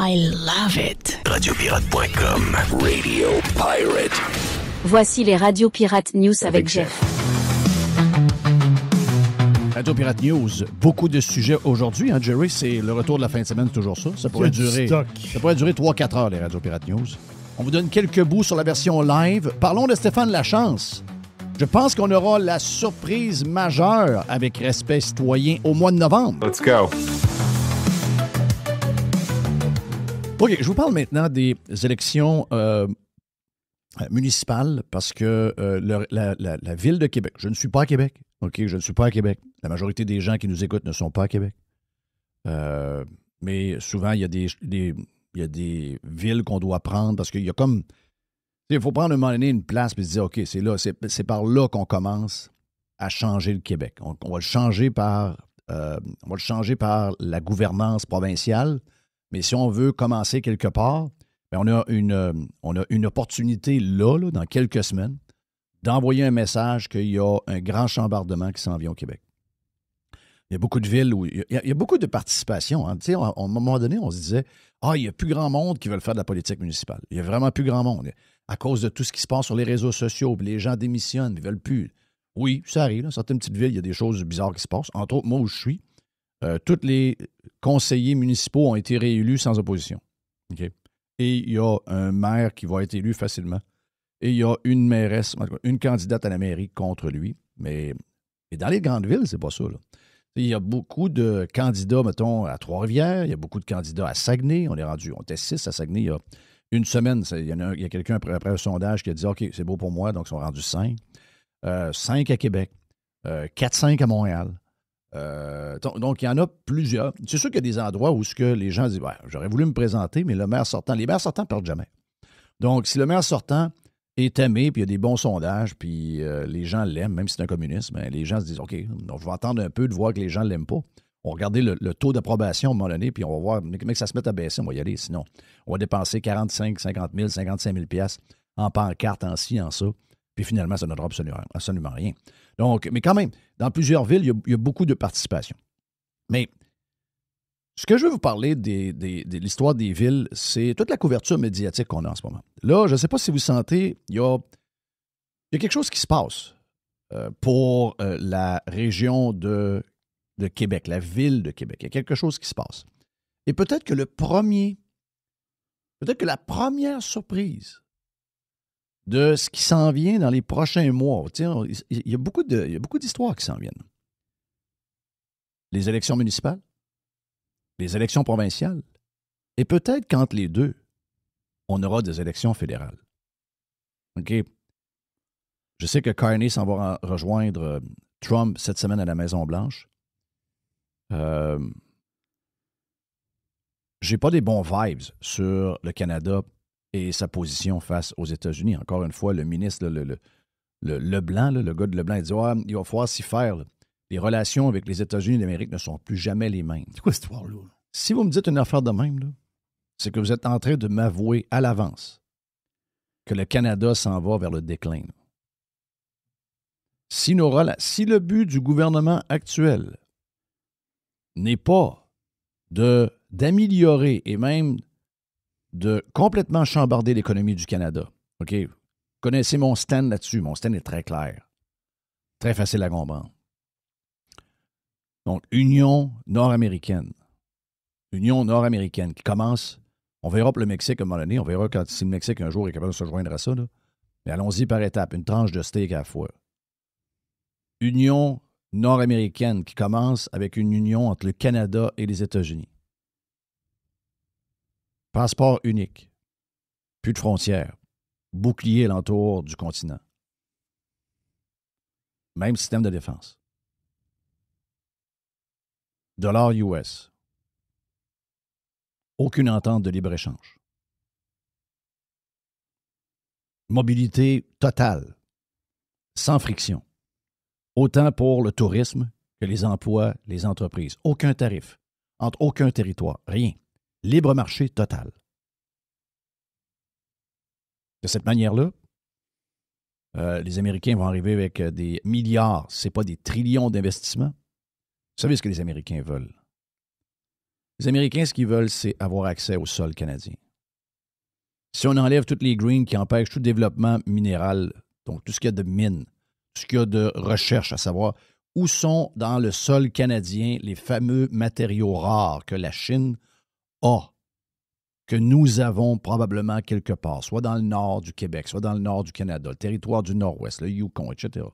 I love it. Radiopirate.com. Radio Pirate. Voici les Radio Pirate News avec Jeff. Radio Pirate News, beaucoup de sujets aujourd'hui. Hein, Jerry, c'est le retour de la fin de semaine, c'est toujours ça. Ça pourrait durer 3-4 heures, les Radio Pirate News. On vous donne quelques bouts sur la version live. Parlons de Stéphane Lachance. Je pense qu'on aura la surprise majeure avec Respect citoyen au mois de novembre. Let's go. OK, je vous parle maintenant des élections municipales parce que la Ville de Québec, je ne suis pas à Québec, OK, je ne suis pas à Québec. La majorité des gens qui nous écoutent ne sont pas à Québec. Mais souvent, il y a des villes qu'on doit prendre parce qu'il y a comme... Il faut prendre à un moment donné une place et se dire, OK, c'est par là qu'on commence à changer le Québec. On va le changer par la gouvernance provinciale, mais si on veut commencer quelque part, bien, on a une opportunité là, dans quelques semaines, d'envoyer un message qu'il y a un grand chambardement qui s'en vient au Québec. Il y a beaucoup de villes où il y a beaucoup de participation. Hein. À un moment donné, on se disait, il n'y a plus grand monde qui veut faire de la politique municipale. Il n'y a vraiment plus grand monde. À cause de tout ce qui se passe sur les réseaux sociaux, les gens démissionnent, ils ne veulent plus. Oui, ça arrive. Dans certaines petites villes, il y a des choses bizarres qui se passent. Entre autres, moi où je suis, tous les conseillers municipaux ont été réélus sans opposition. Okay? Et il y a un maire qui va être élu facilement. Et il y a une mairesse, une candidate à la mairie contre lui. Mais dans les grandes villes, c'est pas ça. Là. Il y a beaucoup de candidats, mettons, à Trois-Rivières. Il y a beaucoup de candidats à Saguenay. On était 6 à Saguenay il y a une semaine. Il y a quelqu'un après un sondage qui a dit « OK, c'est beau pour moi », donc ils sont rendus 5. 5 à Québec. 4-5 à Montréal. Donc, il y en a plusieurs. C'est sûr qu'il y a des endroits où ce que les gens disent « J'aurais voulu me présenter, mais le maire sortant... » Les maires sortants ne perdent jamais. Donc, si le maire sortant est aimé, puis il y a des bons sondages, puis les gens l'aiment, même si c'est un communiste, bien, les gens se disent « OK, donc je vais attendre un peu de voir que les gens ne l'aiment pas. » On va regarder le taux d'approbation à un moment donné, puis on va voir, mais que ça se mette à baisser, on va y aller. Sinon, on va dépenser 45, 50 000, 55 000 piastres en pancarte, en ci, en ça. Puis finalement, ça ne donnera absolument rien. Donc, mais quand même, dans plusieurs villes, il y a beaucoup de participation. Mais ce que je veux vous parler de l'histoire des villes, c'est toute la couverture médiatique qu'on a en ce moment. Là, je ne sais pas si vous sentez, il y a quelque chose qui se passe pour la région de Québec, la ville de Québec. Il y a quelque chose qui se passe. Et peut-être que la première surprise de ce qui s'en vient dans les prochains mois, il y a beaucoup d'histoires qui s'en viennent. Les élections municipales, les élections provinciales, et peut-être qu'entre les deux, on aura des élections fédérales. OK? Je sais que Carney s'en va rejoindre Trump cette semaine à la Maison-Blanche. J'ai pas des bons vibes sur le Canada et sa position face aux États-Unis. Encore une fois, le ministre, Leblanc, le gars de Leblanc, il dit il va falloir s'y faire. Là. Les relations avec les États-Unis d'Amérique ne sont plus jamais les mêmes. C'est quoi cette histoire-là? Si vous me dites une affaire de même, là, c'est que vous êtes en train de m'avouer à l'avance que le Canada s'en va vers le déclin. Là. Si le but du gouvernement actuel n'est pas d'améliorer et même de complètement chambarder l'économie du Canada. OK? Vous connaissez mon stand là-dessus. Mon stand est très clair. Très facile à comprendre. Donc, Union nord-américaine. Union nord-américaine qui commence. On verra pour le Mexique à un moment donné. On verra si le Mexique un jour est capable de se joindre à ça. Là. Mais allons-y par étapes. Une tranche de steak à la fois. Union nord-américaine qui commence avec une union entre le Canada et les États-Unis. Passeport unique. Plus de frontières. Bouclier alentour du continent. Même système de défense. Dollar US. Aucune entente de libre-échange. Mobilité totale. Sans friction. Autant pour le tourisme que les emplois, les entreprises. Aucun tarif. Entre aucun territoire. Rien. Libre marché total. De cette manière-là, les Américains vont arriver avec des milliards, ce n'est pas des trillions d'investissements. Vous savez ce que les Américains veulent? Les Américains, ce qu'ils veulent, c'est avoir accès au sol canadien. Si on enlève toutes les greens qui empêchent tout développement minéral, donc tout ce qu'il y a de mines, tout ce qu'il y a de recherche, à savoir où sont dans le sol canadien les fameux matériaux rares que la Chine a, que nous avons probablement quelque part, soit dans le nord du Québec, soit dans le nord du Canada, le territoire du Nord-Ouest, le Yukon, etc.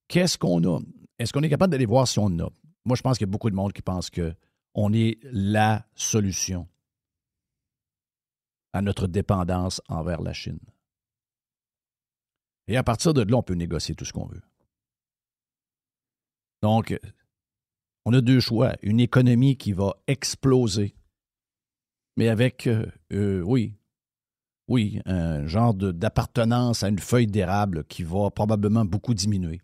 Qu'est-ce qu'on a? Est-ce qu'on est capable d'aller voir si on en a? Moi, je pense qu'il y a beaucoup de monde qui pense qu'on est la solution à notre dépendance envers la Chine. Et à partir de là, on peut négocier tout ce qu'on veut. Donc, on a deux choix. Une économie qui va exploser, mais avec, oui, un genre d'appartenance à une feuille d'érable qui va probablement beaucoup diminuer.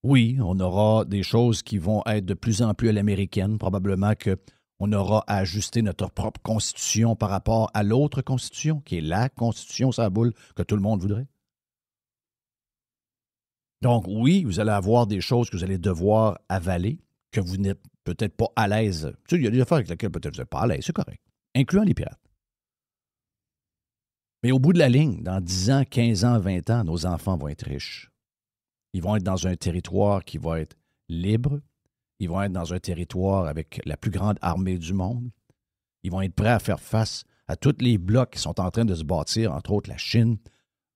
Oui, on aura des choses qui vont être de plus en plus à l'américaine. Probablement qu'on aura à ajuster notre propre constitution par rapport à l'autre constitution, qui est la constitution, ça boule, que tout le monde voudrait. Donc, oui, vous allez avoir des choses que vous allez devoir avaler, que vous n'êtes peut-être pas à l'aise. Tu sais, il y a des affaires avec lesquelles peut-être vous n'êtes pas à l'aise, c'est correct. Incluant les pirates. Mais au bout de la ligne, dans 10 ans, 15 ans, 20 ans, nos enfants vont être riches. Ils vont être dans un territoire qui va être libre. Ils vont être dans un territoire avec la plus grande armée du monde. Ils vont être prêts à faire face à tous les blocs qui sont en train de se bâtir, entre autres la Chine,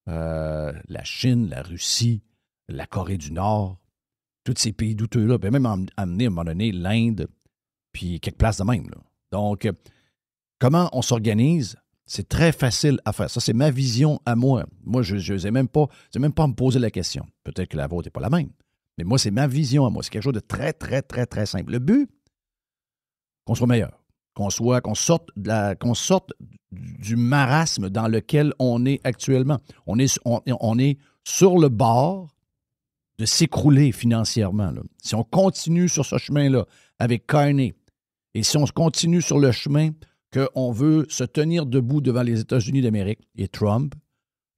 la Russie, la Corée du Nord, tous ces pays douteux-là, puis même amener à un moment donné l'Inde, puis quelques places de même. Là. Donc, comment on s'organise? C'est très facile à faire. Ça, c'est ma vision à moi. Moi, je n'ai même pas à me poser la question. Peut-être que la vôtre n'est pas la même. Mais moi, c'est ma vision à moi. C'est quelque chose de très, très, très, très simple. Le but, qu'on soit meilleur. Qu'on sorte du marasme dans lequel on est actuellement. On est sur le bord de s'écrouler financièrement. Là. Si on continue sur ce chemin-là avec Carney, et si on continue sur le chemin qu'on veut se tenir debout devant les États-Unis d'Amérique et Trump,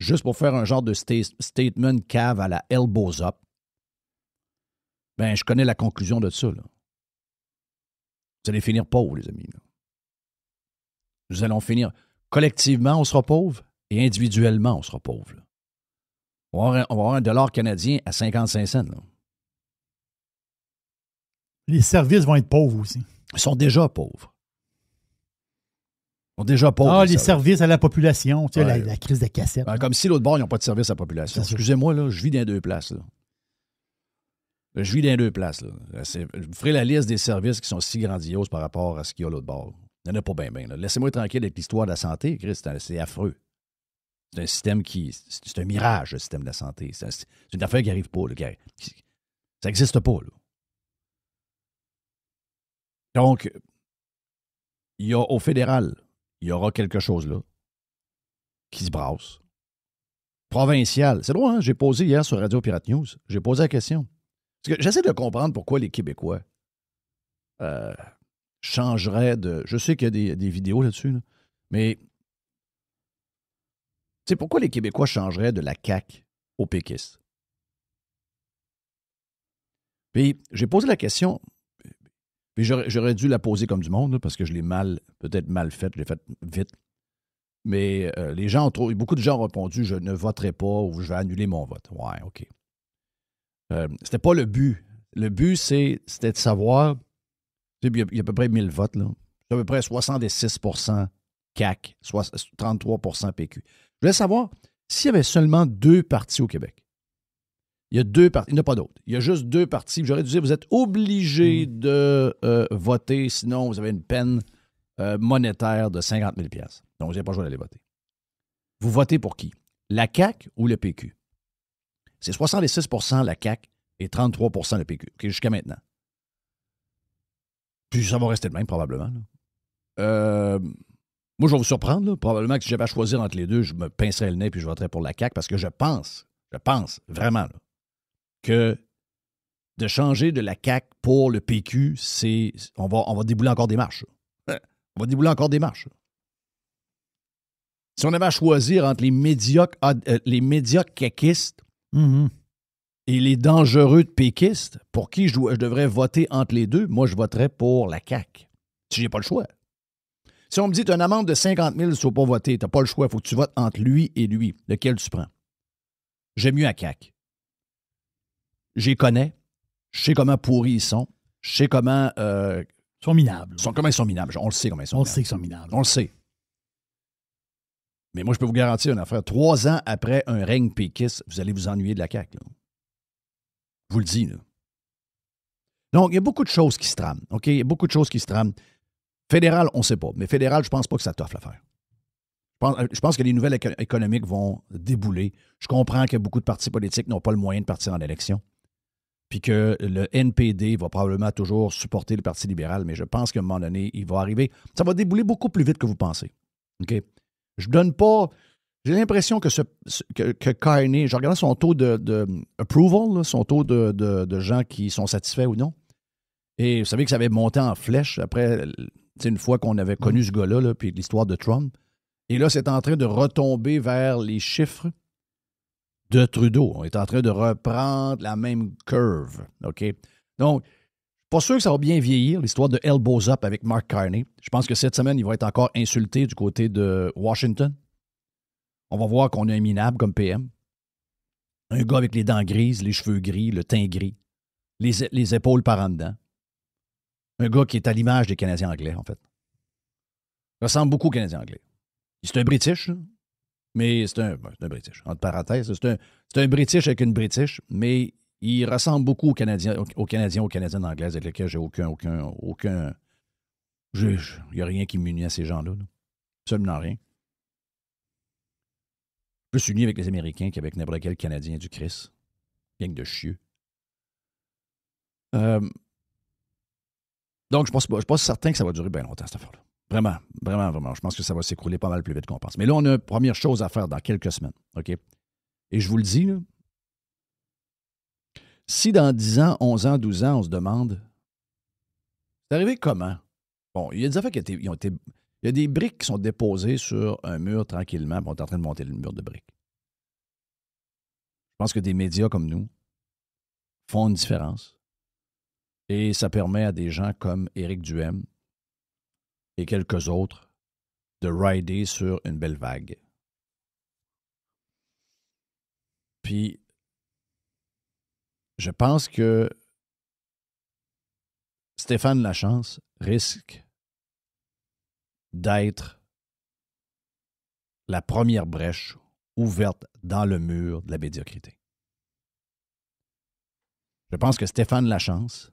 juste pour faire un genre de statement cave à la elbows up, ben je connais la conclusion de ça. Là. Vous allez finir pauvres, les amis. Là. Nous allons finir. Collectivement, on sera pauvre et individuellement, on sera pauvre. Là. On va avoir un dollar canadien à 55 cents. Là. Les services vont être pauvres aussi. Ils sont déjà pauvres. Ils sont déjà pauvres. Les services à la population, tu sais, la crise de cassettes. Ben, comme si l'autre bord, ils n'ont pas de service à la population. Excusez-moi, là, je vis dans deux places. Là. Je vis dans deux places. Là. Je vous ferai la liste des services qui sont si grandioses par rapport à ce qu'il y a à l'autre bord. Il n'y en a pas bien. Laissez-moi tranquille avec l'histoire de la santé, Chris, c'est affreux. C'est un système c'est un mirage, le système de la santé. C'est une affaire qui n'arrive pas. Là, ça n'existe pas. Là. Donc, au fédéral, il y aura quelque chose là qui se brasse. Provincial, c'est drôle, hein? J'ai posé hier sur Radio Pirate News, j'ai posé la question. Parce que j'essaie de comprendre pourquoi les Québécois changeraient de... Je sais qu'il y a des vidéos là-dessus, là, mais tu sais, pourquoi les Québécois changeraient de la CAQ aux péquistes? Puis j'ai posé la question, puis j'aurais dû la poser comme du monde, là, parce que je l'ai peut-être mal faite, je l'ai faite vite. Mais beaucoup de gens ont répondu « Je ne voterai pas » ou « Je vais annuler mon vote ». Ouais, OK. C'était pas le but. Le but, c'était de savoir, il y a à peu près 1000 votes, là. C'est à peu près 66% CAQ, 33% PQ. Je voulais savoir s'il y avait seulement 2 partis au Québec. Il y a 2 partis, il n'y en a pas d'autres. Il y a juste 2 partis. J'aurais dû dire, vous êtes obligés de voter, sinon vous avez une peine monétaire de 50 000 $. Donc, vous n'avez pas le choix d'aller voter. Vous votez pour qui? La CAQ ou le PQ? C'est 66% la CAQ et 33% le PQ. Okay, jusqu'à maintenant. Puis ça va rester le même, probablement. Moi, je vais vous surprendre. Là. Probablement que si j'avais à choisir entre les deux, je me pincerais le nez et je voterais pour la CAQ parce que je pense vraiment là, que de changer de la CAQ pour le PQ, on va débouler encore des marches. On va débouler encore des marches. Si on avait à choisir entre les médiocres caquistes Et les dangereux de péquistes, pour qui je devrais voter entre les deux, moi, je voterais pour la CAQ. Si j'ai pas le choix. Si on me dit, tu as une amende de 50 000 si tu ne vas pas voter, tu n'as pas le choix, il faut que tu votes entre lui et lui. Lequel tu prends? J'aime mieux la CAQ. J'y connais. Je sais comment pourris ils sont. Je sais comment... Ils sont minables. Comment ils sont minables. On le sait comment ils sont On minables. le sait qu'ils sont minables. On le sait. Mais moi, je peux vous garantir une affaire. 3 ans après un règne péquiste, vous allez vous ennuyer de la CAQ. Là. Je vous le dis. Là. Donc, il y a beaucoup de choses qui se trament. OK? Il y a beaucoup de choses qui se trament. Fédéral, on ne sait pas. Mais fédéral, je ne pense pas que ça t'offre l'affaire. Je pense que les nouvelles économiques vont débouler. Je comprends que beaucoup de partis politiques n'ont pas le moyen de partir en élection. Puis que le NPD va probablement toujours supporter le Parti libéral, mais je pense qu'à un moment donné, il va arriver. Ça va débouler beaucoup plus vite que vous pensez. OK? Je donne pas. J'ai l'impression que Carney, je regarde son taux de approval, là, son taux de gens qui sont satisfaits ou non. Et vous savez que ça avait monté en flèche après, une fois qu'on avait connu ce gars-là, là, puis l'histoire de Trump. Et là, c'est en train de retomber vers les chiffres de Trudeau. On est en train de reprendre la même curve. OK? Donc, pas sûr que ça va bien vieillir, l'histoire de Elbows Up avec Mark Carney. Je pense que cette semaine, il va être encore insulté du côté de Washington. On va voir qu'on a un minable comme PM. Un gars avec les dents grises, les cheveux gris, le teint gris, les épaules par en dedans. Un gars qui est à l'image des Canadiens anglais, en fait. Il ressemble beaucoup aux Canadiens anglais. C'est un British, là. Mais c'est un British, entre parenthèses. C'est un British avec une British, mais il ressemble beaucoup aux Canadiens anglaises avec lesquels j'ai aucun. Il n'y a rien qui m'unit à ces gens-là. Là. Absolument rien. Plus uni avec les Américains qu'avec n'importe quel Canadien du Christ. Gang de chieux. Donc, je ne suis pas certain que ça va durer bien longtemps, cette affaire-là. Vraiment, vraiment, vraiment. Je pense que ça va s'écrouler pas mal plus vite qu'on pense. Mais là, on a une première chose à faire dans quelques semaines. OK? Et je vous le dis, là, si dans 10 ans, 11 ans, 12 ans, on se demande, c'est arrivé comment? Bon, il y a des affaires il y a des briques qui sont déposées sur un mur tranquillement, puis on est en train de monter le mur de briques. Je pense que des médias comme nous font une différence. Et ça permet à des gens comme Éric Duhem et quelques autres de rider sur une belle vague. Puis, je pense que Stéphane Lachance risque d'être la première brèche ouverte dans le mur de la médiocrité. Je pense que Stéphane Lachance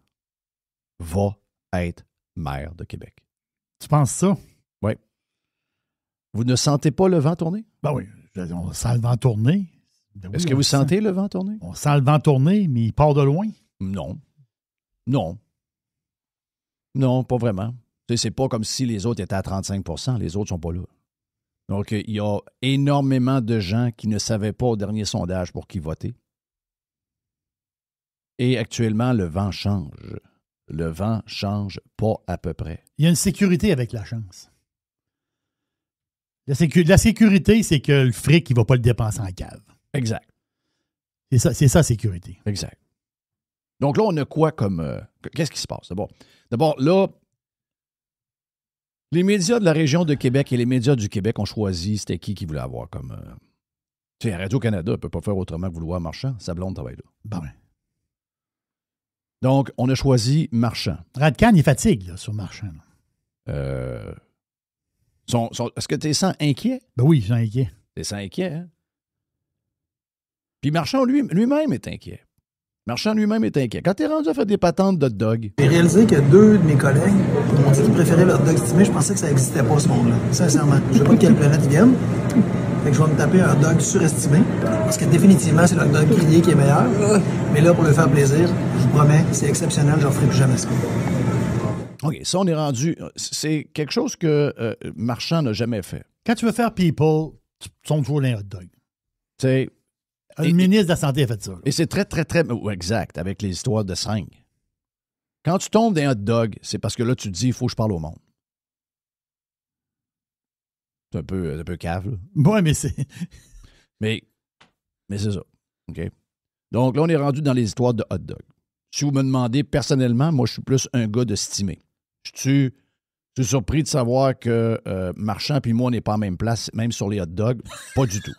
va être maire de Québec. Tu penses ça? Oui. Vous ne sentez pas le vent tourner? Ben oui, on sent le vent tourner. Ben oui, est-ce que vous sentez le vent tourner? On sent le vent tourner, mais il part de loin. Non. Non. Non, pas vraiment. C'est pas comme si les autres étaient à 35 %. Les autres ne sont pas là. Donc, il y a énormément de gens qui ne savaient pas au dernier sondage pour qui voter. Et actuellement, le vent change. Le vent change pas à peu près. Il y a une sécurité avec la chance. La sécurité, c'est que le fric, il ne va pas le dépenser en cave. Exact. C'est ça, sécurité. Exact. Donc là, on a quoi comme... qu'est-ce qui se passe? D'abord, là, les médias de la région de Québec et les médias du Québec ont choisi c'était qui voulait avoir comme... tu sais, Radio-Canada ne peut pas faire autrement que vouloir Marchand. Sa blonde travaille là. Bon. Donc, on a choisi Marchand. Radcan, il fatigue là, sur Marchand. Est-ce que tu es sens inquiet? Ben oui, je suis inquiet. Tu es sens inquiet, hein? Puis Marchand lui-même est inquiet. Marchand lui-même est inquiet. Quand t'es rendu à faire des patentes de hot dog... J'ai réalisé que 2 de mes collègues m'ont dit qu'ils préféraient le hot dog estimé. Je pensais que ça n'existait pas, ce monde-là. Sincèrement. Je ne sais pas de quelle planète ils viennent. Fait que je vais me taper un hot dog surestimé. Parce que définitivement, c'est le hot dog grillé qui est meilleur. Mais là, pour le faire plaisir, je vous promets, c'est exceptionnel. Je ne referai plus jamais ça. OK, ça, on est rendu... C'est quelque chose que Marchand n'a jamais fait. Quand tu veux faire people, tu tombes toujours dans un hot dog. C'est... Le ministre de la Santé a fait ça. Là. Et c'est très, très, très... exact, avec les histoires de seringues. Quand tu tombes dans un hot dog, c'est parce que là, tu te dis, il faut que je parle au monde. C'est un peu cave, là. Ouais, mais c'est... Mais c'est ça. OK? Donc là, on est rendu dans les histoires de hot dog. Si vous me demandez personnellement, moi, je suis plus un gars de stimé. Je suis surpris de savoir que Marchand puis moi, on n'est pas en même place, même sur les hot dogs. Pas du tout.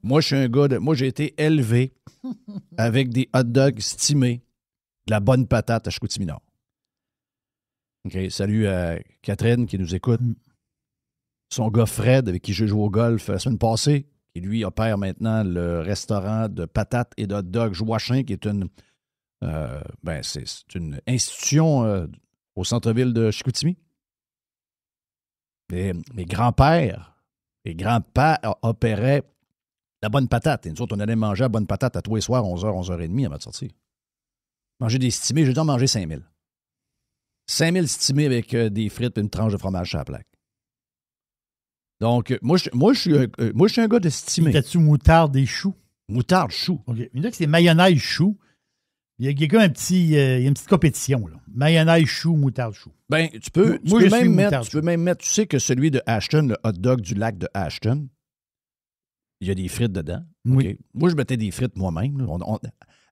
Moi, je suis un gars de... Moi, j'ai été élevé avec des hot dogs stimés, de la bonne patate à Chicoutimi-Nord. OK, salut à Catherine qui nous écoute. Son gars Fred, avec qui j'ai joué au golf la semaine passée, qui lui opère maintenant le restaurant de patates et de hot dogs Joachim, qui est c'est une institution au centre-ville de Chicoutimi. Mes grands-pères opéraient la bonne patate. Et nous autres, on allait manger la bonne patate à tous les soirs, 11h, 11h30 avant de sortir. Manger des stimés, j'ai dû en manger 5000. 5000 stimés avec des frites et une tranche de fromage sur la plaque. Donc, moi, je suis un gars de stimé. T'as-tu moutarde et choux? Moutarde, chou. OK. Mais là, c'est mayonnaise chou. Il y a comme une petite compétition, là. Mayonnaise chou, moutarde chou. Ben, tu peux même mettre, tu sais que celui de Ashton, le hot dog du lac de Ashton, il y a des frites dedans. Oui. Okay. Moi, je mettais des frites moi-même.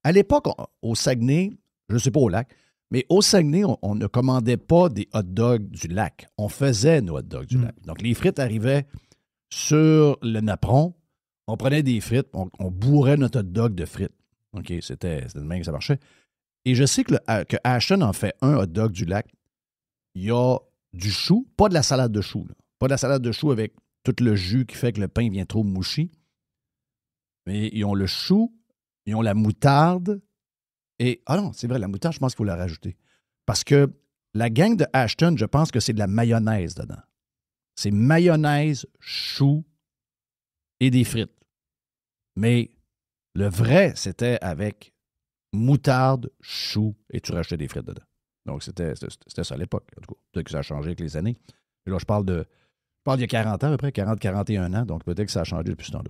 À l'époque, au Saguenay, je ne sais pas au lac, mais au Saguenay, on ne commandait pas des hot dogs du lac. On faisait nos hot dogs du lac. Donc, les frites arrivaient sur le napperon. On prenait des frites, on bourrait notre hot dog de frites. OK, c'était de même que ça marchait. Et je sais que Ashton en fait un hot dog du lac. Il y a du chou, pas de la salade de chou. Là. Pas de la salade de chou avec tout le jus qui fait que le pain vient trop mouchi. Mais ils ont le chou, ils ont la moutarde. Et, non, c'est vrai, la moutarde, je pense qu'il faut la rajouter. Parce que la gang de Ashton, je pense que c'est de la mayonnaise dedans. C'est mayonnaise, chou et des frites. Mais le vrai, c'était avec moutarde, chou et tu rajoutais des frites dedans. Donc, c'était ça à l'époque. En tout cas, peut-être que ça a changé avec les années. Et là, je parle d'il y a 40 ans, à peu près, 40-41 ans. Donc, peut-être que ça a changé depuis ce temps-là.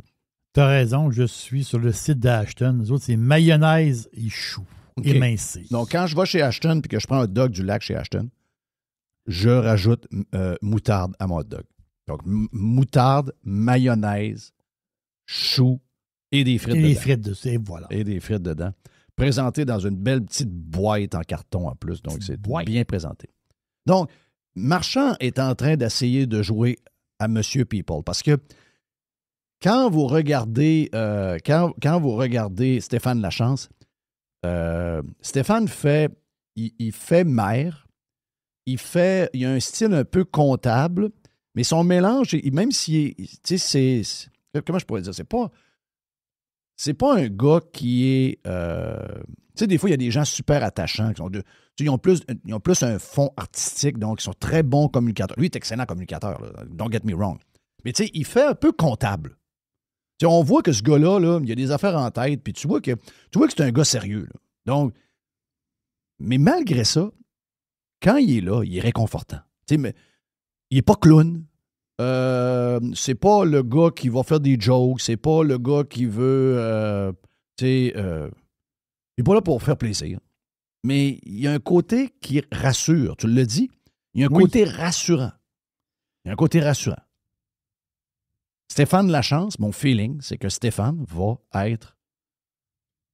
T'as raison, je suis sur le site d'Ashton. Les autres, c'est mayonnaise et chou. Okay. Émincé. Donc, quand je vais chez Ashton et que je prends un hot dog du lac chez Ashton, je rajoute moutarde à mon hot dog. Donc, moutarde, mayonnaise, chou et des frites dedans. Et des frites dessus, voilà. Et des frites dedans. Présenté dans une belle petite boîte en carton en plus. Donc, c'est bien présenté. Donc, Marchand est en train d'essayer de jouer à Monsieur People parce que quand vous regardez Stéphane Lachance, Stéphane fait maire, il a un style un peu comptable, mais son mélange, même si, tu sais, comment je pourrais dire, c'est pas un gars qui est, tu sais, des fois, il y a des gens super attachants, ils ont plus un fond artistique, donc ils sont très bons communicateurs. Lui, il est excellent communicateur, là, don't get me wrong. Mais tu sais, il fait un peu comptable. Tu sais, on voit que ce gars-là, là, il a des affaires en tête, puis tu vois que c'est un gars sérieux. Là. Donc, mais malgré ça, quand il est là, il est réconfortant. Tu sais, mais il n'est pas clown. C'est pas le gars qui va faire des jokes. C'est pas le gars qui veut... il n'est pas là pour faire plaisir. Mais il y a un côté qui rassure. Tu l'as dit. Il y a un côté rassurant. Stéphane Lachance, mon feeling, c'est que Stéphane va être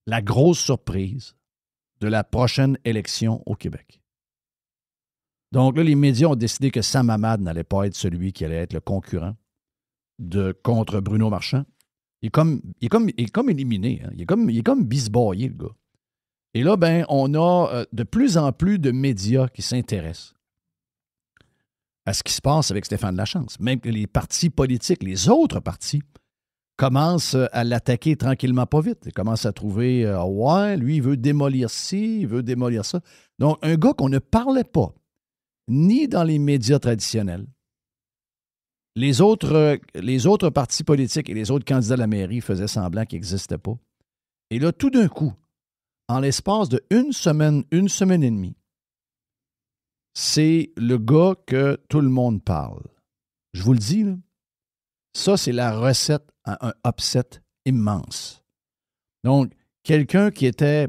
la grosse surprise de la prochaine élection au Québec. Donc là, les médias ont décidé que Sam Hamad n'allait pas être celui qui allait être le concurrent contre Bruno Marchand. Il est comme éliminé. Hein. Il est comme bisboyé, le gars. Et là, ben, on a de plus en plus de médias qui s'intéressent à ce qui se passe avec Stéphane Lachance. Même que les partis politiques, les autres partis, commencent à l'attaquer tranquillement pas vite. Ils commencent à trouver, lui, il veut démolir ci, il veut démolir ça. Donc, un gars qu'on ne parlait pas, ni dans les médias traditionnels. Les autres partis politiques et les autres candidats à la mairie faisaient semblant qu'ils n'existaient pas. Et là, tout d'un coup, en l'espace de une semaine et demie, c'est le gars que tout le monde parle. Je vous le dis, là, ça, c'est la recette à un upset immense. Donc, quelqu'un qui était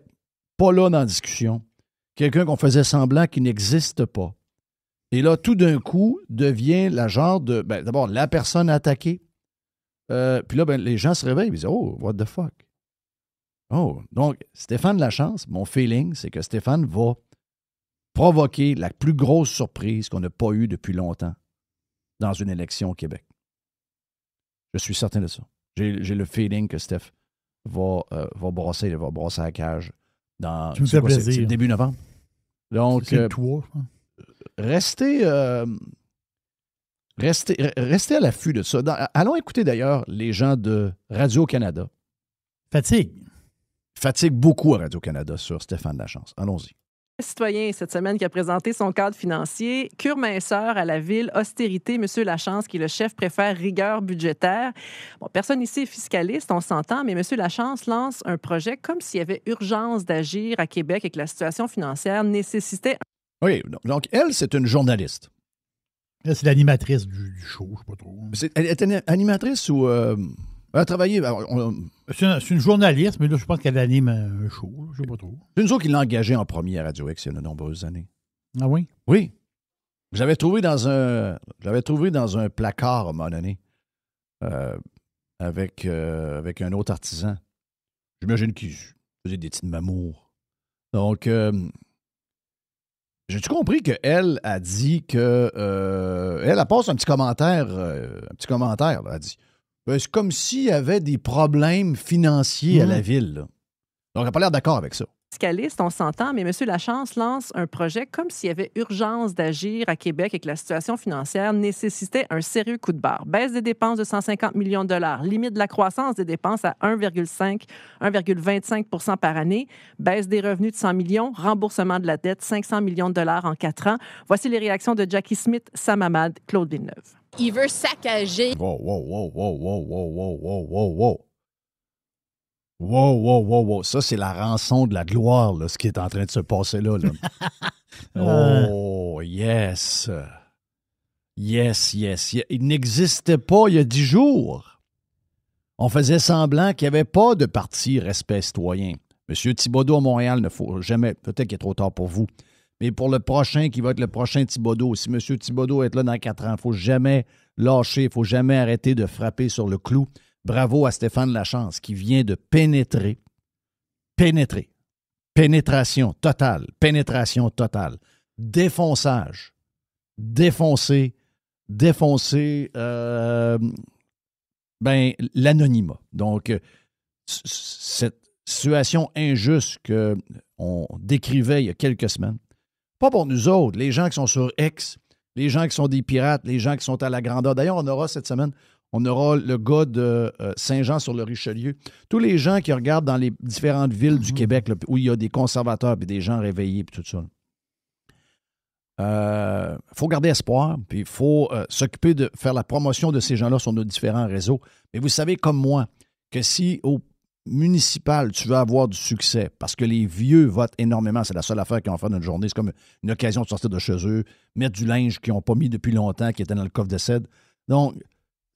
pas là dans la discussion, quelqu'un qu'on faisait semblant qu'il n'existe pas, et là, tout d'un coup, devient la genre de... d'abord, la personne attaquée. Puis là, les gens se réveillent et disent « Oh, what the fuck? » Oh, donc, Stéphane Lachance, mon feeling, c'est que Stéphane va provoquer la plus grosse surprise qu'on n'a pas eue depuis longtemps dans une élection au Québec. Je suis certain de ça. J'ai le feeling que Steph va brosser la cage dans c'est début novembre. Donc, c'est le tour, restez à l'affût de ça. Allons écouter d'ailleurs les gens de Radio-Canada. Fatigue beaucoup à Radio-Canada sur Stéphane Lachance. Allons-y. Citoyen cette semaine qui a présenté son cadre financier, cure minceur à la ville, austérité, M. Lachance, qui est le chef, préfère rigueur budgétaire. Bon, personne ici est fiscaliste, on s'entend, mais M. Lachance lance un projet comme s'il y avait urgence d'agir à Québec et que la situation financière nécessitait... Oui, donc elle, c'est une journaliste. Elle, c'est l'animatrice du show, je ne sais pas trop. Elle est animatrice ou... Elle a travaillé... C'est une journaliste, mais là, je pense qu'elle anime un show. Je ne sais pas trop. C'est nous autres qui l'a engagée en premier à Radio X il y a de nombreuses années. Ah oui? Oui. J'avais trouvé dans un placard à un moment donné avec un autre artisan. J'imagine qu'il faisait des petites mamours. Donc, j'ai-tu compris qu'elle a dit que... elle passe un petit commentaire. Là, elle a dit... C'est comme s'il y avait des problèmes financiers à la ville. Là. Donc, elle n'a pas l'air d'accord avec ça. Fiscaliste, on s'entend, mais M. Lachance lance un projet comme s'il y avait urgence d'agir à Québec et que la situation financière nécessitait un sérieux coup de barre. Baisse des dépenses de 150 millions de dollars, limite de la croissance des dépenses à 1,25 % par année, baisse des revenus de 100 millions, remboursement de la dette, 500 millions de dollars en 4 ans. Voici les réactions de Jackie Smith, Sam Hamad, Claude Villeneuve. Il veut saccager. Wow. Ça, c'est la rançon de la gloire, là, ce qui est en train de se passer là. Oh, yes. Yes. Il n'existait pas il y a 10 jours. On faisait semblant qu'il n'y avait pas de parti Respect citoyen. M. Thibodeau à Montréal, ne faut jamais, peut-être qu'il est trop tard pour vous, mais pour le prochain, qui va être le prochain Thibodeau, si M. Thibodeau est là dans 4 ans, il ne faut jamais lâcher, il ne faut jamais arrêter de frapper sur le clou. Bravo à Stéphane Lachance qui vient de pénétrer. Pénétration totale. Défoncer l'anonymat. Donc, cette situation injuste qu'on décrivait il y a quelques semaines, pas pour nous autres, les gens qui sont sur X, les gens qui sont des pirates, les gens qui sont à la grandeur. D'ailleurs, on aura cette semaine, le gars de Saint-Jean-sur-le-Richelieu. Tous les gens qui regardent dans les différentes villes du Québec là, où il y a des conservateurs et des gens réveillés et tout ça. Il faut garder espoir, puis il faut s'occuper de faire la promotion de ces gens-là sur nos différents réseaux. Mais vous savez comme moi que si au municipal, tu veux avoir du succès, parce que les vieux votent énormément, c'est la seule affaire qu'ils vont faire dans une journée, c'est comme une occasion de sortir de chez eux, mettre du linge qu'ils n'ont pas mis depuis longtemps, qui était dans le coffre de cèdre. Donc,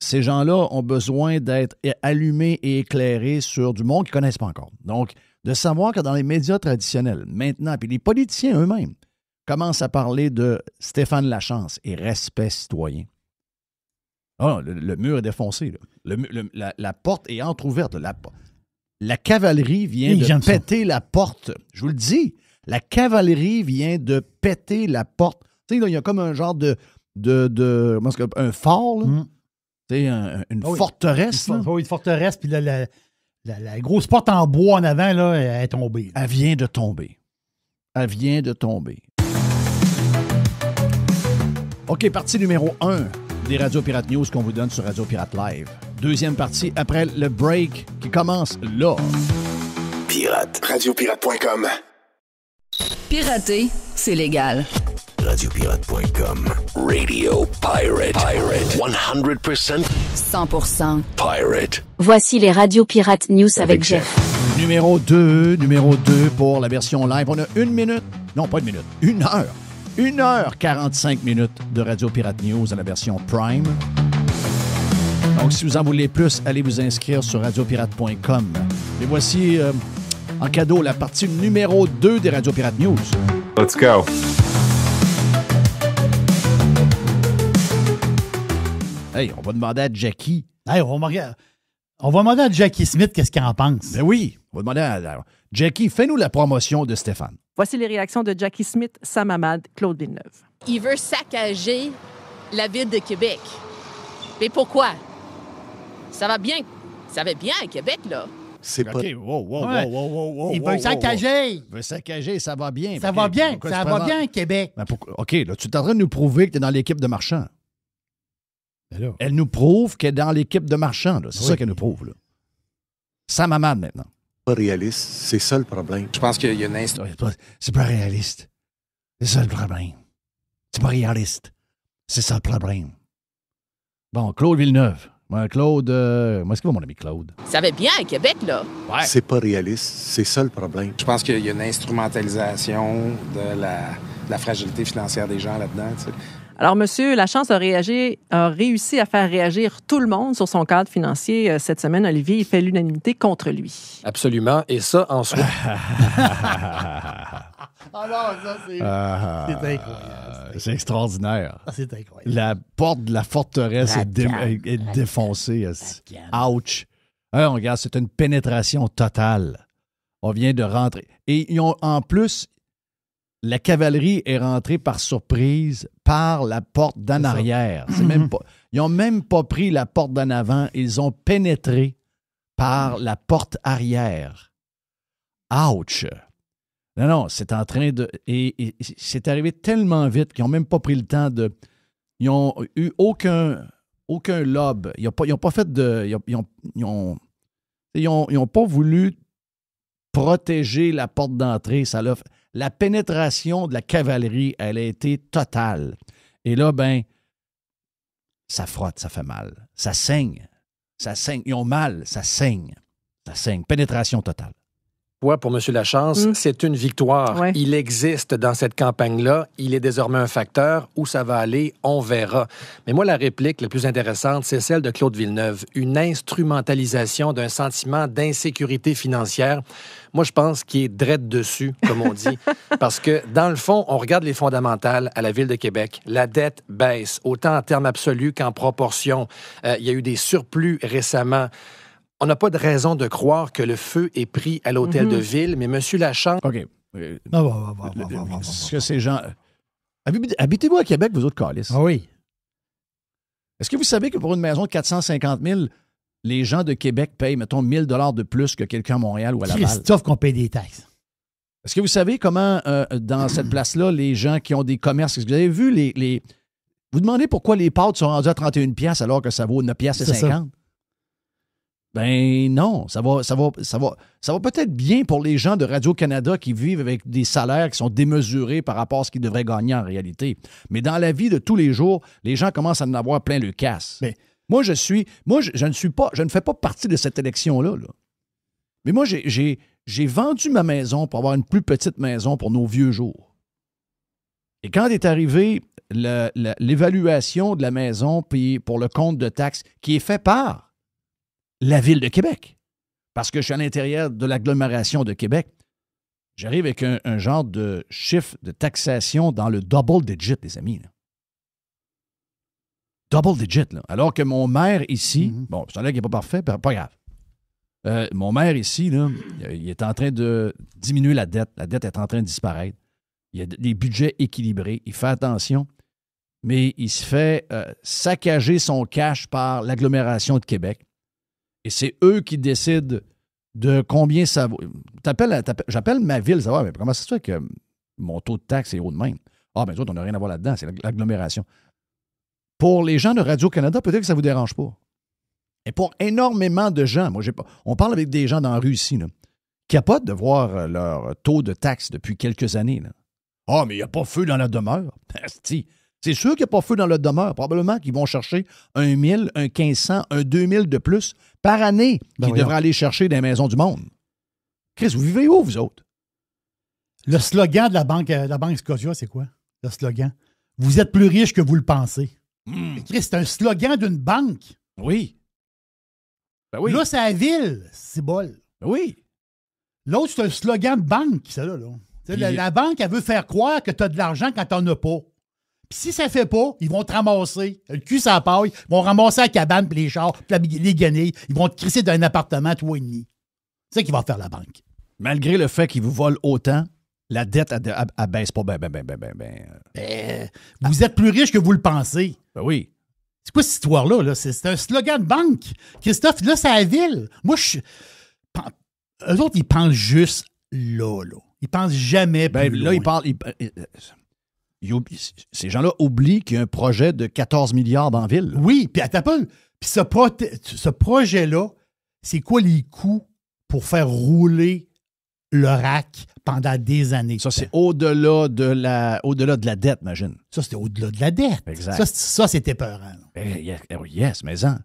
ces gens-là ont besoin d'être allumés et éclairés sur du monde qu'ils ne connaissent pas encore. Donc, de savoir que dans les médias traditionnels, maintenant, puis les politiciens eux-mêmes commencent à parler de Stéphane Lachance et respect citoyen. Ah, le mur est défoncé. Là. La porte est entrouverte. La cavalerie vient de péter la porte. Je vous le dis, la cavalerie vient de péter la porte. Tu sais, il y a comme un genre un fort, là. Une forteresse. Une forteresse, puis là, la grosse porte en bois en avant, là, elle est tombée. Elle vient de tomber. OK, partie numéro 1 des Radio Pirate News qu'on vous donne sur Radio Pirate Live. Deuxième partie, après le break qui commence là. Pirate. Radiopirate.com. Pirater, c'est légal. Radiopirate.com. Radio Pirate. 100% 100% Pirate. Voici les Radio Pirate News avec Jeff. Numéro 2 pour la version live. On a 1 minute. Non, pas 1 minute. 1 heure. 1h45 de Radio Pirate News à la version Prime. Donc, si vous en voulez plus, allez vous inscrire sur radiopirate.com. Et voici, en cadeau, la partie numéro 2 des Radio Pirate News. Let's go. Hey, on va demander à Jackie. Hey, on va demander à Jackie Smith qu'est-ce qu'il en pense. Ben oui, on On va demander à Jackie, fais-nous la promotion de Stéphane. Voici les réactions de Jackie Smith, Sam Hamad, Claude Villeneuve. Il veut saccager la ville de Québec. Mais pourquoi? Ça va bien à Québec, là. C'est pas... OK, wow. Il veut saccager. Il veut saccager, ça va bien. Ça va bien. Pourquoi Ça tu va prends- bien, Québec. Ben, OK, là, tu es en train de nous prouver que tu es dans l'équipe de Marchand. Ben là. Elle nous prouve qu'elle est dans l'équipe de Marchand. Là. C'est Oui. ça qu'elle nous prouve. Là. Sam Hamad, maintenant. pas réaliste. C'est ça le problème. Je pense qu'il y a une C'est pas réaliste. C'est ça le problème. C'est pas réaliste. C'est ça le problème. Bon, Claude Villeneuve. Claude, moi, est-ce qu'il va mon ami Claude? Ça va bien à Québec, là. Ouais. C'est pas réaliste. C'est ça le problème. Je pense qu'il y a une instrumentalisation de la fragilité financière des gens là-dedans. Tu sais. Alors, Monsieur Lachance a réussi à faire réagir tout le monde sur son cadre financier cette semaine. Olivier, il fait l'unanimité contre lui. Absolument. Et ça, en soi. Alors, ça, c'est incroyable. C'est extraordinaire. C'est incroyable. La porte de la forteresse est défoncée. Ouch. On regarde, c'est une pénétration totale. On vient de rentrer. Et ils ont, en plus, la cavalerie est rentrée par surprise par la porte d'en arrière. C'est même pas, ils n'ont même pas pris la porte d'en avant. Ils ont pénétré par la porte arrière. Ouch! Non, c'est en train de... Et c'est arrivé tellement vite qu'ils n'ont même pas pris le temps de... Ils n'ont eu aucun lobe. Ils n'ont pas fait de... Ils n'ont pas voulu protéger la porte d'entrée. La pénétration de la cavalerie, elle a été totale. Et là, ça frotte, ça fait mal. Ça saigne. Ça saigne. Ils ont mal, ça saigne. Ça saigne. Pénétration totale. Pour M. Lachance, c'est une victoire. Ouais. Il existe dans cette campagne-là. Il est désormais un facteur. Où ça va aller, on verra. Mais moi, la réplique la plus intéressante, c'est celle de Claude Villeneuve. Une instrumentalisation d'un sentiment d'insécurité financière. Moi, je pense qu'il est drette dessus, comme on dit. Parce que, dans le fond, on regarde les fondamentales à la Ville de Québec. La dette baisse, autant en termes absolus qu'en proportion. Il y a eu des surplus récemment. On n'a pas de raison de croire que le feu est pris à l'hôtel de ville, mais M. Lachance... OK. Va. Est-ce que ces gens... Habitez-vous à Québec, vous autres calices? Ah oui. Est-ce que vous savez que pour une maison de 450 000, les gens de Québec payent, mettons, 1 000 $ de plus que quelqu'un à Montréal ou à Laval? Christophe qu'on paye des taxes. Est-ce que vous savez comment, dans cette place-là, les gens qui ont des commerces... Est-ce que vous avez vu les... Vous demandez pourquoi les pâtes sont rendues à 31 piastres alors que ça vaut 9 piastres et 50? Ben non, ça va peut-être bien pour les gens de Radio-Canada qui vivent avec des salaires qui sont démesurés par rapport à ce qu'ils devraient gagner en réalité. Mais dans la vie de tous les jours, les gens commencent à en avoir plein le casse. Mais je ne fais pas partie de cette élection-là. Là. Mais moi, j'ai vendu ma maison pour avoir une plus petite maison pour nos vieux jours. Et quand est arrivée l'évaluation de la maison puis pour le compte de taxes qui est fait par la Ville de Québec, parce que je suis à l'intérieur de l'agglomération de Québec, j'arrive avec un genre de chiffre de taxation dans le double digit, les amis. Là. Double digit, là. Alors que mon maire ici, bon, c'est un là qui n'est pas parfait, pas grave. Mon maire ici, là, il est en train de diminuer la dette. La dette est en train de disparaître. Il y a des budgets équilibrés. Il fait attention, mais il se fait saccager son cash par l'agglomération de Québec. Et c'est eux qui décident de combien ça vaut. J'appelle ma ville, ça va, mais comment ça se fait que mon taux de taxe est haut de même? Ah, bien, on n'a rien à voir là-dedans, c'est l'agglomération. Pour les gens de Radio-Canada, peut-être que ça ne vous dérange pas. Et pour énormément de gens, on parle avec des gens dans la rue ici, là, qui capotent de voir leur taux de taxe depuis quelques années. Ah, mais il n'y a pas feu dans la demeure. C'est sûr qu'il n'y a pas feu dans la demeure. Probablement qu'ils vont chercher 1 000, un 1500, un 2000 de plus par année qu'ils devraient aller chercher dans les maisons du monde. Chris, vous vivez où, vous autres? Le slogan de la banque Scotia, c'est quoi? Le slogan? Vous êtes plus riche que vous le pensez. Chris, c'est un slogan d'une banque. Oui. Ben oui. Là, c'est la ville, c'est bol. Ben oui. L'autre, c'est un slogan de banque, ça, là. La banque, elle veut faire croire que tu as de l'argent quand tu n'en as pas. Puis si ça ne fait pas, ils vont te ramasser. Le cul, ça paille. Ils vont ramasser la cabane, puis les chars, puis les guenilles. Ils vont te crisser dans un appartement, toi et demi. C'est ça qui va faire la banque. Malgré le fait qu'ils vous volent autant, la dette, elle baisse pas ben. Vous êtes plus riche que vous le pensez. Ben oui. C'est quoi cette histoire-là? Là? C'est un slogan de banque. Christophe, là, c'est à la ville. Moi, eux autres, ils pensent juste là. Ils pensent jamais plus là, loin. Ces gens-là oublient qu'il y a un projet de 14 milliards dans la ville. Oui, puis attends pas. Puis ce projet-là, c'est quoi les coûts pour faire rouler le RAC pendant des années? Ça, c'est au-delà de la dette, imagine. Ça, c'était au-delà de la dette. Exact. Ça c'était peurant. Yes, mais ça.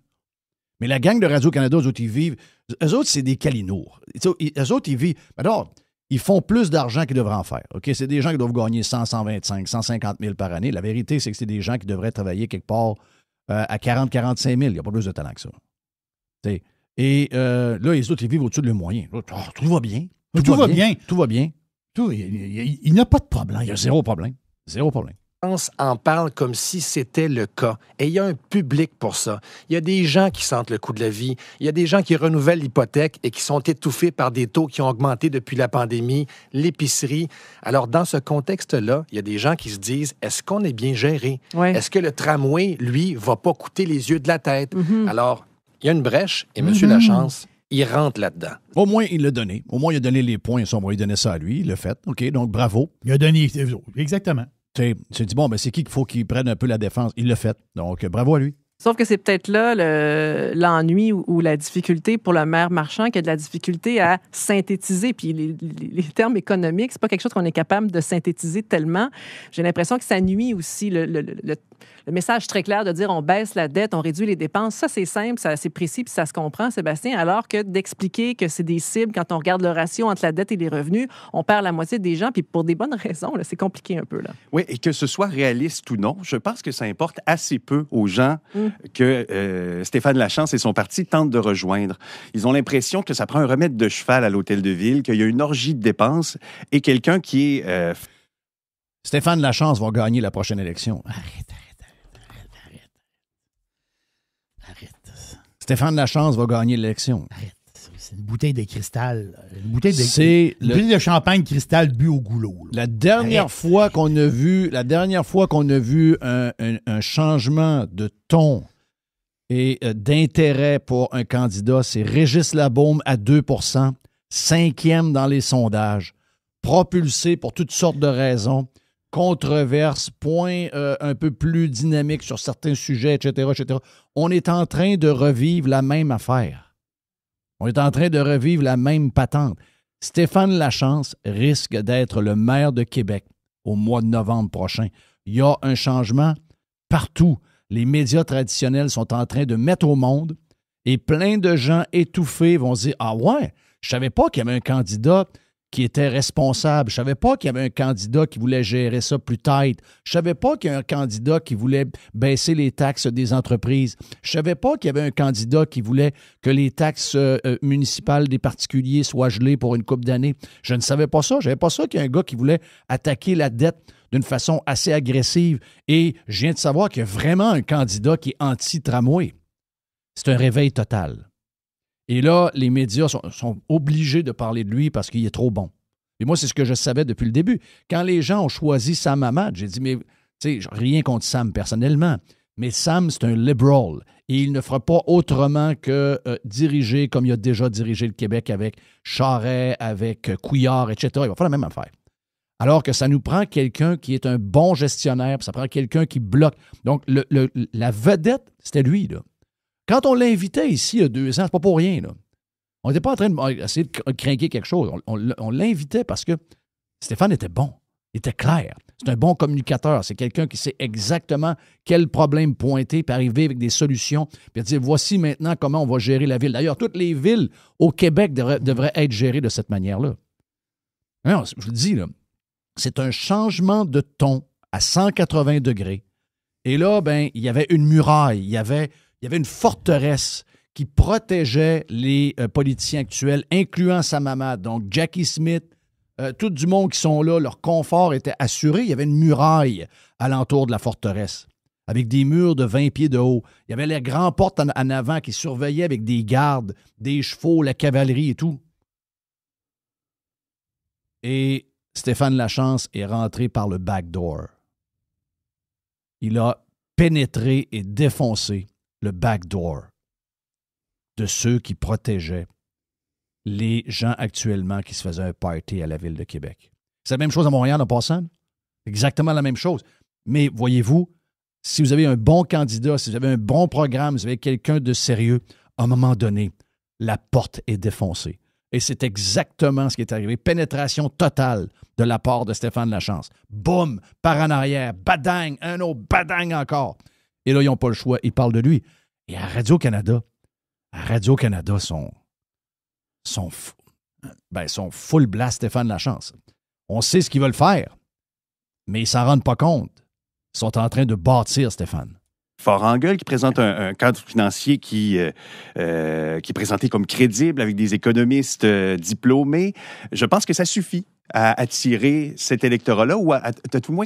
Mais la gang de Radio-Canada, eux autres, ils vivent... Eux autres, c'est des calinours. Eux autres, ils vivent... Alors, ils font plus d'argent qu'ils devraient en faire. OK? C'est des gens qui doivent gagner 100, 125, 150 000 par année. La vérité, c'est que c'est des gens qui devraient travailler quelque part à 40, 45 000. Il n'y a pas plus de talent que ça. T'sais. Et là, les autres, ils vivent au-dessus de leurs moyens. Tout va bien. Tout va bien. Il n'y a pas de problème. Il y a zéro problème. Zéro problème. En parle comme si c'était le cas. Et il y a un public pour ça. Il y a des gens qui sentent le coût de la vie. Il y a des gens qui renouvellent l'hypothèque et qui sont étouffés par des taux qui ont augmenté depuis la pandémie, l'épicerie. Alors, dans ce contexte-là, il y a des gens qui se disent, est-ce qu'on est bien géré? Ouais. Est-ce que le tramway, lui, va pas coûter les yeux de la tête? Alors, il y a une brèche et M. Lachance, il rentre là-dedans. Au moins, il l'a donné. Au moins, il a donné les points. On va lui donner ça à lui. Il l'a fait. OK, donc bravo. Il a donné... Exactement. Tu t'es dit, bon, ben c'est qui qu'il faut qu'il prenne un peu la défense? Il l'a fait. Donc, bravo à lui. Sauf que c'est peut-être là l'ennui ou la difficulté pour le maire Marchand qui a de la difficulté à synthétiser. Puis les termes économiques, c'est pas quelque chose qu'on est capable de synthétiser tellement. J'ai l'impression que ça nuit aussi le message très clair de dire on baisse la dette, on réduit les dépenses. Ça, c'est simple, c'est précis, puis ça se comprend, Sébastien. Alors que d'expliquer que c'est des cibles, quand on regarde le ratio entre la dette et les revenus, on perd la moitié des gens, puis pour des bonnes raisons. Là, c'est compliqué un peu. Là. Oui, et que ce soit réaliste ou non, je pense que ça importe assez peu aux gens que Stéphane Lachance et son parti tentent de rejoindre. Ils ont l'impression que ça prend un remède de cheval à l'hôtel de ville, qu'il y a une orgie de dépenses et quelqu'un qui est... Stéphane Lachance va gagner la prochaine élection. Arrête. Stéphane Lachance va gagner l'élection. Arrête. C'est une bouteille de cristal. Une bouteille de champagne cristal bu au goulot. La dernière fois qu'on a vu un changement de ton et d'intérêt pour un candidat, c'est Régis Labaume à 2 %, 5e dans les sondages, propulsé pour toutes sortes de raisons, controverse, point un peu plus dynamique sur certains sujets, etc., etc. On est en train de revivre la même affaire. On est en train de revivre la même patente. Stéphane Lachance risque d'être le maire de Québec au mois de novembre prochain. Il y a un changement partout. Les médias traditionnels sont en train de mettre au monde et plein de gens étouffés vont se dire « Ah ouais, je savais pas qu'il y avait un candidat qui était responsable. Je savais pas qu'il y avait un candidat qui voulait gérer ça plus tight. Je savais pas qu'il y avait un candidat qui voulait baisser les taxes des entreprises. Je savais pas qu'il y avait un candidat qui voulait que les taxes municipales des particuliers soient gelées pour une couple d'années. Je ne savais pas ça. Je savais pas ça qu'il y a un gars qui voulait attaquer la dette d'une façon assez agressive. Et je viens de savoir qu'il y a vraiment un candidat qui est anti-tramway. C'est un réveil total. Et là, les médias sont obligés de parler de lui parce qu'il est trop bon. Et moi, c'est ce que je savais depuis le début. Quand les gens ont choisi Sam Hamad, j'ai dit, mais tu sais, rien contre Sam personnellement, mais Sam, c'est un liberal. Et il ne fera pas autrement que diriger comme il a déjà dirigé le Québec avec Charest, avec Couillard, etc. Il va faire la même affaire. Alors que ça nous prend quelqu'un qui est un bon gestionnaire, puis ça prend quelqu'un qui bloque. Donc, la vedette, c'était lui, là. Quand on l'invitait ici il y a 2 ans, c'est pas pour rien, là. On n'était pas en train d'essayer de craquer quelque chose. On l'invitait parce que Stéphane était bon. Il était clair. C'est un bon communicateur. C'est quelqu'un qui sait exactement quel problème pointer, puis arriver avec des solutions, puis dire voici maintenant comment on va gérer la ville. D'ailleurs, toutes les villes au Québec devraient être gérées de cette manière-là. Alors, je vous le dis, là, c'est un changement de ton à 180 degrés. Et là, ben, il y avait une muraille, il y avait une forteresse qui protégeait les politiciens actuels, incluant Sam Hamad. Donc, Jackie Smith, tout du monde qui sont là, leur confort était assuré. Il y avait une muraille alentour de la forteresse, avec des murs de 20 pieds de haut. Il y avait les grandes portes en avant qui surveillaient avec des gardes, des chevaux, la cavalerie et tout. Et Stéphane Lachance est rentré par le backdoor. Il a pénétré et défoncé le backdoor de ceux qui protégeaient les gens actuellement qui se faisaient un party à la Ville de Québec. C'est la même chose à Montréal en passant. Exactement la même chose. Mais voyez-vous, si vous avez un bon candidat, si vous avez un bon programme, si vous avez quelqu'un de sérieux, à un moment donné, la porte est défoncée. Et c'est exactement ce qui est arrivé. Pénétration totale de la part de Stéphane Lachance. Boum, par en arrière, badang, un autre badang encore. Et là, ils n'ont pas le choix, ils parlent de lui. Et à Radio-Canada, sont full blast Stéphane Lachance. On sait ce qu'ils veulent faire, mais ils ne s'en rendent pas compte. Ils sont en train de bâtir Stéphane. Fort en gueule, qui présente un cadre financier qui est présenté comme crédible avec des économistes diplômés. Je pense que ça suffit à attirer cet électorat-là ou à tout le moins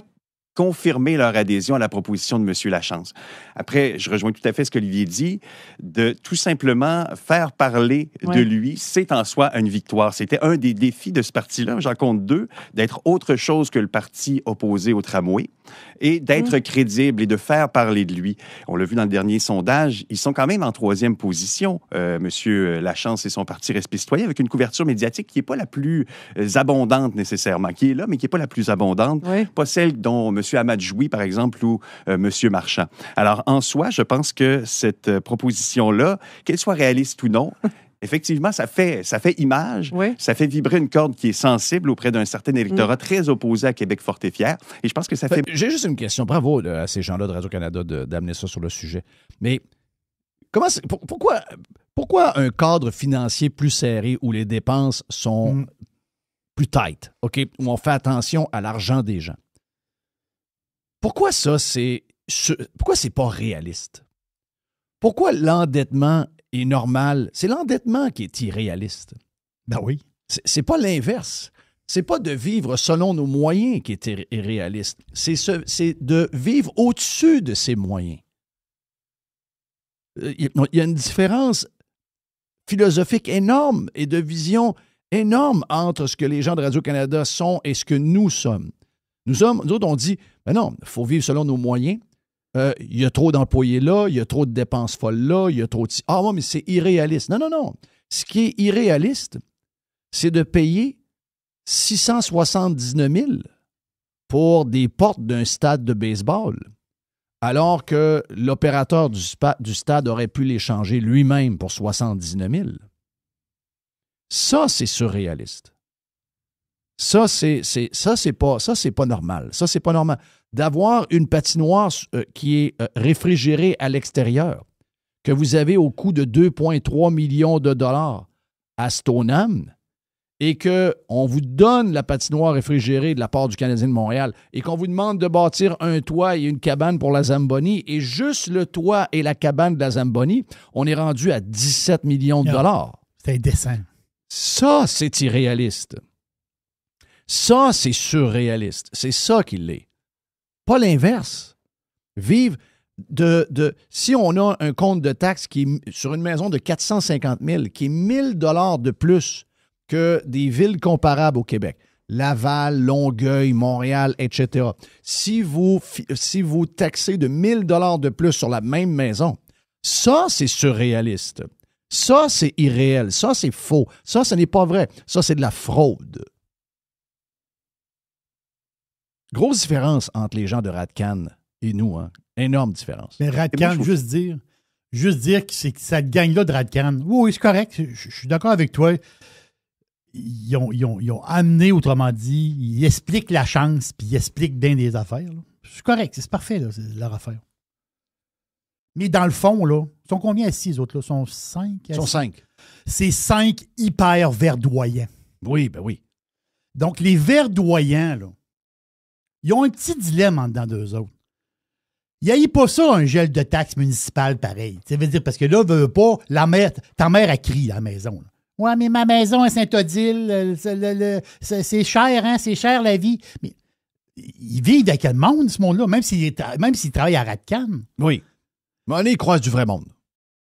confirmer leur adhésion à la proposition de M. Lachance. Après, je rejoins tout à fait ce qu'Olivier dit, de tout simplement faire parler de lui, c'est en soi une victoire. C'était un des défis de ce parti-là, j'en compte 2, d'être autre chose que le parti opposé au tramway et d'être crédible et de faire parler de lui. On l'a vu dans le dernier sondage, ils sont quand même en 3e position, M. Lachance et son parti Respect citoyen, avec une couverture médiatique qui n'est pas la plus abondante nécessairement, qui est là, mais qui n'est pas la plus abondante, pas celle dont M. Amadjoui, par exemple, ou M. Marchand. Alors, en soi, je pense que cette proposition-là, qu'elle soit réaliste ou non, effectivement, ça fait image, ça fait vibrer une corde qui est sensible auprès d'un certain électorat très opposé à Québec fort et fier. Et je pense que ça fait... J'ai juste une question. Bravo à ces gens-là de Radio-Canada d'amener ça sur le sujet. Mais pourquoi un cadre financier plus serré où les dépenses sont plus tight, OK, où on fait attention à l'argent des gens? Pourquoi pourquoi c'est pas réaliste? Pourquoi l'endettement est normal? C'est l'endettement qui est irréaliste. Ben oui. C'est pas l'inverse. C'est pas de vivre selon nos moyens qui est irréaliste. C'est de vivre au-dessus de ses moyens. Il y a une différence philosophique énorme et de vision énorme entre ce que les gens de Radio-Canada sont et ce que nous sommes. Nous autres, on dit, ben non, il faut vivre selon nos moyens. Il y a trop d'employés là, il y a trop de dépenses folles là, il y a trop de... Ah, ouais, mais c'est irréaliste. Non. Ce qui est irréaliste, c'est de payer 679 000 pour des portes d'un stade de baseball, alors que l'opérateur du stade aurait pu les changer lui-même pour 79 000. Ça, c'est surréaliste. Ça, c'est pas normal. Ça, c'est pas normal. D'avoir une patinoire qui est réfrigérée à l'extérieur, que vous avez au coût de 2,3 millions de dollars à Stoneham, et qu'on vous donne la patinoire réfrigérée de la part du Canadien de Montréal, et qu'on vous demande de bâtir un toit et une cabane pour la Zamboni, et juste le toit et la cabane de la Zamboni, on est rendu à 17 millions de dollars. C'est indécent. Ça, c'est irréaliste. Ça, c'est surréaliste. C'est ça qu'il est. Pas l'inverse. Vivre si on a un compte de taxes qui est sur une maison de 450 000, qui est 1 000 de plus que des villes comparables au Québec, Laval, Longueuil, Montréal, etc. Si vous taxez de 1 000 de plus sur la même maison, ça, c'est surréaliste. Ça, c'est irréel. Ça, c'est faux. Ça, ce n'est pas vrai. Ça, c'est de la fraude. Grosse différence entre les gens de Radcan et nous, hein? Énorme différence. Mais Radcan, juste dire que c'est cette gang-là de Radcan, oui, c'est correct, je suis d'accord avec toi. Ils ont amené, autrement dit, ils expliquent la chance, puis ils expliquent bien des affaires. Là. C'est correct, c'est parfait, là, c'est leur affaire. Mais dans le fond, là, ils sont combien assis, les autres? Là? Ils sont 5? Ils sont 5. C'est 5 hyper verdoyants. Oui, ben oui. Donc, les verdoyants, là, ils ont un petit dilemme en dedans d'eux autres. Il n'y a pas ça, un gel de taxes municipales pareil. Ça veut dire, parce que là, veut pas, ta mère a crié à la maison. Là. Ouais, mais ma maison à Saint-Odile, c'est cher, hein? C'est cher la vie. Mais ils vivent avec quel monde, ce monde-là, même s'ils travaillent à Radcan. Oui. Mais ils croisent du vrai monde.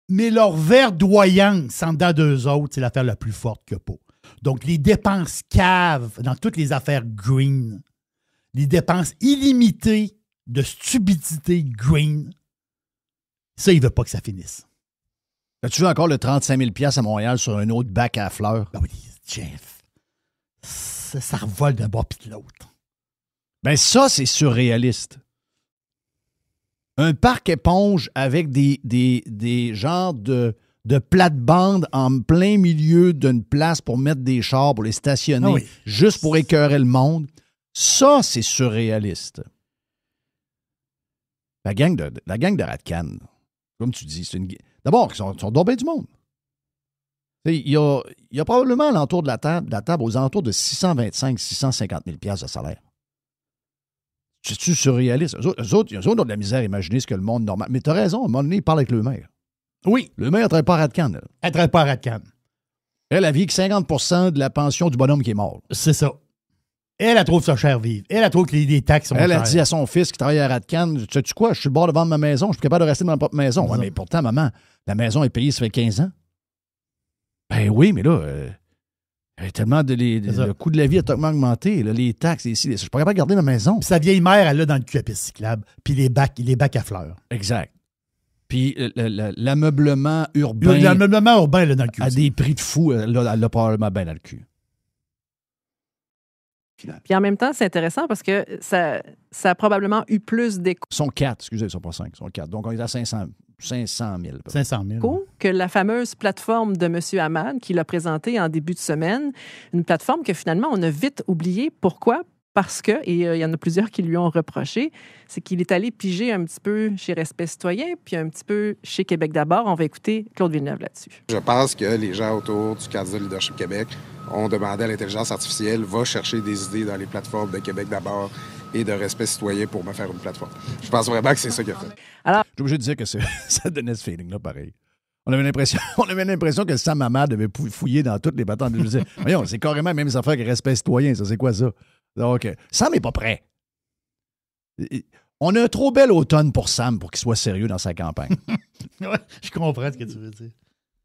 Mais leur verdoyance en dedans d'eux autres, c'est l'affaire la plus forte qu'il n'y a pas. Donc, les dépenses caves dans toutes les affaires green, les dépenses illimitées de stupidité green, ça, il ne veut pas que ça finisse. As-tu vu encore le 35 000 $ à Montréal sur un autre bac à fleurs? Ben oui, Jeff. Ça revole d'un bord puis de l'autre. Ben ça, c'est surréaliste. Un parc éponge avec des genres de plates-bandes en plein milieu d'une place pour mettre des chars, pour les stationner, juste pour écœurer le monde. Ça, c'est surréaliste. La gang de Ratcan, comme tu dis, c'est une... D'abord, ils sont bien du monde. Il y a probablement à l'entour de la table aux alentours de 625-650 000 $ de salaire. C'est-tu surréaliste? Eux autres ont de la misère à imaginer ce que le monde normal... Mais tu as raison, à un moment donné, ils parlent avec le maire. Oui. Le maire ne travaille pas à Ratcan. Elle ne travaille pas à Ratcan. Elle a vu que 50 % de la pension du bonhomme qui est mort. C'est ça. Elle trouve ça cher vivre. Elle trouve que les taxes sont chères. Elle a dit à son fils qui travaille à Ratcan, « Sais-tu quoi? Je suis le bord de vendre ma maison. Je suis capable de rester dans ma propre maison. » Ouais, mais pourtant, maman, la maison est payée, ça fait 15 ans. Ben oui, mais là, tellement le coût de la vie a tellement augmenté. Là, les taxes, je suis pas capable de garder ma maison. Puis sa vieille mère, elle l'a dans le cul à piste cyclable. Puis les bacs à fleurs. Exact. Puis l'ameublement urbain. L'ameublement urbain, elle l'a dans le cul. À des prix de fou, elle l'a probablement bien dans le cul. Puis en même temps, c'est intéressant parce que ça a probablement eu plus d'écho. Ils sont 4, excusez, ils ne sont pas 5, ils sont 4. Donc, on est à 500 000. 500 000. Que la fameuse plateforme de M. Hamad, qu'il a présentée en début de semaine, une plateforme que finalement, on a vite oubliée. Pourquoi? Parce que, et il y en a plusieurs qui lui ont reproché, c'est qu'il est allé piger un petit peu chez Respect citoyen, puis un petit peu chez Québec d'abord. On va écouter Claude Villeneuve là-dessus. Je pense que les gens autour du candidat Leadership Québec ont demandé à l'intelligence artificielle, va chercher des idées dans les plateformes de Québec d'abord et de Respect citoyen pour me faire une plateforme. Je pense vraiment que c'est ça qu'il a fait. Alors, je suis obligé de dire que ça donnait ce feeling-là, pareil. On avait l'impression que Sam Hamad avait fouillé dans toutes les patentes. Je disais, voyons, c'est carrément la même affaire que Respect citoyen, ça, c'est quoi ça? Donc, Sam n'est pas prêt. On a un trop bel automne pour Sam pour qu'il soit sérieux dans sa campagne. Ouais, je comprends ce que tu veux dire.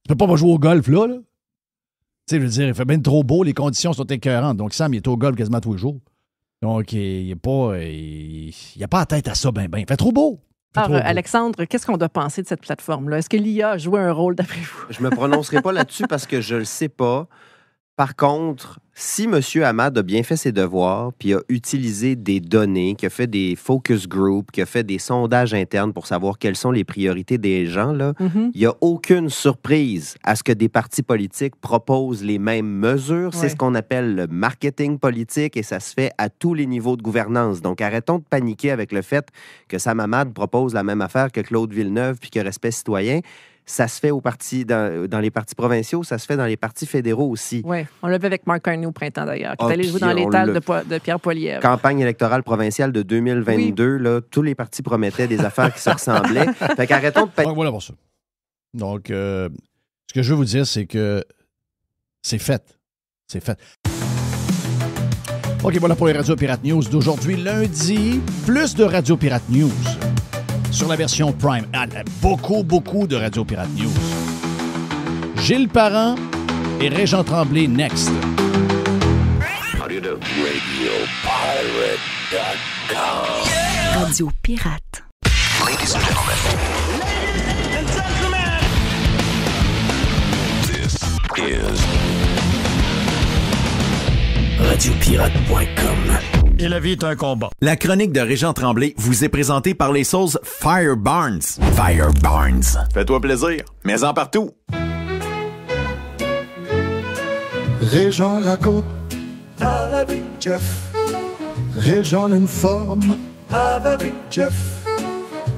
Tu peux pas jouer au golf, là? Tu sais, je veux dire, il fait bien trop beau, les conditions sont écœurantes. Donc, Sam, il est au golf quasiment tous les jours. Donc, il n'a pas la tête à ça, ben. Il fait trop beau. Alors, Alexandre, qu'est-ce qu'on doit penser de cette plateforme-là? Est-ce que l'IA a joué un rôle d'après vous? Je me prononcerai pas là-dessus parce que je le sais pas. Par contre, si M. Hamad a bien fait ses devoirs, puis a utilisé des données, qui a fait des focus groups, qui a fait des sondages internes pour savoir quelles sont les priorités des gens, là, il n'y a aucune surprise à ce que des partis politiques proposent les mêmes mesures. C'est ce qu'on appelle le marketing politique et ça se fait à tous les niveaux de gouvernance. Donc, arrêtons de paniquer avec le fait que Sam Hamad propose la même affaire que Claude Villeneuve puis que Respect citoyen. Ça se fait dans les partis provinciaux, ça se fait dans les partis fédéraux aussi. Oui, on l'a vu avec Mark Carney au printemps d'ailleurs, qui est allé jouer dans l'étal de Pierre Poilievre. Campagne électorale provinciale de 2022, là, tous les partis promettaient des affaires qui se ressemblaient. Fait qu'arrêtons de... Donc, voilà pour ça. Donc, ce que je veux vous dire, c'est que c'est fait. C'est fait. OK, voilà pour les Radio Pirate News d'aujourd'hui, lundi. Plus de Radio Pirate News sur la version Prime. Beaucoup de Radio Pirate News. Gilles Parent et Régent Tremblay next. Radio Pirate. Ladies and gentlemen. This is radiopirate.com. Et la vie est un combat. La chronique de Régent Tremblay vous est présentée par les sauces Fire Barnes. Fire Barnes. Fais-toi plaisir, mets-en partout. Régent raconte avec Jeff. Régent informe avec Jeff.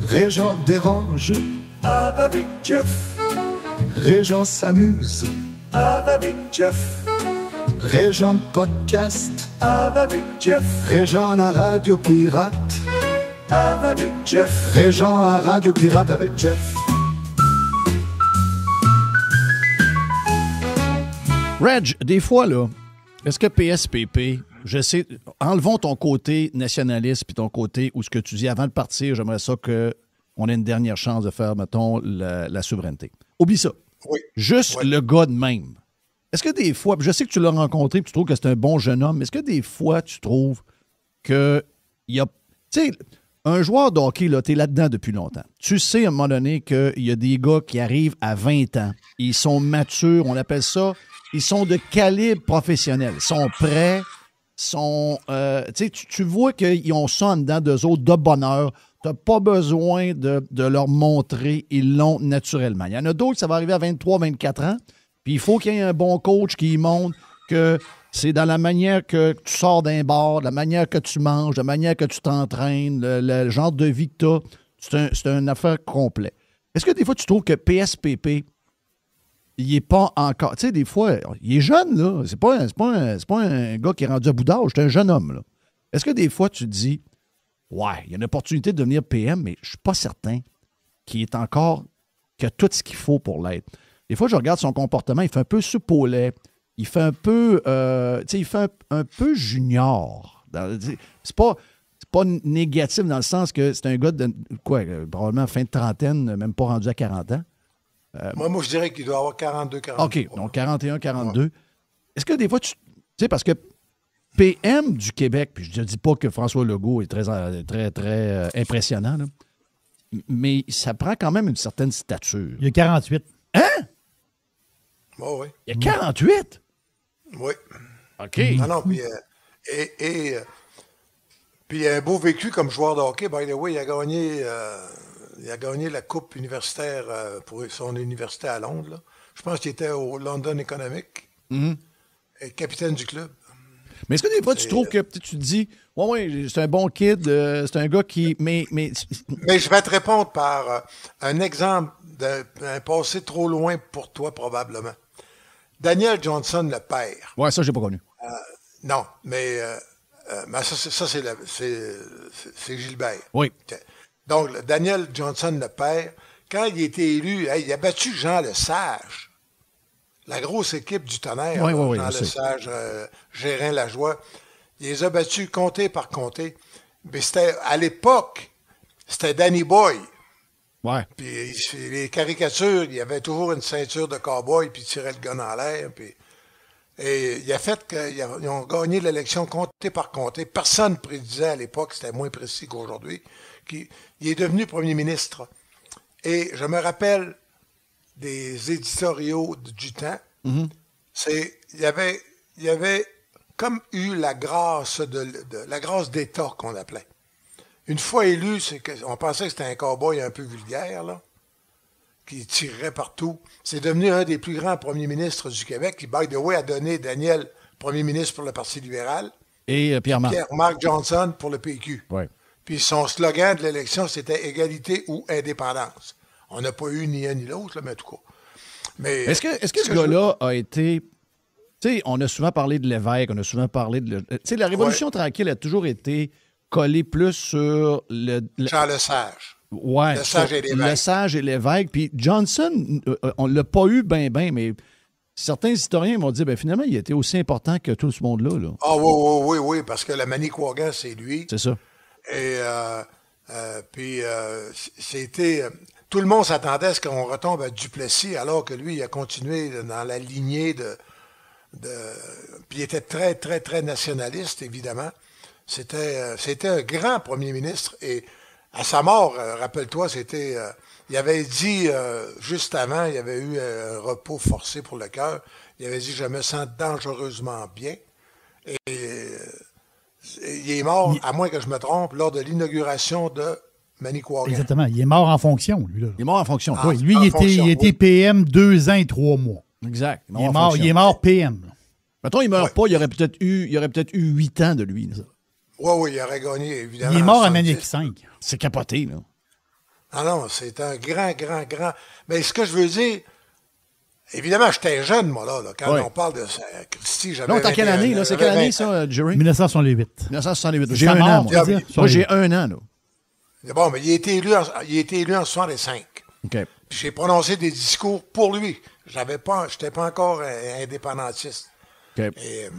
Régent dérange avec Jeff. Régent s'amuse avec Jeff. Régent podcast avec Jeff. Régent à Radio Pirate avec Jeff. Régent à Radio Pirate avec Jeff. Reg, des fois, là, est-ce que PSPP, je sais, enlevons ton côté nationaliste puis ton côté où ce que tu dis avant de partir, j'aimerais ça qu'on ait une dernière chance de faire, mettons, la souveraineté. Oublie ça. Oui. Juste le gars de même. est-ce que des fois, puis je sais que tu l'as rencontré et tu trouves que c'est un bon jeune homme, mais est-ce que des fois, tu trouves qu'il y a... Tu sais, un joueur de hockey, tu es là-dedans depuis longtemps. Tu sais, à un moment donné, qu'il y a des gars qui arrivent à 20 ans. Ils sont matures, on appelle ça... Ils sont de calibre professionnel. Ils sont prêts, tu vois qu'ils ont ça en dedans d'eux autres de bonheur. Tu n'as pas besoin de leur montrer. Ils l'ont naturellement. Il y en a d'autres, ça va arriver à 23, 24 ans. Puis il faut qu'il y ait un bon coach qui montre que c'est dans la manière que tu sors d'un bar, la manière que tu manges, la manière que tu t'entraînes, le genre de vie que tu as. C'est une affaire complète. Est-ce que des fois, tu trouves que PSPP, il n'est pas encore... Tu sais, des fois, il est jeune, là. C'est pas un gars qui est rendu à bout d'âge. C'est un jeune homme, là. Est-ce que des fois, tu te dis, ouais, il y a une opportunité de devenir PM, mais je ne suis pas certain qu'il a tout ce qu'il faut pour l'être. Des fois, je regarde son comportement, il fait un peu soupe au lait. Il fait un peu... il fait un peu junior. C'est pas négatif dans le sens que c'est un gars de... probablement fin de trentaine, même pas rendu à 40 ans. Moi, je dirais qu'il doit avoir 42, 43. OK, donc 41, 42. Ouais. Est-ce que des fois, tu sais, parce que PM du Québec, puis je ne dis pas que François Legault est très, très, très impressionnant, là, mais ça prend quand même une certaine stature. Il y a 48. Hein? Oh, oui. Il y a 48? Oui. OK. Non, puis puis il a un beau vécu comme joueur de hockey. By the way, il a gagné la Coupe universitaire pour son université à Londres. Là. Je pense qu'il était au London Economic. Mm-hmm. Et capitaine du club. Mais est-ce que des fois, tu trouves que tu te dis, ouais, c'est un bon kid, c'est un gars qui... Mais je vais te répondre par un exemple d'un passé trop loin pour toi, probablement. Daniel Johnson, le père. Ouais, ça, je l'ai pas connu. Non, mais ça, c'est Gilbert. Oui. Donc, Daniel Johnson, le père, quand il a été élu, il a battu Jean Lesage, la grosse équipe du Tonnerre. Oui, Jean Lesage, Gérin Lajoie. Il les a battus comté par comté. Mais à l'époque, c'était Danny Boy. Ouais. Puis les caricatures, il y avait toujours une ceinture de cow-boy, puis il tirait le gun en l'air. Et il a fait qu'ils ont gagné l'élection comté par comté. Personne ne prédisait à l'époque, c'était moins précis qu'aujourd'hui, qu'il est devenu premier ministre. Et je me rappelle des éditoriaux du temps. Mm-hmm. Il y avait comme eu la grâce la grâce d'État qu'on appelait. Une fois élu, on pensait que c'était un cow-boy un peu vulgaire, là, qui tirerait partout. C'est devenu un des plus grands premiers ministres du Québec, qui, by the way, a donné Daniel premier ministre pour le Parti libéral. Et Pierre-Marc. Pierre-Marc Johnson pour le PQ. Ouais. Puis son slogan de l'élection, c'était « Égalité ou indépendance ». On n'a pas eu ni un ni l'autre, là, mais en tout cas. Mais, est-ce que ce gars-là a été... Tu sais, on a souvent parlé de l'évêque, on a souvent parlé de... Tu sais, la Révolution tranquille a toujours été collée plus sur Jean Lesage. Ouais. Lesage et l'évêque. Lesage et l'évêque. Puis Johnson, on ne l'a pas eu ben, mais certains historiens m'ont dit, finalement, il était aussi important que tout ce monde-là. Là. Ah oui, parce que la Manicouagan, c'est lui. C'est ça. Et puis, c'était... Tout le monde s'attendait à ce qu'on retombe à Duplessis, alors que lui, il a continué dans la lignée puis il était très, très, très nationaliste, évidemment. C'était un grand premier ministre. Et à sa mort, rappelle-toi, il avait dit, juste avant, il y avait eu un repos forcé pour le cœur. Il avait dit « Je me sens dangereusement bien ». Et il est mort, à moins que je me trompe, lors de l'inauguration de Manicouagan. Exactement. Il est mort en fonction, lui. Là. Il est mort en fonction. Oui, lui, il était PM 2 ans et 3 mois. Exact. Il est mort PM. Mettons, il ne meurt pas, il y aurait peut-être eu 8 ans de lui. Oui, il aurait gagné, évidemment. Il est mort à Manic 5. C'est capoté, là. Ah non, c'est un grand... Mais ce que je veux dire... Évidemment, j'étais jeune, moi, là quand on parle de Christy, j'avais... Non, t'as quelle année, là? C'est quelle année, ça, Jerry? 1968. 1968. J'ai un an, moi, j'ai un an, là. Bon, mais il a été élu en 65. OK. Puis j'ai prononcé des discours pour lui. J'étais pas encore indépendantiste. Okay. Et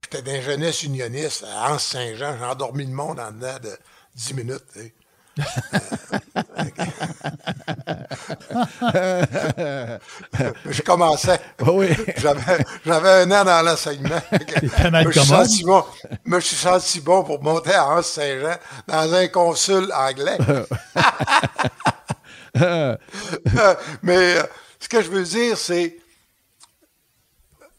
j'étais d'un jeunesse unioniste à Anse-Saint-Jean. J'ai endormi le monde en dedans de 10 minutes. Je commençais. Oui. J'avais un an dans l'enseignement. Je me suis senti bon pour monter à Anse-Saint-Jean dans un consul anglais. Mais ce que je veux dire, c'est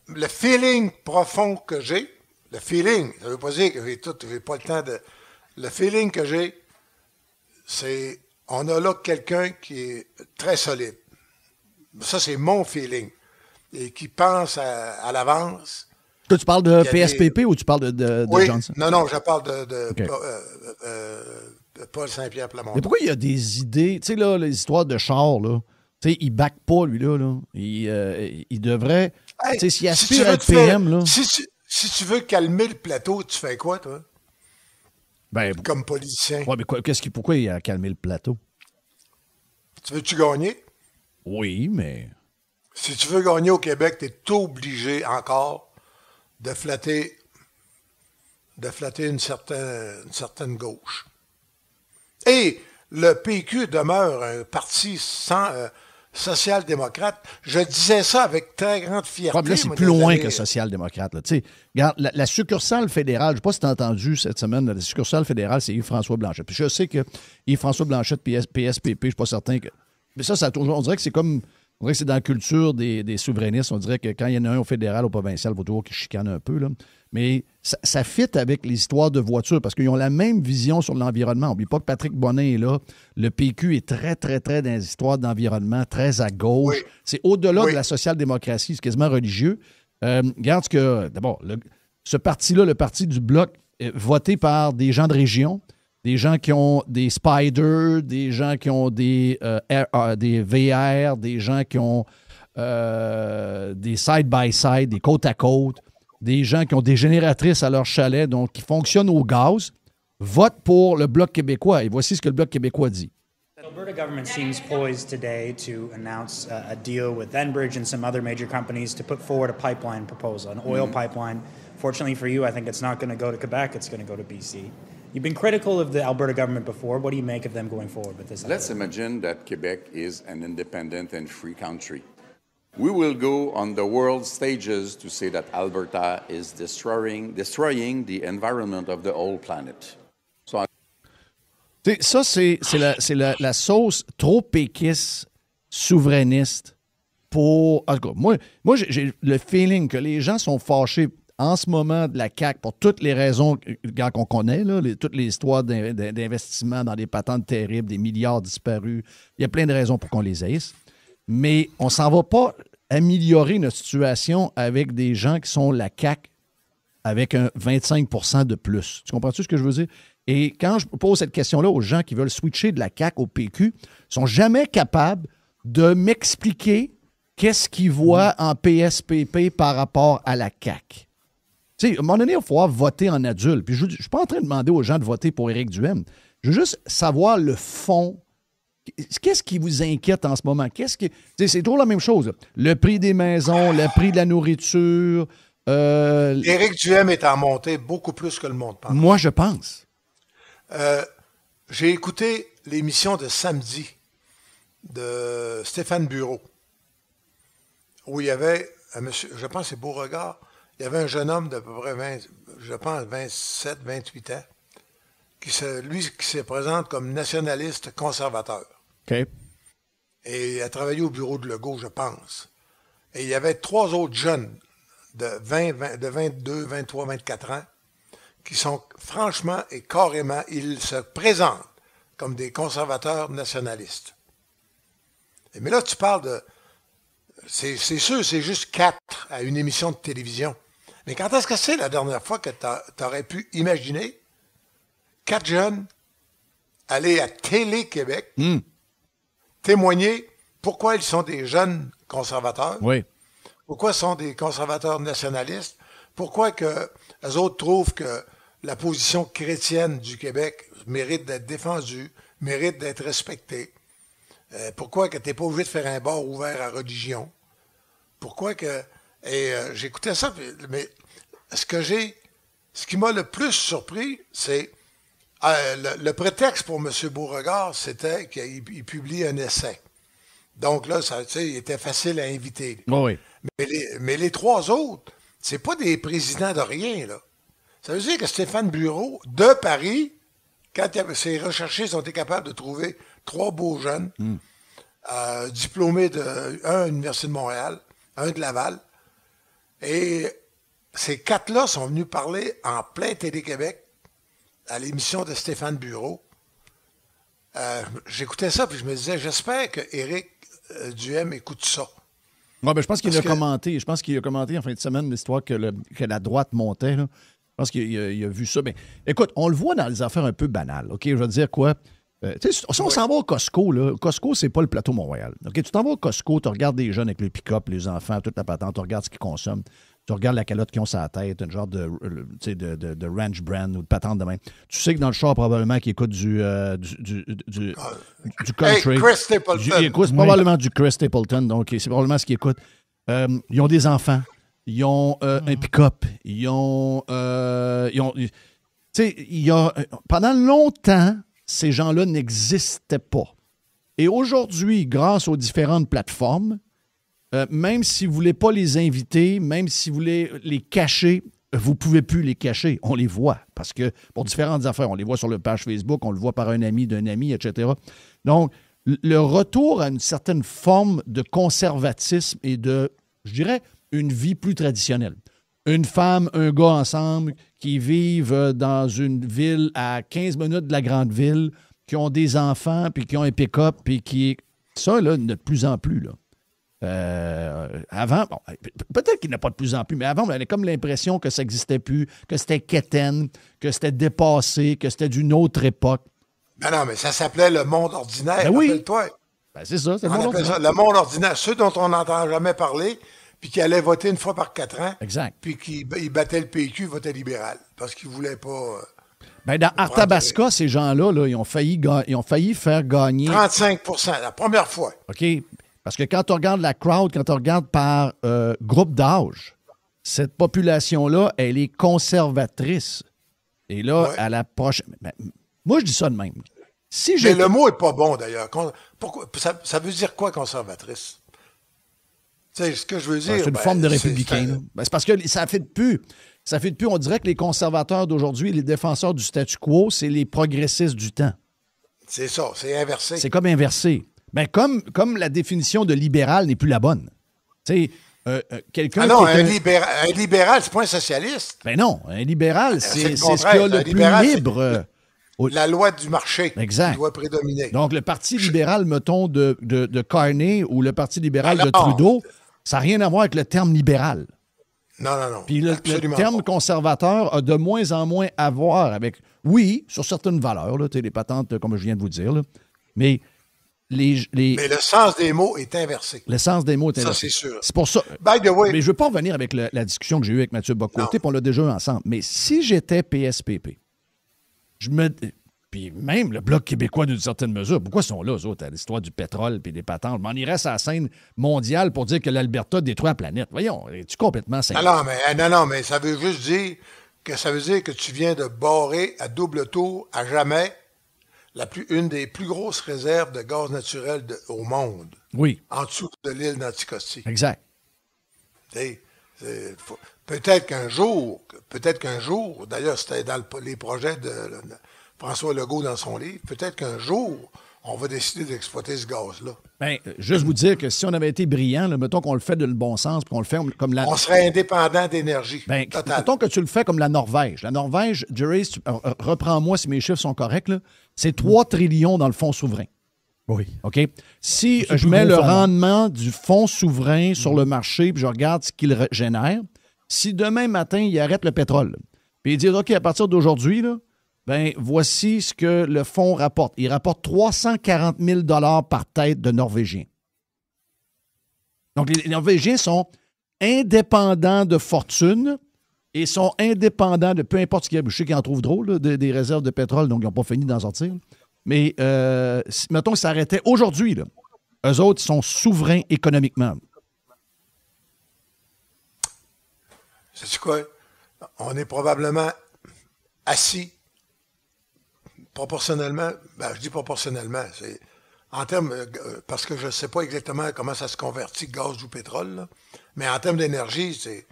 le feeling profond que j'ai. Le feeling, ça ne veut pas dire que j'ai pas le temps de... Le feeling que j'ai, c'est on a là quelqu'un qui est très solide. Ça, c'est mon feeling. Et qui pense à l'avance. Toi, tu parles de PSPP ou tu parles de oui, Johnson? Non, je parle de okay. Paul Saint-Pierre Plamondon. Mais pourquoi il y a des idées, tu sais, là, les histoires de char, là, tu sais, il back pas, lui, là. Il devrait, tu sais, s'il aspire à être PM, là... Si tu veux calmer le plateau, tu fais quoi, toi? Ben, comme politicien. Ouais, mais pourquoi il a calmé le plateau? Tu veux-tu gagner? Oui, mais... Si tu veux gagner au Québec, tu es obligé encore de flatter une certaine gauche. Et le PQ demeure un parti social-démocrate. Je disais ça avec très grande fierté. Ouais, là, c'est plus loin que social-démocrate. Là. Regarde, la succursale fédérale, je ne sais pas si tu as entendu cette semaine, la succursale fédérale, c'est Yves-François Blanchet. Puis je sais que Yves-François Blanchet de PSPP, je ne suis pas certain que... Mais ça on dirait que c'est comme... On dirait que c'est dans la culture des souverainistes. On dirait que quand il y en a un au fédéral, au provincial, il faut toujours qu'ils chicanent un peu. Là. Mais ça fit avec les histoires de voitures parce qu'ils ont la même vision sur l'environnement. N'oublie pas que Patrick Bonnet est là. Le PQ est très, très, très dans les histoires d'environnement, très à gauche. Oui. C'est au-delà de la social-démocratie. C'est quasiment religieux. Regarde ce que... D'abord, ce parti-là, le parti du Bloc, est voté par des gens de région, des gens qui ont des Spyder, des gens qui ont des VR, des gens qui ont des side-by-side, des côte-à-côte, des gens qui ont des génératrices à leur chalet, donc qui fonctionnent au gaz, votent pour le Bloc québécois. Et voici ce que le Bloc québécois dit. The Alberta government seems poised today to announce a deal with Enbridge and some other major companies to put forward a pipeline proposal, an oil pipeline. Fortunately for you, I think it's not going to go to Quebec, it's going to go to BC. You've been critical of the Alberta government before. What do you make of them going forward with this? Let's imagine that Quebec is an independent and free country. We will go on the world stages to say that Alberta is destroying the environment of the whole planet. Ça, c'est la sauce trop péquiste, souverainiste pour... En tout cas, moi j'ai le feeling que les gens sont fâchés en ce moment de la CAQ, pour toutes les raisons qu'on connaît, là, toutes les histoires d'investissement dans des patentes terribles, des milliards disparus, il y a plein de raisons pour qu'on les haïsse. Mais on ne s'en va pas améliorer notre situation avec des gens qui sont la CAQ avec un 25 % de plus. Tu comprends-tu ce que je veux dire? Et quand je pose cette question-là aux gens qui veulent switcher de la CAQ au PQ, ils ne sont jamais capables de m'expliquer qu'est-ce qu'ils voient en PSPP par rapport à la CAQ. Tu sais, à un moment donné, il va falloir voter en adulte. Puis je ne suis pas en train de demander aux gens de voter pour Éric Duhaime. Je veux juste savoir le fond. Qu'est-ce qui vous inquiète en ce moment? C'est toujours la même chose. Le prix des maisons, le prix de la nourriture. Éric Duhaime est en montée beaucoup plus que le monde pense. Moi, je pense. J'ai écouté l'émission de samedi de Stéphane Bureau, où il y avait un monsieur, je pense que c'est Beauregard, il y avait un jeune homme d'à peu près 27, 28 ans, qui se présente comme nationaliste conservateur. OK. Et il a travaillé au bureau de Legault, je pense. Et il y avait 3 autres jeunes de 22, 23, 24 ans qui sont franchement et carrément, ils se présentent comme des conservateurs nationalistes. Mais là, tu parles de... C'est sûr, c'est juste 4 à une émission de télévision. Mais quand est-ce que c'est la dernière fois que tu aurais pu imaginer 4 jeunes aller à Télé-Québec témoigner pourquoi ils sont des jeunes conservateurs, pourquoi ils sont des conservateurs nationalistes, pourquoi que les autres trouvent que la position chrétienne du Québec mérite d'être défendue, mérite d'être respectée, pourquoi que tu n'es pas obligé de faire un bar ouvert à religion, pourquoi que... Et j'écoutais ça, mais ce qui m'a le plus surpris, c'est Le prétexte pour M. Beauregard, c'était qu'il publie un essai. Donc là, il était facile à inviter. Oui. Mais les trois autres, c'est pas des présidents de rien, là. Ça veut dire que Stéphane Bureau, de Paris, quand ses recherchistes ont été capables de trouver 3 beaux jeunes, diplômés un à l'Université de Montréal, un de Laval, et ces 4-là sont venus parler en plein Télé-Québec à l'émission de Stéphane Bureau. J'écoutais ça, puis je me disais, j'espère que Éric Duhem écoute ça. Ouais, ben, je pense qu'il a commenté. Je pense qu'il a commenté en fin de semaine l'histoire que la droite montait. Là. Je pense qu'il a vu ça. Ben, écoute, on le voit dans les affaires un peu banales. OK, je veux dire quoi? Si on s'en va au Costco, là, Costco, c'est pas le plateau Mont-Royal. OK, tu t'en vas au Costco, tu regardes des jeunes avec le pick-up, les enfants, toute la patente, tu regardes ce qu'ils consomment. Tu regardes la calotte qu'ils ont sur la tête, un genre de ranch brand ou de patente de même. Tu sais que dans le char, probablement, qu'ils écoutent du country. Hey, Chris Stapleton. Ils écoutent probablement du Chris Stapleton, donc c'est probablement ce qu'ils écoutent. Ils ont des enfants. Ils ont un pick-up. Pendant longtemps, ces gens-là n'existaient pas. Et aujourd'hui, grâce aux différentes plateformes, même si vous ne voulez pas les inviter, même si vous voulez les cacher, vous ne pouvez plus les cacher. On les voit. Parce que pour différentes affaires, on les voit sur le page Facebook, on le voit par un ami d'un ami, etc. Donc, le retour à une certaine forme de conservatisme et de, je dirais, une vie plus traditionnelle. Une femme, un gars ensemble qui vivent dans une ville à 15 minutes de la grande ville, qui ont des enfants, puis qui ont un pick-up, puis qui... Ça, là, de plus en plus, là. Avant, bon, peut-être qu'il n'y en a pas de plus en plus, mais avant, on avait comme l'impression que ça n'existait plus, que c'était quétaine, que c'était dépassé, que c'était d'une autre époque. Ben non, mais ça s'appelait le monde ordinaire, ben oui. Rappelle-toi. Ben c'est ça, c'est le monde ordinaire. Le monde ordinaire, ceux dont on n'entend jamais parler, puis qui allaient voter une fois par 4 ans, exact. Puis qui battaient le PQ, votaient libéral, parce qu'ils ne voulaient pas... Ben dans Arthabasca, ces gens-là, là, ils ont failli faire gagner... 35%, la première fois. OK. Parce que quand on regarde la crowd, quand on regarde par groupe d'âge, cette population-là, elle est conservatrice. Et là, à la prochaine... Ben, moi, je dis ça de même. Mais le mot n'est pas bon, d'ailleurs. Pourquoi, ça veut dire quoi, conservatrice? Tu sais, ce que je veux dire... C'est une forme de républicain. C'est parce que ça fait de plus. Ça fait de plus. On dirait que les conservateurs d'aujourd'hui, les défenseurs du statu quo, c'est les progressistes du temps. C'est ça, c'est inversé. C'est comme inversé. Ben, comme la définition de libéral n'est plus la bonne. Tu sais, quelqu'un non, qui est un libéral, c'est pas un socialiste. Ben non, un libéral, c'est ce qu'il y a le plus libre. La loi du marché exact. Qui doit prédominer. Donc, le Parti libéral, mettons, de Carney ou le Parti libéral de Trudeau, ça n'a rien à voir avec le terme libéral. Non. Puis le terme conservateur a de moins en moins à voir avec, oui, sur certaines valeurs, là, les patentes, comme je viens de vous dire, là, mais... Mais le sens des mots est inversé. Le sens des mots est inversé. Ça, c'est sûr. C'est pour ça. By the way, mais je ne veux pas revenir avec la discussion que j'ai eue avec Mathieu Bocoté, puis on l'a déjà eu ensemble. Mais si j'étais PSPP, puis même le Bloc québécois d'une certaine mesure, pourquoi ils sont là, eux autres, à l'histoire du pétrole puis des patentes? Je m'en irais sur la scène mondiale pour dire que l'Alberta détruit la planète. Voyons, es-tu complètement sérieux? Non, mais ça veut juste dire que tu viens de barrer à double tour, à jamais, une des plus grosses réserves de gaz naturel au monde. Oui. En dessous de l'île d'Anticosti. Exact. Peut-être qu'un jour, d'ailleurs, c'était dans les projets de François Legault dans son livre, peut-être qu'un jour, on va décider d'exploiter ce gaz-là. Bien, juste vous dire que si on avait été brillant, là, mettons qu'on le fait de le bon sens, puis qu'on le fait comme la... On serait indépendant d'énergie. Bien, mettons que tu le fais comme la Norvège. La Norvège, Jerry, reprends-moi si mes chiffres sont corrects, là, c'est 3 trillions dans le fonds souverain. Oui. OK? Si je mets le rendement du fonds souverain sur le marché, puis je regarde ce qu'il génère, si demain matin, il arrête le pétrole, puis il dit, OK, à partir d'aujourd'hui, là, ben, voici ce que le fonds rapporte. Il rapporte 340 000 $ par tête de Norvégiens. Donc, les Norvégiens sont indépendants de fortune et sont indépendants de peu importe ce qu'il y a. Je sais qu'ils en trouvent drôle, là, des réserves de pétrole, donc ils n'ont pas fini d'en sortir. Mais, mettons que ça arrêtait aujourd'hui, là. Eux autres, ils sont souverains économiquement. Sais-tu quoi? On est probablement assis proportionnellement, je dis proportionnellement, c'est en termes, parce que je ne sais pas exactement comment ça se convertit, gaz ou pétrole, là, mais en termes d'énergie, c'est,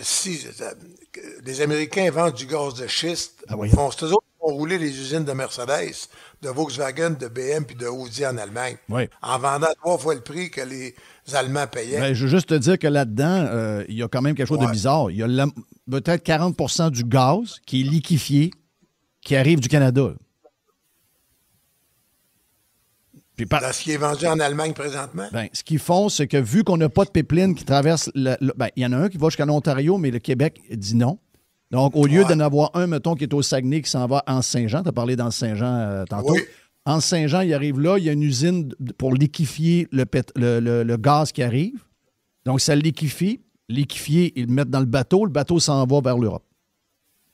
si les Américains vendent du gaz de schiste, c'est eux autres qui vont rouler les usines de Mercedes, de Volkswagen, de BM puis de Audi en Allemagne, en vendant 3 fois le prix que les Allemands payaient. Ben, je veux juste te dire que là-dedans, il y a quand même quelque chose de bizarre. Il y a peut-être 40% du gaz qui est liquéfié, qui arrive du Canada. Dans ce qui est vendu en Allemagne présentement? Ben, ce qu'ils font, c'est que vu qu'on n'a pas de pipeline qui traverse... il y en a un qui va jusqu'à l'Ontario, mais le Québec dit non. Donc, au lieu d'en avoir un, mettons, qui est au Saguenay, qui s'en va en Saint-Jean, tu as parlé dans Saint-Jean tantôt. Oui. En Saint-Jean, il arrive là, il y a une usine pour liquéfier le gaz qui arrive. Donc, ça liquéfie. Liquéfié, ils le mettent dans le bateau s'en va vers l'Europe.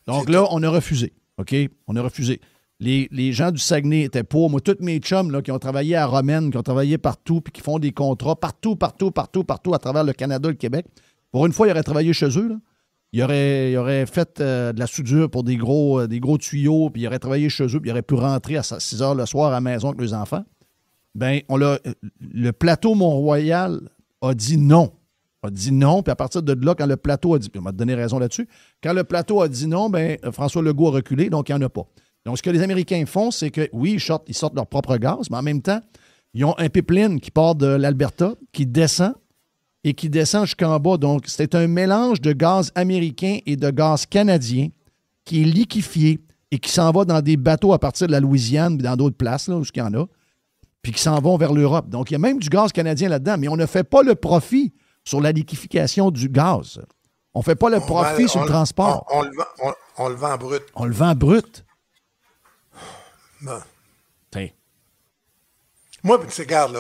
Donc là, on a refusé. OK? On a refusé. Les gens du Saguenay étaient pour. Moi, tous mes chums là, qui ont travaillé à Romaine, qui ont travaillé partout, puis qui font des contrats partout à travers le Canada et le Québec. Pour une fois, ils auraient travaillé chez eux. Là. Ils auraient fait de la soudure pour des gros tuyaux, puis ils auraient travaillé chez eux, puis ils auraient pu rentrer à 6 heures le soir à la maison avec les enfants. Bien, le plateau Mont-Royal a dit non. Puis à partir de là, quand le plateau a dit, puis on m'a donné raison là-dessus, quand le plateau a dit non, bien, François Legault a reculé, donc il n'y en a pas. Donc, ce que les Américains font, c'est que, oui, ils sortent leur propre gaz, mais en même temps, ils ont un pipeline qui part de l'Alberta, qui descend jusqu'en bas. Donc, c'est un mélange de gaz américain et de gaz canadien qui est liquéfié et qui s'en va dans des bateaux à partir de la Louisiane et dans d'autres places, là, où il y en a, puis qui s'en vont vers l'Europe. Donc, il y a même du gaz canadien là-dedans, mais on ne fait pas le profit sur la liquéfication du gaz. On ne fait pas le profit sur le transport. On le vend brut. On le vend brut. Bon. Moi, tu sais, regarde,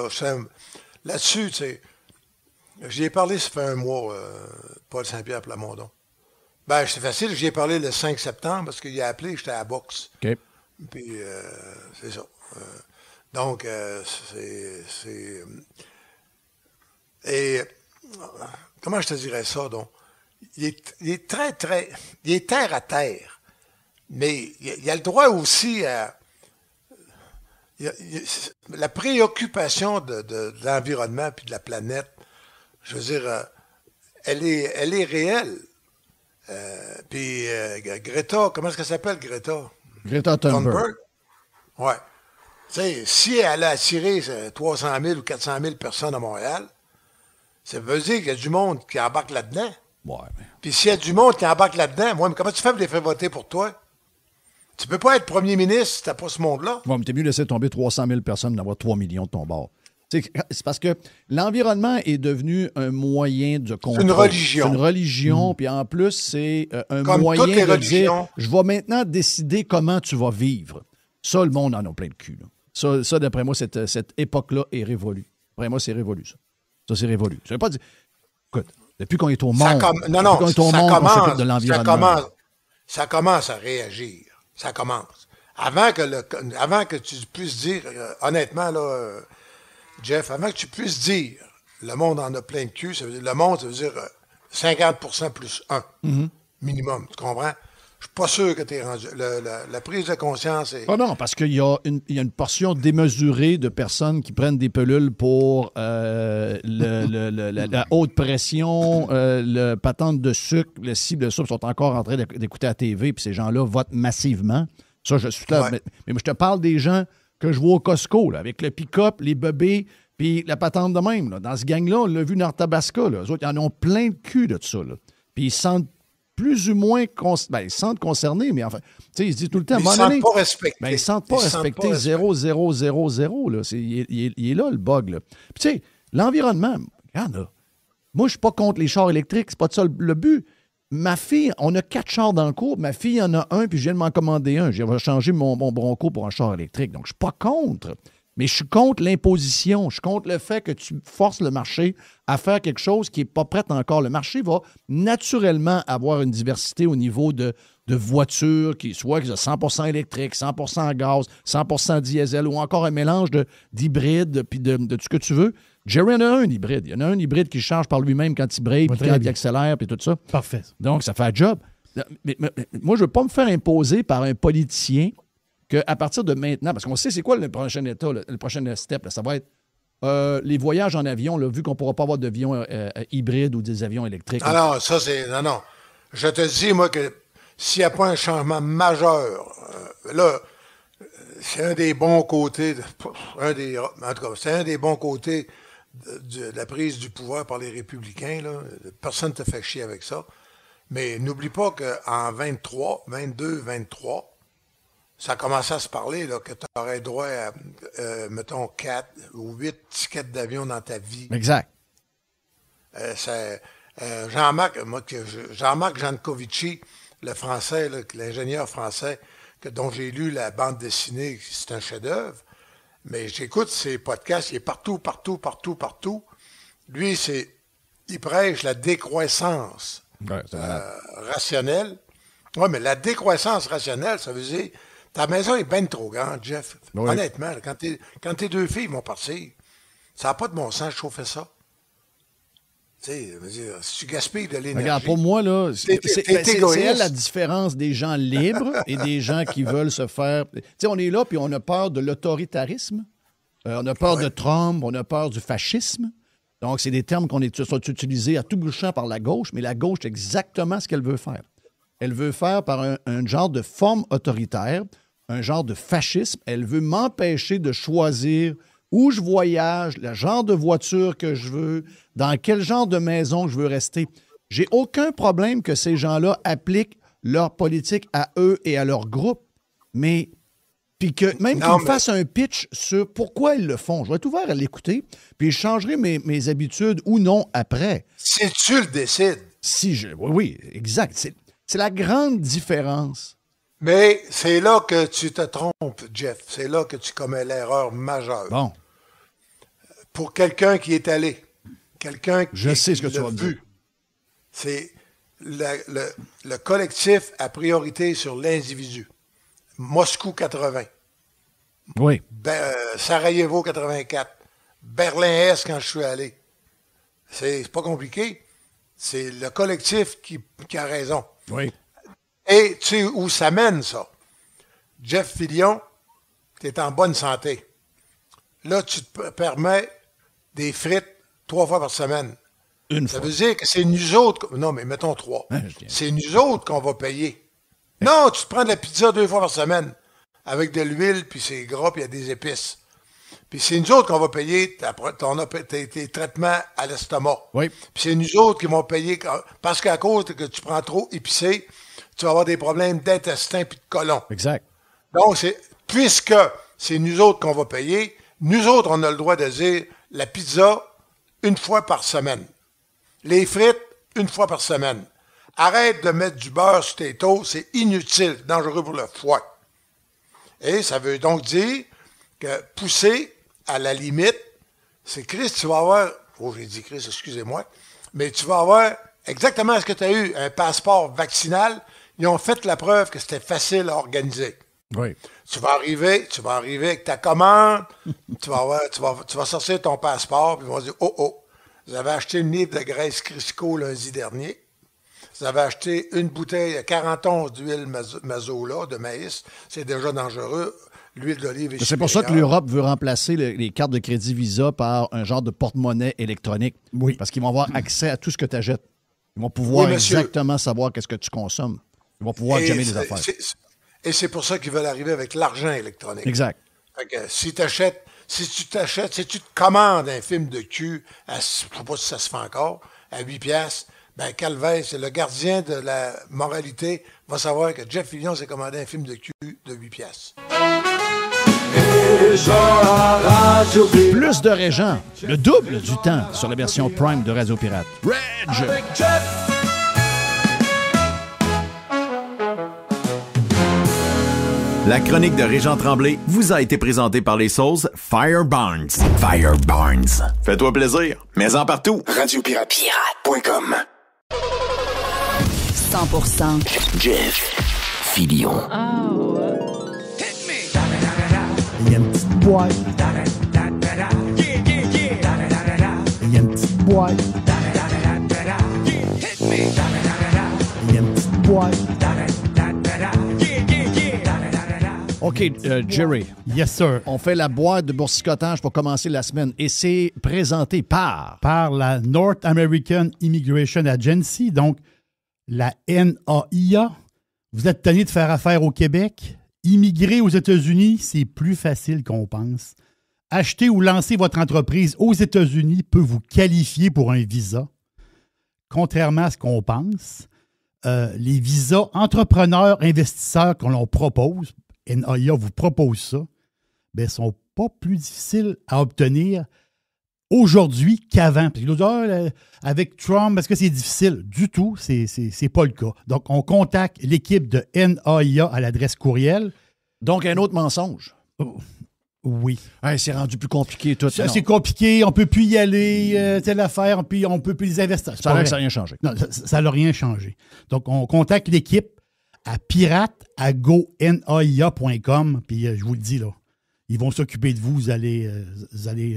là-dessus, tu sais, j'y ai parlé, ça fait un mois, Paul Saint-Pierre Plamondon. Ben, c'est facile, j'y ai parlé le 5 septembre parce qu'il a appelé, j'étais à la boxe. OK. Puis, c'est ça. Donc, c'est... Et, comment je te dirais ça, donc? Il est très, très... Il est terre à terre. Mais il a le droit aussi à... la préoccupation de l'environnement puis de la planète, je veux dire, elle est réelle. Puis Greta, comment est-ce qu'elle s'appelle, Greta? Greta Thunberg. Oui. Tu sais, si elle a attiré 300 000 ou 400 000 personnes à Montréal, ça veut dire qu'il y a du monde qui embarque là-dedans. Ouais. Puis s'il y a du monde qui embarque là-dedans, moi, mais comment tu fais pour les faire voter pour toi? Tu peux pas être premier ministre si t'as pas ce monde-là. Ouais, mais t'es mieux de laisser tomber 300 000 personnes d'avoir 3 millions de ton bord. C'est parce que l'environnement est devenu un moyen de contrôle. C'est une religion. C'est une religion, puis en plus, c'est un comme moyen toutes les de religions. dire, je vais maintenant décider comment tu vas vivre. Ça, le monde en a plein de cul. Là. Ça, d'après moi, cette époque-là est révolue. D'après moi, c'est révolu, ça. Ça, c'est révolu. Je ne veux pas dire... Écoute, depuis qu'on est au monde, on s'occupe de l'environnement. Ça commence à réagir. Ça commence. Avant que tu puisses dire, honnêtement, là, Jeff, avant que tu puisses dire le monde en a plein de cul, ça veut dire, le monde, ça veut dire 50% plus 1, minimum. Tu comprends? Je suis pas sûr que tu es rendu. La prise de conscience est... Ah non, parce qu'il y a une portion démesurée de personnes qui prennent des pilules pour la haute pression, le patente de sucre, le cible de sucre sont encore en train d'écouter à la TV, puis ces gens-là votent massivement. Ça, je suis là. Ouais. Mais je te parle des gens que je vois au Costco, là, avec le pick-up, les bébés, puis la patente de même. Là. Dans ce gang-là, on l'a vu dans Arthabasca. Eux autres, ils en ont plein le cul de tout ça. Là. Puis ils se sentent plus ou moins ils se sentent concernés, mais enfin, tu sais, ils se disent tout le temps... Ils ne se sentent pas respectés. Ils ne se sentent pas respectés 0, 0, 0, 0. Là. Il est là, le bug. Là. Puis tu sais, l'environnement, regarde là, moi, je ne suis pas contre les chars électriques, c'est pas de ça le but. Ma fille, on a 4 chars dans le cours, ma fille en a un, puis je viens de m'en commander un. Je vais changer mon Bronco pour un char électrique, donc je ne suis pas contre. Mais je suis contre l'imposition. Je suis contre le fait que tu forces le marché à faire quelque chose qui n'est pas prêt encore. Le marché va naturellement avoir une diversité au niveau de voitures, qui soit 100% électrique, 100% gaz, 100% diesel ou encore un mélange d'hybride puis de tout ce que tu veux. Jerry en a un hybride. Il y en a un hybride qui charge par lui-même quand il brake, puis quand il accélère, puis tout ça. Parfait. Donc, ça fait un job. Mais moi, je ne veux pas me faire imposer par un politicien qu'à partir de maintenant, parce qu'on sait c'est quoi le prochain état, le prochain step, là, ça va être les voyages en avion, là, vu qu'on ne pourra pas avoir d'avions hybrides ou des avions électriques. Non, ça c'est... Non. Je te dis, moi, que s'il n'y a pas un changement majeur, là, c'est un des bons côtés, en tout cas, c'est un des bons côtés de la prise du pouvoir par les républicains, là. Personne ne te fait chier avec ça. Mais n'oublie pas qu'en 22, ça a commencé à se parler là, que tu aurais droit à, mettons, 4 ou 8 tickets d'avion dans ta vie. Exact. Jean-Marc Jancovici, le français, là, l'ingénieur français, dont j'ai lu la bande dessinée, c'est un chef-d'œuvre. Mais j'écoute ses podcasts, il est partout. Lui, il prêche la décroissance rationnelle. Oui, mais la décroissance rationnelle, ça veut dire ta maison est bien trop grande, Jeff. Oui. Honnêtement, là, quand tes deux filles vont partir, ça n'a pas de bon sens de chauffer ça. Tu sais, si tu gaspilles de l'énergie... Regarde, pour moi, là, c'est elle la différence des gens libres et des gens qui veulent se faire... Tu sais, on est là, puis on a peur de l'autoritarisme, on a peur de Trump, on a peur du fascisme. Donc, c'est des termes sont utilisés à tout bout de champ par la gauche, mais la gauche, c'est exactement ce qu'elle veut faire. Elle veut faire par un genre de forme autoritaire, un genre de fascisme. Elle veut m'empêcher de choisir où je voyage, le genre de voiture que je veux, dans quel genre de maison je veux rester. J'ai aucun problème que ces gens-là appliquent leur politique à eux et à leur groupe, mais puis que même qu'ils me fassent un pitch sur pourquoi ils le font. Je vais être ouvert à l'écouter, puis je changerai mes habitudes ou non après. Si tu le décides. Oui, exact. C'est la grande différence. Mais c'est là que tu te trompes, Jeff. C'est là que tu commets l'erreur majeure. Bon. Pour quelqu'un qui est allé, quelqu'un qui Je sais ce que tu vas me dire. C'est le collectif a priorité sur l'individu. Moscou 80. Oui. Sarajevo 84. Berlin-Est quand je suis allé. C'est pas compliqué. C'est le collectif qui a raison. Oui. Et tu sais où ça mène, ça? Jeff Fillion, tu es en bonne santé. Là, tu te permets des frites 3 fois par semaine. Ça veut dire que c'est nous autres... Non, mais mettons 3. C'est nous autres qu'on va payer. Non, tu te prends de la pizza 2 fois par semaine avec de l'huile, puis c'est gras, puis il y a des épices. Puis c'est nous autres qu'on va payer tes traitements à l'estomac. Oui. Puis c'est nous autres qui vont payer... Parce qu'à cause que tu prends trop épicé, tu vas avoir des problèmes d'intestin puis de côlon. Exact. Donc, puisque c'est nous autres qu'on va payer, nous autres, on a le droit de dire la pizza 1 fois par semaine. Les frites 1 fois par semaine. Arrête de mettre du beurre sur tes toasts, c'est inutile, dangereux pour le foie. Et ça veut donc dire que pousser à la limite, c'est Chris, tu vas avoir... Oh, j'ai dit Chris, excusez-moi. Mais tu vas avoir exactement ce que tu as eu, un passeport vaccinal. Ils ont fait la preuve que c'était facile à organiser. Oui. Tu vas arriver avec ta commande, tu vas sortir ton passeport, puis ils vont dire, oh, vous avez acheté une livre de graisse Crisco lundi dernier. Vous avez acheté une bouteille de 40 onces d'huile Mazola, de maïs. C'est déjà dangereux. L'huile d'olive est C'est pour ça que l'Europe veut remplacer les cartes de crédit Visa par un genre de porte-monnaie électronique. Oui. Parce qu'ils vont avoir accès à tout ce que tu achètes. Ils vont pouvoir exactement savoir qu'est-ce que tu consommes. Ils vont pouvoir jammer les affaires. Et c'est pour ça qu'ils veulent arriver avec l'argent électronique. Exact. Fait que si tu te commandes un film de cul, je ne sais pas si ça se fait encore, à 8$, ben Calvin, c'est le gardien de la moralité, va savoir que Jeff Fillion s'est commandé un film de cul de 8$. Plus de Régent, le double du temps sur la version Prime de Radio Pirate. Reg! La chronique de Régent Tremblay vous a été présentée par les sauces Fire Barnes. Fire Barnes. Fais-toi plaisir, mets-en partout. Radiopirate.com 100% Jeff Fillion. Il y a une petite boîte. Il y a une petite boîte. Il y a une petite boîte. OK, Jerry. Yes, sir. On fait la boîte de boursicotage pour commencer la semaine et c'est présenté par la North American Immigration Agency, donc la NAIA. Vous êtes tanné de faire affaire au Québec? Immigrer aux États-Unis, c'est plus facile qu'on pense. Acheter ou lancer votre entreprise aux États-Unis peut vous qualifier pour un visa. Contrairement à ce qu'on pense, les visas entrepreneurs, investisseurs qu'on leur propose, NAIA vous propose ça, ne sont pas plus difficiles à obtenir aujourd'hui qu'avant. Parce que l'autre, avec Trump, est-ce que c'est difficile? Du tout, c'est pas le cas. Donc, on contacte l'équipe de NAIA à l'adresse courriel. Donc, un autre mensonge. Oui. Hey, c'est rendu plus compliqué tout. C'est compliqué, on ne peut plus y aller, telle affaire, puis on ne peut plus les investir. Ça n'a rien changé. Non, ça n'a rien changé. Donc, on contacte l'équipe à pirate@gonaia.com, puis je vous le dis, là, ils vont s'occuper de vous. Vous allez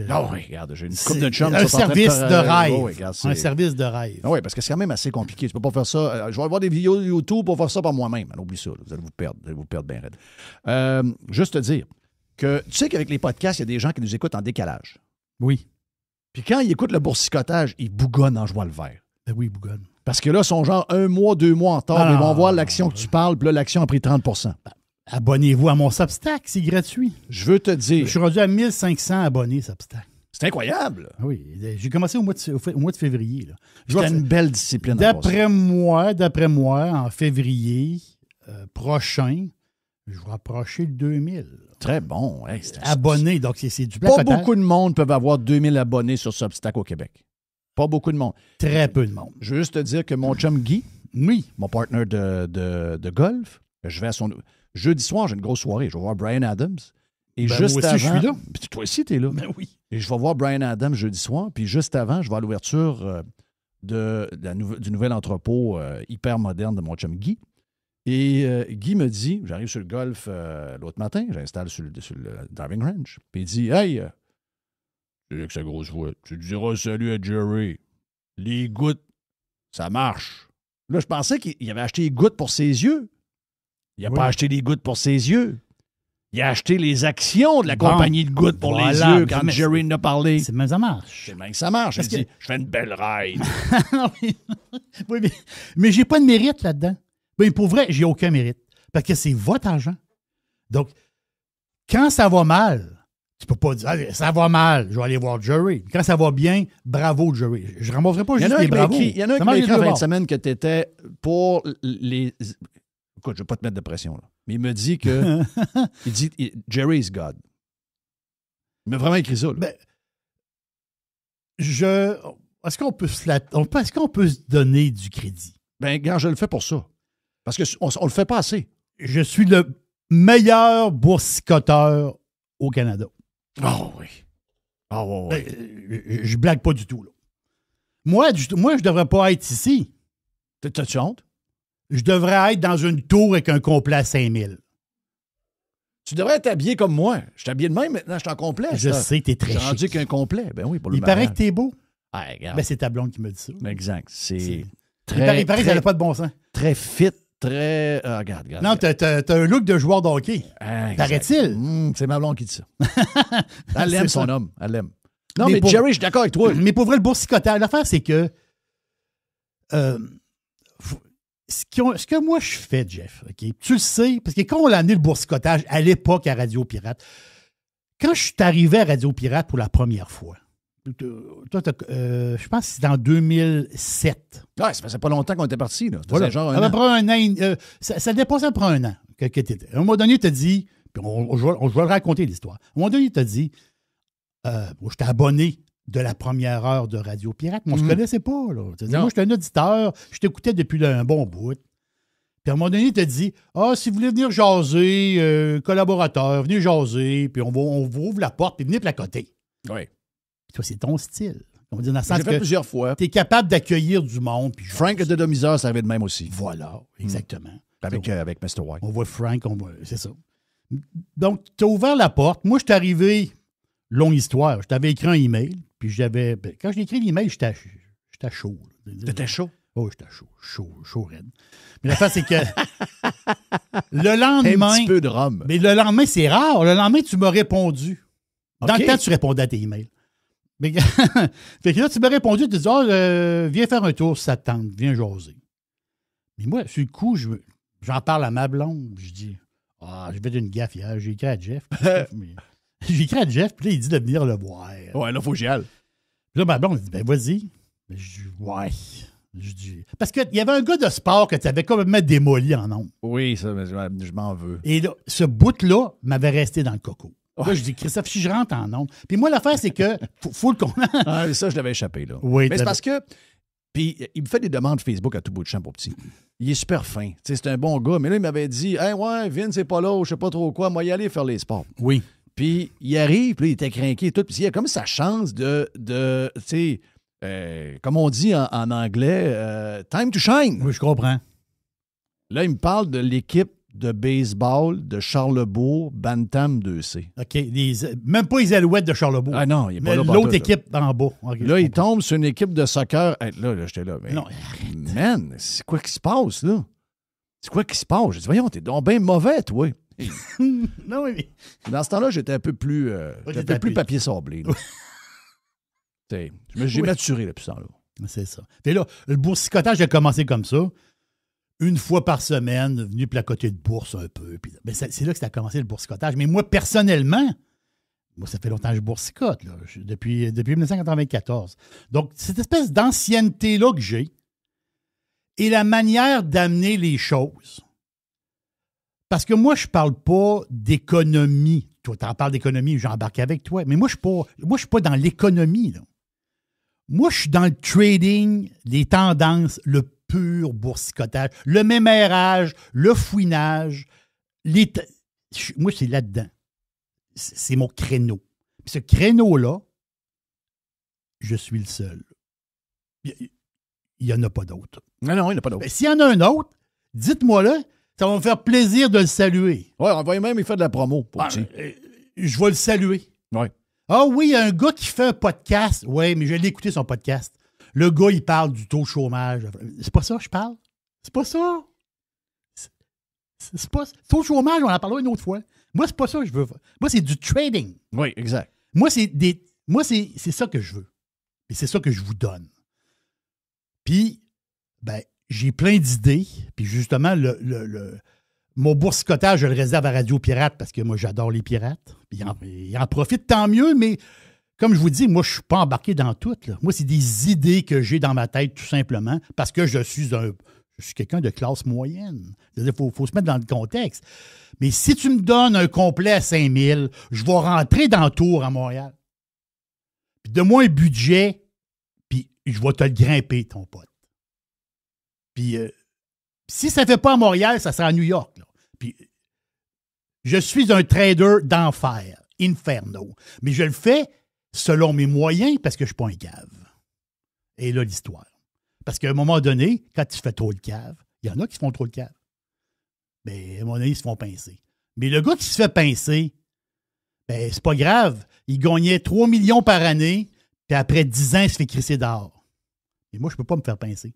ah oui, regarde, j'ai une coupe de chum. Un service de rêve. Oh, oui, regarde, un service de rêve. Ah oui, parce que c'est quand même assez compliqué. Tu ne peux pas faire ça. Je vais avoir des vidéos YouTube pour faire ça par moi-même. Alors, oublie ça, là, vous allez vous perdre bien raide. Juste te dire que tu sais qu'avec les podcasts, il y a des gens qui nous écoutent en décalage. Oui. Puis quand ils écoutent le boursicotage, ils bougonnent en jouant le vert. Ben oui, ils bougonnent. Parce que là, ils sont genre 1 mois, 2 mois en retard. Ils vont voir l'action que tu parles, puis là, l'action a pris 30 %. Abonnez-vous à mon Substack, c'est gratuit. Je veux te dire. Je suis rendu à 1500 abonnés, Substack. C'est incroyable. Oui, j'ai commencé au mois de février. C'était une belle discipline. D'après moi, en février prochain, je vais approcher le 2000. Très bon. Hey, abonnés, donc c'est du placotage. Pas beaucoup de monde peuvent avoir 2000 abonnés sur Substack au Québec. Pas beaucoup de monde. Très peu de monde. Je veux juste te dire que mon chum Guy, oui, mon partner de golf, je vais à son... Jeudi soir, j'ai une grosse soirée. Je vais voir Bryan Adams. Et juste moi aussi, avant... je suis là. Puis toi aussi, t'es là. Ben oui. Et je vais voir Bryan Adams jeudi soir. Puis juste avant, je vais à l'ouverture du nouvel entrepôt hyper moderne de mon chum Guy. Et Guy me dit, j'arrive sur le golf l'autre matin, j'installe sur le driving range. Puis il dit, hey, avec sa grosse voix, tu diras salut à Jerry. Les gouttes, ça marche. Là, je pensais qu'il avait acheté les gouttes pour ses yeux. Il n'a pas acheté les gouttes pour ses yeux. Il a acheté les actions de la compagnie de gouttes pour les yeux quand Jerry en a parlé. C'est même ça marche. C'est même ça marche. Il dit, je fais une belle ride. Oui, mais j'ai pas de mérite là-dedans. Ben, pour vrai, j'ai aucun mérite. Parce que c'est votre argent. Donc, quand ça va mal, tu peux pas dire « ça va mal, je vais aller voir Jerry ». Quand ça va bien, bravo Jerry. Je ne rembourserai pas juste les bravos. Il y en a un qui m'a écrit en fin de semaine que tu étais pour les... Écoute, je ne vais pas te mettre de pression, là. Mais il me dit que... il dit « Jerry is God ». Il m'a vraiment écrit ça. Ben, est-ce qu'on peut se donner du crédit? Ben, gars, je le fais pour ça. Parce qu'on ne le fait pas assez. Je suis le meilleur boursicoteur au Canada. Oh oui. Oh oui. Je blague pas du tout. Là. Moi, je devrais pas être ici. T'as-tu honte? Je devrais être dans une tour avec un complet à 5000. Tu devrais être habillé comme moi. Je suis habillé de même, maintenant je suis en complet. Je sais, t'es très chic. J'ai rendu qu'un complet. Ben oui, pour le Il paraît que t'es beau. Ah, regarde. Ben, c'est ta blonde qui me dit ça. Exact. C'est très... Il paraît que ça n'a pas de bon sens. Très fit, très... regarde. Non, t'as un look de joueur de hockey. Paraît-il? C'est ma blonde qui dit ça. Elle aime son homme. Elle l'aime. Non, mais Jerry, je suis d'accord avec toi. Mais pour vrai, le boursicotage, l'affaire, c'est que... ce que moi, je fais, Jeff, okay? Tu le sais, parce que quand on a amené le boursicotage à l'époque à Radio Pirate, quand je suis arrivé à Radio Pirate pour la première fois, toi, je pense que c'était en 2007. Ouais, ça faisait pas longtemps qu'on était partis. Voilà. Genre après un an, ça dépassait après un an que tu étais. À un moment donné, tu as dit, puis je vais le raconter l'histoire. À un moment donné, tu as dit, j'étais abonné de la première heure de Radio Pirate. Moi, je ne connaissais pas. Là. Moi, j'étais un auditeur, je t'écoutais depuis un bon bout. Puis à un moment donné, tu as dit, si vous voulez venir jaser, collaborateur, venez jaser, puis on vous ouvre la porte, puis venez placoter. Oui. Toi, c'est ton style. On va dire dans le sens que fait plusieurs fois. Tu es capable d'accueillir du monde. Puis Frank de Domiseur, ça arrivait de même aussi. Voilà, exactement. Avec Mr. White. On voit Frank, c'est ça. Donc, tu as ouvert la porte. Moi, je suis arrivé, longue histoire, je t'avais écrit un email, puis quand j'ai écrit l'email, j'étais chaud. T'étais chaud? Oh, j'étais chaud raide. Mais l'affaire, c'est que le lendemain... Un petit peu de rhum. Mais le lendemain, c'est rare. Le lendemain, tu m'as répondu. Dans OK. le temps, tu répondais à tes emails. Mais, fait que là, tu m'as répondu, tu dis, viens faire un tour, ça te tente, viens jaser. Mais moi, sur le coup, j'en parle à ma blonde. Je dis, j'ai fait une gaffe hier, j'ai écrit à Jeff. J'ai écrit à Jeff, puis là, il dit de venir le voir. Ouais, là, faut que j'y aille. Puis là, ma blonde, elle dit, ben, vas-y. Mais je dis, ouais. Je dis, parce qu'il y avait un gars de sport que tu avais complètement démoli en nombre. Oui, ça, je m'en veux. Et là, ce bout-là m'avait resté dans le coco. Là, je dis, Christophe, si je rentre en nombre. Puis moi, l'affaire, c'est que faut le comprendre. Ça, je l'avais échappé, là. Oui, mais c'est parce que. Puis, il me fait des demandes Facebook à tout bout de champ, pour petit. Il est super fin. Tu sais, c'est un bon gars. Mais là, il m'avait dit, hey, ouais, Vince, c'est pas là, je sais pas trop quoi. Moi, y aller faire les sports. Oui. Puis, il arrive, puis là, il était craqué et tout. Puis, il a comme sa chance de tu sais, comme on dit en anglais, time to shine. Oui, je comprends. Là, il me parle de l'équipe de baseball de Charlebourg, Bantam 2C. OK. Même pas les Alouettes de Charlebourg. Ah non, il n'est pas là. L'autre équipe en bas. Okay, là, il tombe sur une équipe de soccer. Hey, là, j'étais là. Mais, non, man, c'est quoi qui se passe, là? C'est quoi qui se passe? J'ai dit, voyons, t'es donc bien mauvais, toi. Non, mais... Dans ce temps-là, j'étais un peu plus, plus papier sablé. J'ai maturé depuis ce temps-là. C'est ça. Et là, le boursicotage a commencé comme ça. Une fois par semaine, venu placoter de bourse un peu. Puis, ben, c'est là que ça a commencé le boursicotage. Mais moi, personnellement, ça fait longtemps que je boursicote, là, depuis 1994. Donc, cette espèce d'ancienneté-là que j'ai et la manière d'amener les choses. Parce que moi, je ne parle pas d'économie. Toi, tu en parles d'économie, j'embarque avec toi. Mais moi, je ne suis pas dans l'économie, là. Moi, je suis dans le trading, les tendances, le pur boursicotage, le mémérage, le fouinage. Moi, c'est là-dedans. C'est mon créneau. Puis ce créneau-là, je suis le seul. Il n'y en a pas d'autre. Non, il n'y en a pas d'autre. S'il y en a un autre, dites-moi-le, ça va me faire plaisir de le saluer. Oui, on va même y faire de la promo. Je vais le saluer. Oui. Ah oui, il y a un gars qui fait un podcast. Oui, mais je l'ai écouté son podcast. Le gars, il parle du taux de chômage. C'est pas ça que je parle? C'est pas ça. C'est pas ça. Taux de chômage, on en parlera une autre fois. Moi, c'est pas ça que je veux. Moi, c'est du trading. Oui, exact. Moi, c'est ça que je veux. Et c'est ça que je vous donne. Puis, ben, j'ai plein d'idées. Puis justement, mon boursicotage, je le réserve à Radio Pirate parce que moi, j'adore les pirates. Puis ils en profitent tant mieux, mais comme je vous dis, moi, je ne suis pas embarqué dans tout. Là. Moi, c'est des idées que j'ai dans ma tête, tout simplement, parce que je suis quelqu'un de classe moyenne. C'est-à-dire, il faut se mettre dans le contexte. Mais si tu me donnes un complet à 5 000, je vais rentrer dans le tour à Montréal. Puis donne-moi un budget, puis je vais te le grimper, ton pote. Puis si ça ne fait pas à Montréal, ça sera à New York. Là. Puis je suis un trader d'enfer, inferno. Mais je le fais selon mes moyens parce que je ne suis pas un cave. Et là, l'histoire. Parce qu'à un moment donné, quand tu fais trop le cave, il y en a qui se font trop le cave. Mais à un moment donné, ils se font pincer. Mais le gars qui se fait pincer, ben, c'est pas grave. Il gagnait 3 millions par année, puis après 10 ans, il se fait crisser dehors. Et moi, je ne peux pas me faire pincer.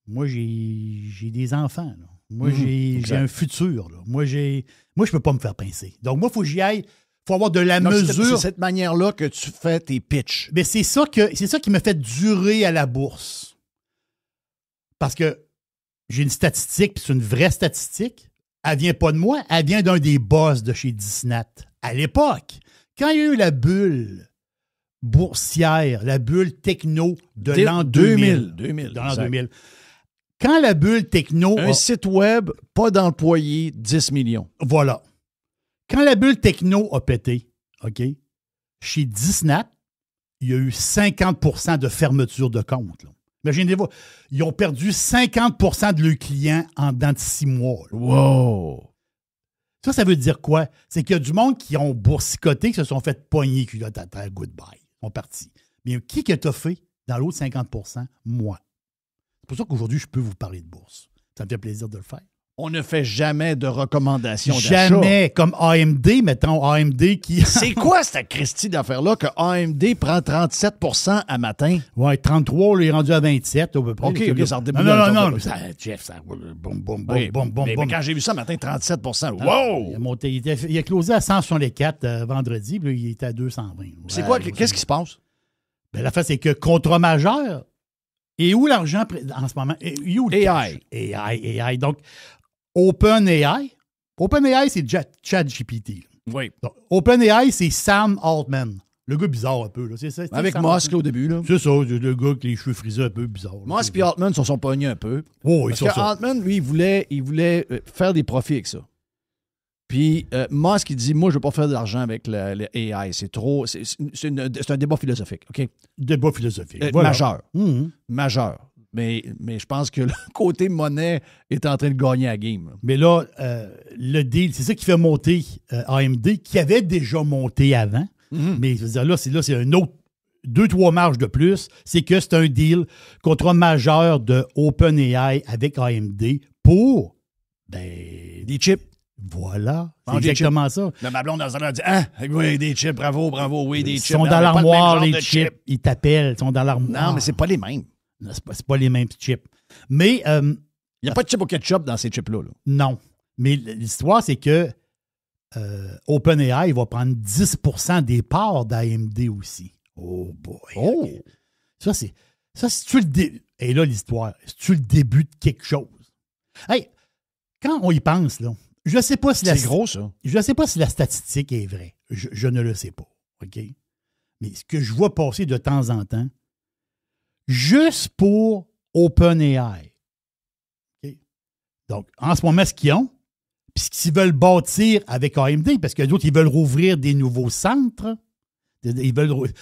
Moi, j'ai des enfants. Là. Moi, j'ai un futur. Là. Moi, je ne peux pas me faire pincer. Donc, moi, il faut que j'y aille. Il faut avoir de la mesure. C'est cette manière-là que tu fais tes pitchs. Mais c'est ça qui me fait durer à la bourse. Parce que j'ai une statistique, puis c'est une vraie statistique. Elle vient pas de moi, elle vient d'un des boss de chez Disney. À l'époque, quand il y a eu la bulle boursière, la bulle techno de l'an 2000. De l'an 2000. Quand la bulle techno... Un site web, pas d'employés, 10 millions. Voilà. Quand la bulle techno a pété, OK, chez Disney, il y a eu 50% de fermeture de compte. Là. Imaginez-vous, ils ont perdu 50% de leurs clients en dedans de 6 mois. Là. Wow! Ça veut dire quoi? C'est qu'il y a du monde qui ont boursicoté, qui se sont fait pogner culotte à terre, goodbye. Ils sont partis. Mais qui t'a fait dans l'autre 50%? Moi. C'est pour ça qu'aujourd'hui, je peux vous parler de bourse. Ça me fait plaisir de le faire. On ne fait jamais de recommandations d'achat. Jamais. Comme AMD, mettons, AMD qui... C'est quoi cette Christie d'affaire-là que AMD prend 37 à matin? Ouais, 33, il est rendu à 27 à peu près. OK, ça redéboule. Non. Jeff, ça... Boum, mais quand j'ai vu ça matin, 37 wow! Il a closé à 164 vendredi, puis il était à 220. C'est quoi? Qu'est-ce qui se passe? Ben, la fait, c'est que contrat majeur, et où l'argent en ce moment? AI. Donc, OpenAI, c'est ChatGPT. Oui. OpenAI, c'est Sam Altman. Le gars bizarre un peu. Là. C'est avec Sam Musk Altman. au début. Là. C'est ça, le gars avec les cheveux frisés un peu bizarre. Musk et Altman se sont pognés un peu. Oh, parce que Altman, lui, il voulait faire des profits avec ça. Puis Musk, il dit, moi, je ne veux pas faire de l'argent avec le AI. C'est trop... C'est un débat philosophique, OK? Débat philosophique. Voilà. Majeur. Majeur. Mais je pense que le côté monnaie est en train de gagner la game. Là. Mais là, le deal, c'est ça qui fait monter AMD, qui avait déjà monté avant. Mais je veux dire, là, c'est un autre 2-3 marges de plus. C'est que c'est un deal contrat majeur de OpenAI avec AMD pour des chips. Voilà. C'est exactement ça. Ma blonde dans a dit oui, des chips, bravo, oui, des chips. Ils sont dans l'armoire, les chips. Ils t'appellent, ils sont dans l'armoire. Non, mais c'est pas les mêmes. Non, c'est pas les mêmes chips. Mais... il n'y a pas de chip au ketchup dans ces chips-là. Là. Non. Mais l'histoire, c'est que OpenAI va prendre 10% des parts d'AMD aussi. Oh boy. Oh! Okay. Ça, c'est-tu le début. Et là, l'histoire, c'est-tu le début de quelque chose? Hey, quand on y pense, là, je ne sais pas si c'est gros, ça. Je ne sais pas si la statistique est vraie. Je ne le sais pas. OK? Mais ce que je vois passer de temps en temps, juste pour OpenAI. Okay? Donc, en ce moment, ce qu'ils ont, puis ce qu'ils veulent bâtir avec AMD, parce que d'autres, ils veulent rouvrir des nouveaux centres. Ils veulent rouvrir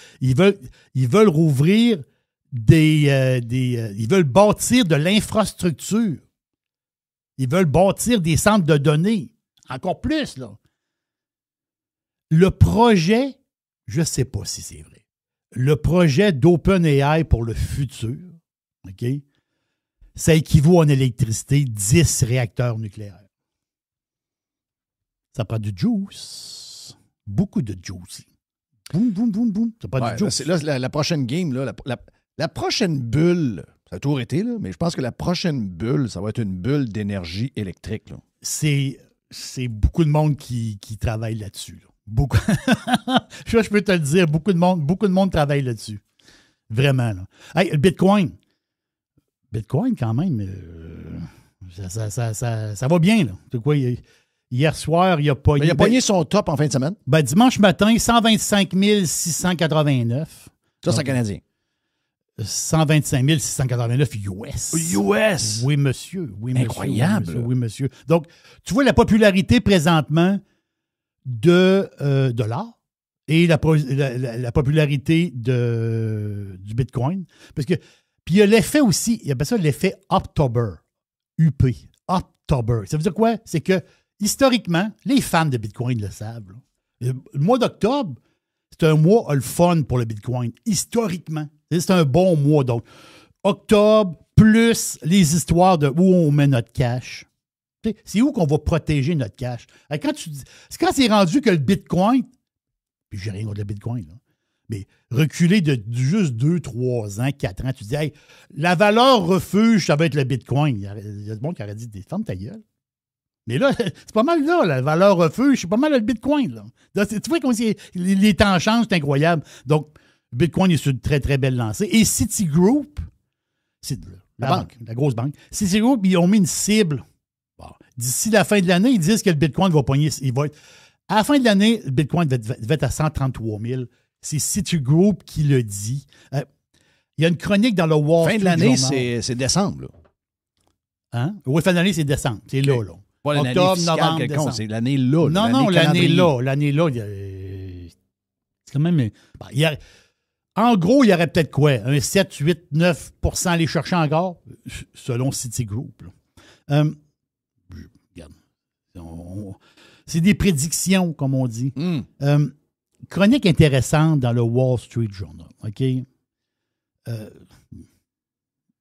ils veulent bâtir de l'infrastructure. Ils veulent bâtir des centres de données. Encore plus, là. Le projet, je ne sais pas si c'est vrai. Le projet d'OpenAI pour le futur, OK, ça équivaut en électricité 10 réacteurs nucléaires. Ça prend du juice. Beaucoup de juice. Boum, boum, boum, boum. Ça prend du juice. Là, la prochaine game, là, la prochaine bulle, ça a toujours été, là, mais je pense que la prochaine bulle, ça va être une bulle d'énergie électrique. Là. C'est beaucoup de monde qui travaille là-dessus. Là. Beaucoup. Je peux te le dire, beaucoup de monde travaille là-dessus. Vraiment. Là. Hey, le Bitcoin. Bitcoin, quand même, ça va bien. Là. C'est quoi, hier soir, il a pogné... Il a pogné son top en fin de semaine. Dimanche matin, 125 689. Ça, c'est canadien. 125 689 US. US! Oui, monsieur. Oui, incroyable. Monsieur. Oui, monsieur. Donc, tu vois la popularité présentement de l'or et la popularité du Bitcoin. Parce que, puis il y a l'effet aussi, il appelle ça l'effet October. UP. October. Ça veut dire quoi? C'est que, historiquement, les fans de Bitcoin le savent. Là. Le mois d'octobre, c'est un mois le fun pour le Bitcoin. Historiquement. C'est un bon mois. Donc, octobre, plus les histoires de où on met notre cash. C'est où qu'on va protéger notre cash. Quand c'est rendu que le Bitcoin, puis j'ai rien contre le Bitcoin, là, mais reculer de juste 2, 3 ans, 4 ans, tu dis, hey, la valeur refuge, ça va être le Bitcoin. Il y a du monde qui aurait dit, ferme ta gueule. Mais là, c'est pas mal là, la valeur refuge, c'est pas mal le Bitcoin. Là. Tu vois comment les temps changent, c'est incroyable. Donc, le Bitcoin est sur une très, très belle lancée. Et Citigroup, c'est la grosse banque, Citigroup, ils ont mis une cible. Bon, d'ici la fin de l'année, ils disent que le Bitcoin va pogner. À la fin de l'année, le Bitcoin va être à 133 000. C'est Citigroup qui le dit. Il y a une chronique dans le Wall Street Fin de l'année, Journal. c'est décembre. Là. Hein? Oui, fin de l'année, c'est décembre. C'est là. Pas l'année octobre, fiscale novembre, quelconque, décembre. c'est l'année là. Non, l'année là. L'année là, c'est quand même... en gros, il y aurait peut-être quoi? Un 7, 8, 9 % à les chercher encore, selon Citigroup. Regarde. C'est des prédictions, comme on dit. Chronique intéressante dans le Wall Street Journal. OK?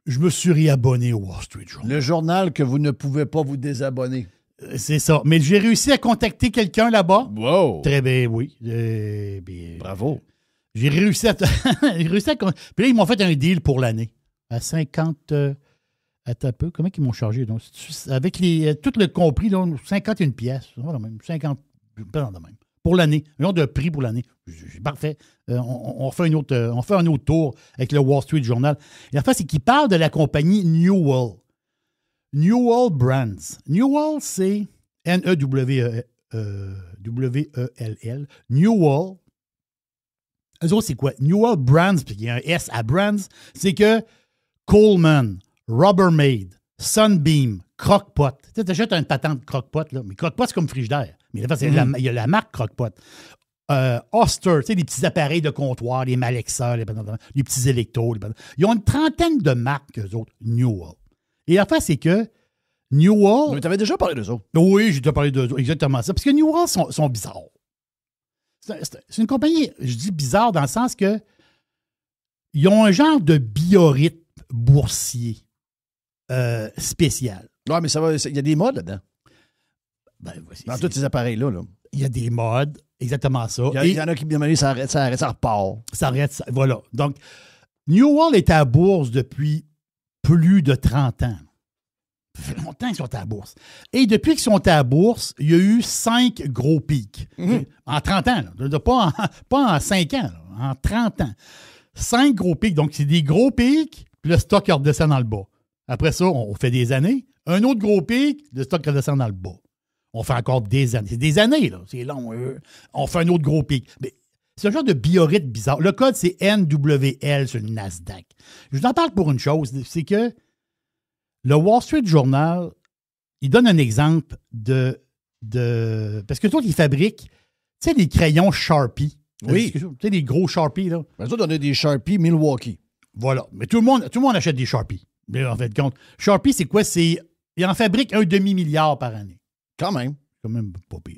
Je me suis réabonné au Wall Street Journal. Le journal que vous ne pouvez pas vous désabonner. C'est ça. Mais j'ai réussi à contacter quelqu'un là-bas. Wow! Très bien, oui. Bravo. J'ai réussi à... Puis là, ils m'ont fait un deal pour l'année. À 50... Attends un peu. Comment ils m'ont chargé? Donc, avec tout le compris, là, 51 pièces. Voilà, même. 50... Pas de même. Pour l'année. Un autre de prix pour l'année. Parfait. On fait un autre tour avec le Wall Street Journal. Et la fin, c'est qu'il parle de la compagnie Newell. Newell Brands. Newell, c'est N-E-W-E-L-L. Newell. Eux autres, c'est quoi? Newell Brands, puis il y a un S à Brands, c'est que Coleman, Rubbermaid, Sunbeam, Crock-Pot. Tu sais, t'achètes une patente Crock-Pot, là. Mais Crock-Pot, c'est comme frigidaire. Mais là, il y a la marque Crock-Pot. Oster, tu sais, les petits appareils de comptoir, les Malexer, les petits électros. Ils ont une trentaine de marques, eux autres, Newell. Et la fin, c'est que Newell... Mais tu avais déjà parlé d'eux autres. Oui, j'ai déjà parlé d'eux autres, exactement ça. Parce que Newell sont bizarres. C'est une compagnie, je dis bizarre dans le sens que ils ont un genre de biorhythme boursier spécial. Oui, mais ça va. Il y a des modes là-dedans. Dans tous ces appareils-là. Là. Il y a des modes, exactement ça. Il y en a qui, bien ça arrête, ça repart. Ça arrête, voilà. Donc, Newell est à la bourse depuis plus de 30 ans. Ça fait longtemps qu'ils sont à la bourse. Et depuis qu'ils sont à la bourse, il y a eu 5 gros pics. En 30 ans. Là. Pas en 5 ans. Là. En 30 ans. 5 gros pics. Donc, c'est des gros pics, puis le stock redescend dans le bas. Après ça, on fait des années. Un autre gros pic, le stock redescend dans le bas. On fait encore des années. C'est des années, là. C'est long. On fait un autre gros pic. Mais c'est un genre de biorhythme bizarre. Le code, c'est NWL sur le Nasdaq. Je vous en parle pour une chose. C'est que le Wall Street Journal, il donne un exemple de parce que toi, ils fabriquent, tu sais, les crayons Sharpie. Oui. Tu sais, les gros Sharpie, là. Ben, ça, on a des Sharpie Milwaukee. Voilà. Mais tout le monde achète des Sharpie. Mais en fait, compte. Sharpie, c'est quoi? Il en fabrique 1 demi-milliard par année. Quand même. Quand même pas pire.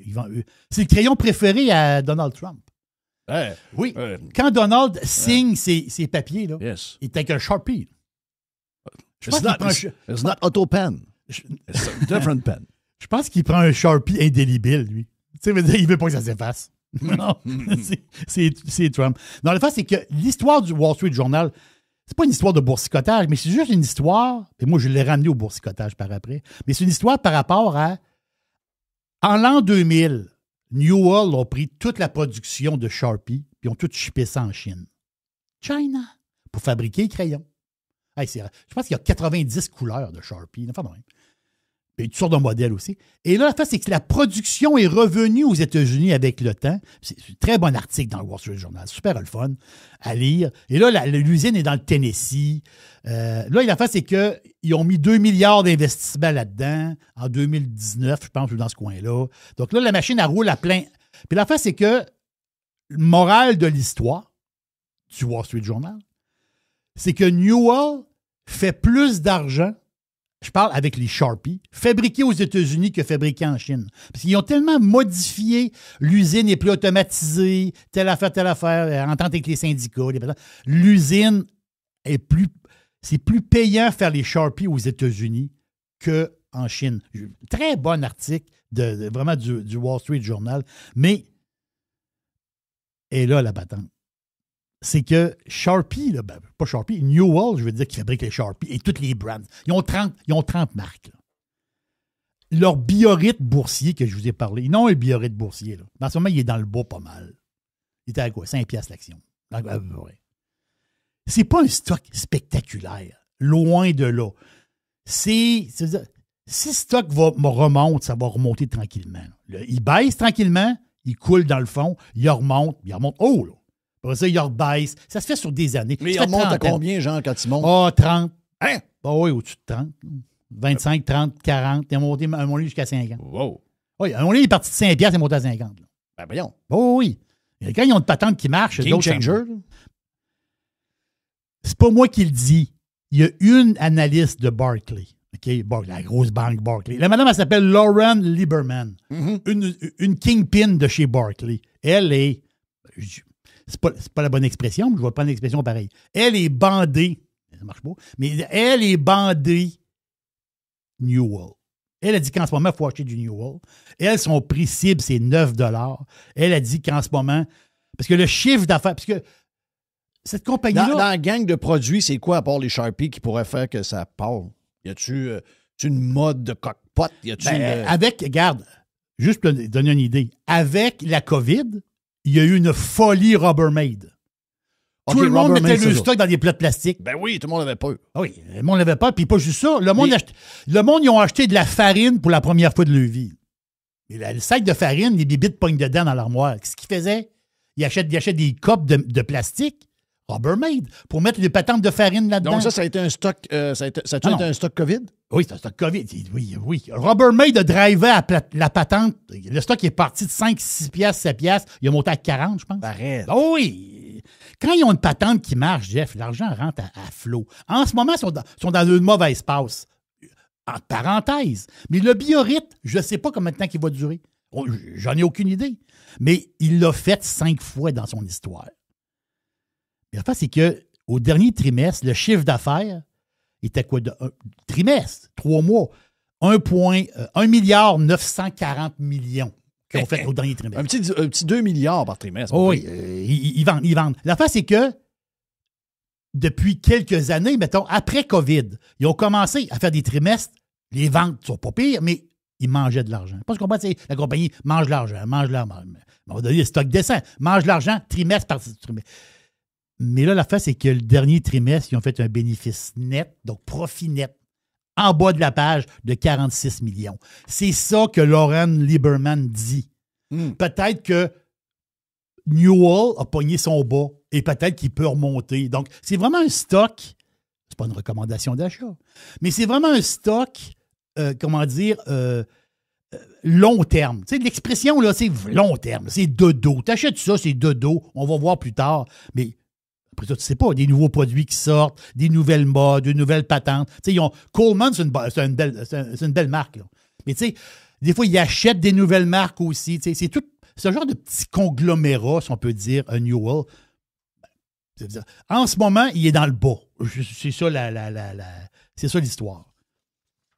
C'est le crayon préféré à Donald Trump. Oui. Quand Donald signe ses papiers, là, il est avec un Sharpie. It's not auto pen. It's a different pen. Je pense qu'il prend un Sharpie indélébile, lui. Tu sais, il veut pas que ça s'efface. Non, c'est Trump. Non, le fait, c'est que l'histoire du Wall Street Journal, c'est pas une histoire de boursicotage, mais c'est juste une histoire, et moi, je l'ai ramené au boursicotage par après, mais c'est une histoire par rapport à... En l'an 2000, Newell ont pris toute la production de Sharpie, puis ont tout shippé ça en Chine. China, pour fabriquer les crayons. Hey, je pense qu'il y a 90 couleurs de Sharpie. Enfin, même. Et toutes sortes de modèles aussi. Et là, la fait, c'est que la production est revenue aux États-Unis avec le temps. C'est un très bon article dans le Wall Street Journal. Super le fun à lire. Et là, l'usine est dans le Tennessee. Là, la fait, c'est qu'ils ont mis 2 milliards d'investissements là-dedans en 2019, je pense, ou dans ce coin-là. Donc là, la machine, elle roule à plein. Puis la fait, c'est que le moral de l'histoire du Wall Street Journal, c'est que Newell fait plus d'argent, je parle avec les Sharpie, fabriqués aux États-Unis que fabriqués en Chine. Parce qu'ils ont tellement modifié, l'usine n'est plus automatisée, telle affaire, entente avec les syndicats. L'usine c'est plus payant faire les Sharpie aux États-Unis qu'en Chine. Très bon article vraiment du Wall Street Journal. Mais, et là, la patente. C'est que Sharpie, là, pas Sharpie, Newell, je veux dire, qui fabrique les Sharpie et toutes les brands. Ils ont 30 marques. Là. Leur biorhythme boursier que je vous ai parlé, ils ont un biorhythme boursier. Là. En ce moment, il est dans le bas pas mal. Il était à quoi? 5 piastres l'action. C'est pas un stock spectaculaire. Loin de là. Si le stock remonte, ça va remonter tranquillement. Là, il baisse tranquillement, il coule dans le fond, il remonte haut, là. Après ça, il rebaisse. Ça se fait sur des années. Mais il remonte à combien, Jean, quand il monte? Ah, 30. Hein? Ah oui, au-dessus de 30. 25, 30, 40. Il a monté à un moment jusqu'à 50. Wow. Oui, à un moment il est parti de 5 piastres, il est monté à 50. Là. Ben voyons. Oh oui. Et quand ils ont une patente qui marche, Game changer. C'est pas moi qui le dis. Il y a une analyste de Barclays. Okay? La grosse banque Barclays. La madame, elle s'appelle Lauren Lieberman. Une kingpin de chez Barclays. Elle est... C'est pas la bonne expression, mais je vais prendre l'expression pareille. Elle est bandée. ça marche pas. Mais elle est bandée Newell. Elle a dit qu'en ce moment, il faut acheter du Newell. Elle, son prix cible, c'est 9 $. Elle a dit qu'en ce moment, parce que le chiffre d'affaires, parce que cette compagnie-là... Dans la gang de produits, c'est quoi, à part les Sharpies, qui pourrait faire que ça part? Y a-tu une mode de cockpot? Avec, regarde, juste pour te donner une idée, avec la COVID, il y a eu une folie Rubbermaid. Tout le monde mettait le stock dans des plats de plastique. Ben oui, tout le monde l'avait pas. Ah oui, le monde l'avait pas. Puis pas juste ça. Le monde, ils ont acheté de la farine pour la première fois de leur vie. Et le sac de farine, les bibites pognent dedans dans l'armoire. Qu'est-ce qu'ils faisaient? Ils achètent des copes de plastique, Rubbermaid, pour mettre des patentes de farine là-dedans. Donc ça a été un stock, ça a été un stock COVID? Oui, c'est un stock COVID. Oui. Rubbermaid a drivé à la patente. Le stock est parti de 5, 6 piastres, 7 piastres. Il a monté à 40, je pense. Arrête. Oh oui. Quand ils ont une patente qui marche, Jeff, l'argent rentre à flot. En ce moment, ils sont dans une mauvaise passe. En parenthèse. Mais le biorhythme, je ne sais pas combien de temps il va durer. J'en ai aucune idée. Mais il l'a fait 5 fois dans son histoire. Mais la fait, c'est qu'au dernier trimestre, le chiffre d'affaires était quoi? Trimestre, 3 mois, 1 milliard 940 millions qu'ils ont fait au dernier trimestre. Un petit 2 milliards par trimestre. Oh oui, ils vendent. L'affaire, c'est que depuis quelques années, mettons, après COVID, ils ont commencé à faire des trimestres. Les ventes ne sont pas pires, mais ils mangeaient de l'argent. Parce qu'on la compagnie mange de l'argent. On va donner le stock descend. Mange de l'argent trimestre par trimestre. Mais là, l'affaire, c'est que le dernier trimestre, ils ont fait un bénéfice net, donc profit net, en bas de la page de 46 millions. C'est ça que Lauren Lieberman dit. Peut-être que Newell a pogné son bas et peut-être qu'il peut remonter. Donc, c'est vraiment un stock, c'est pas une recommandation d'achat, mais c'est vraiment un stock, long terme. Tu sais, l'expression, là, c'est long terme, c'est dodo. T'achètes ça, c'est dodo, on va voir plus tard, mais après ça, tu sais pas, des nouveaux produits qui sortent, des nouvelles modes, de nouvelles patentes. Tu sais, Coleman, c'est une belle marque, là. Mais tu sais, des fois, ils achètent des nouvelles marques aussi. Tu sais, c'est tout ce genre de petit conglomérat, si on peut dire, un Newell. En ce moment, il est dans le bas. C'est ça, c'est ça l'histoire.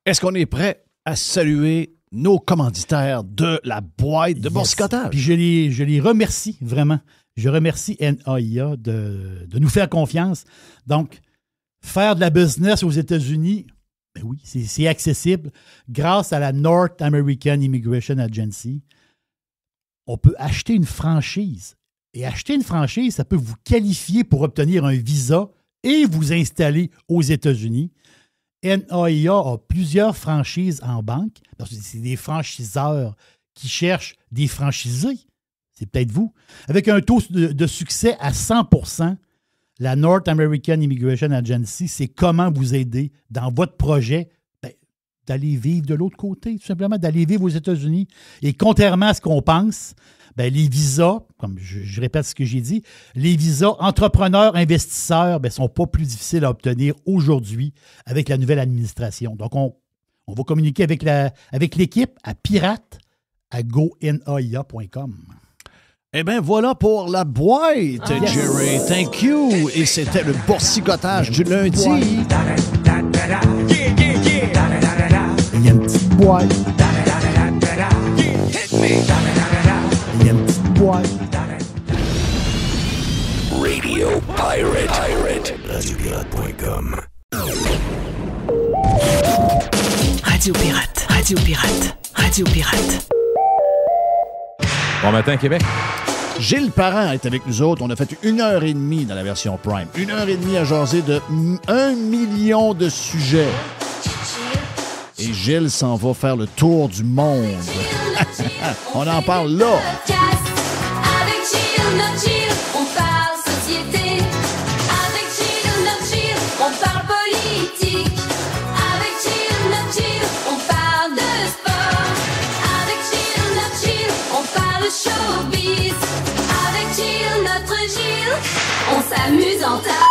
Est-ce qu'on est prêt à saluer nos commanditaires de la boîte de boursicotage? Puis je les remercie, vraiment. Je remercie NAIA de nous faire confiance. Donc, faire de la business aux États-Unis, ben oui, c'est accessible. Grâce à la North American Immigration Agency, on peut acheter une franchise. Et acheter une franchise, ça peut vous qualifier pour obtenir un visa et vous installer aux États-Unis. NAIA a plusieurs franchises en banque. C'est des franchiseurs qui cherchent des franchisés. C'est peut-être vous. Avec un taux de succès à 100%, la North American Immigration Agency, c'est comment vous aider dans votre projet d'aller vivre de l'autre côté, tout simplement, d'aller vivre aux États-Unis. Et contrairement à ce qu'on pense, les visas, comme je répète ce que j'ai dit, les visas entrepreneurs, investisseurs ne sont pas plus difficiles à obtenir aujourd'hui avec la nouvelle administration. Donc, on va communiquer avec l'équipe à pirate à gonaia.com. Eh bien, voilà pour la boîte, Jerry. Thank you. Et c'était le boursicotage du lundi. Il y a une petite boîte. Il y a une petite boîte. Radio Pirate. RadioPirate.com. Radio Pirate. Radio Pirate. Radio Pirate. Bon matin, Québec. Gilles Parent est avec nous autres. On a fait 1h30 dans la version Prime. 1h30 à jaser de 1 million de sujets. Et Gilles s'en va faire le tour du monde. On en parle là. Avec Gilles, notre Gilles, on parle société. Avec Gilles, notre Gilles, on parle politique. Avec Gilles, notre Gilles, on parle de sport. Avec Gilles, notre Gilles, on parle showbiz. Avec Gilles, notre Gilles, on s'amuse en tas.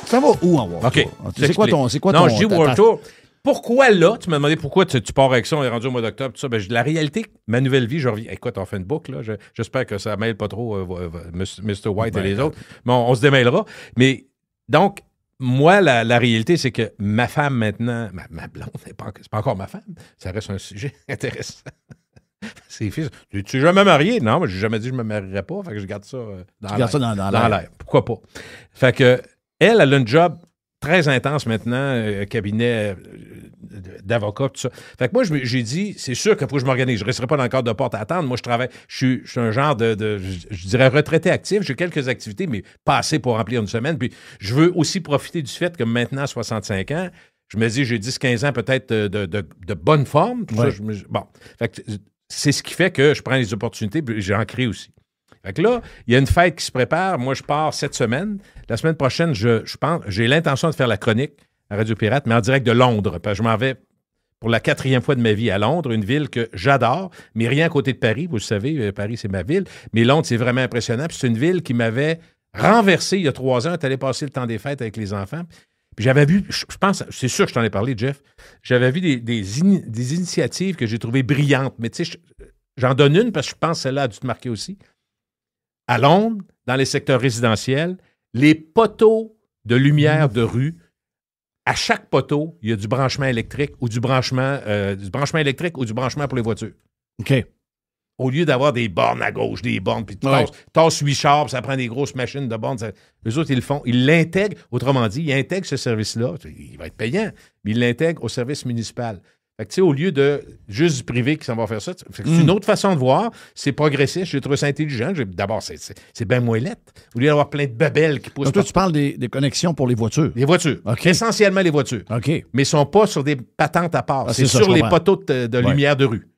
Ça va où en World Tour? OK. C'est quoi ton Non, je dis World Tour pourquoi là? Tu m'as demandé pourquoi tu pars avec ça, on est rendu au mois d'octobre, tout ça. Ben, la réalité, ma nouvelle vie, je reviens. Écoute, on fait une boucle, là. J'espère que ça mêle pas trop Mr. White et les autres. Mais on se démêlera. Mais donc, moi, la réalité, c'est que ma femme maintenant, ma blonde, c'est pas encore ma femme. Ça reste un sujet intéressant. Ses fils. Tu n'es jamais marié? Non, mais j'ai jamais dit que je me marierais pas. Fait que je garde ça dans l'air. Pourquoi pas? Fait que elle a un job très intense maintenant, cabinet d'avocat, tout ça. Fait que moi, j'ai dit, c'est sûr qu'il faut que je m'organise. Je ne resterai pas dans le cadre de porte à attendre. Moi, je travaille. Je suis un genre je dirais, retraité actif. J'ai quelques activités, mais pas assez pour remplir une semaine. Puis je veux aussi profiter du fait que maintenant, à 65 ans, je me dis, j'ai 10-15 ans peut-être de bonne forme. Tout ça, bon. Fait que c'est ce qui fait que je prends les opportunités, puis j'en crée aussi. Fait que là, il y a une fête qui se prépare. Moi, je pars cette semaine. La semaine prochaine, je pense, j'ai l'intention de faire la chronique à Radio Pirate, mais en direct de Londres. Parce que je m'en vais pour la 4e fois de ma vie à Londres, une ville que j'adore, mais rien à côté de Paris. Vous le savez, Paris, c'est ma ville. Mais Londres, c'est vraiment impressionnant. Puis c'est une ville qui m'avait renversé il y a 3 ans. On est allé passer le temps des fêtes avec les enfants. Puis j'avais vu, je pense, c'est sûr que je t'en ai parlé, Jeff, j'avais vu des initiatives que j'ai trouvées brillantes. Mais tu sais, j'en donne une parce que je pense que celle-là a dû te marquer aussi. À Londres, dans les secteurs résidentiels, les poteaux de lumière de rue, à chaque poteau, il y a du branchement électrique ou du branchement électrique ou du branchement pour les voitures. OK. Au lieu d'avoir des bornes à gauche, des bornes, puis tu tasses 8 chars, puis ça prend des grosses machines de bornes. Eux autres, ils le font. Ils l'intègrent, autrement dit, ils intègrent ce service-là. Il va être payant, mais ils l'intègrent au service municipal. Fait que, tu sais, au lieu de juste du privé qui s'en va faire ça, c'est une autre façon de voir. C'est progressif. J'ai trouvé ça intelligent. D'abord, c'est bien moins lettre. Au lieu d'avoir plein de babelles qui poussent. Donc, toi, tu parles des connexions pour les voitures. Les voitures. Okay. Essentiellement les voitures. OK. Mais ils ne sont pas sur des patentes à part. C'est sur les poteaux de lumière de rue.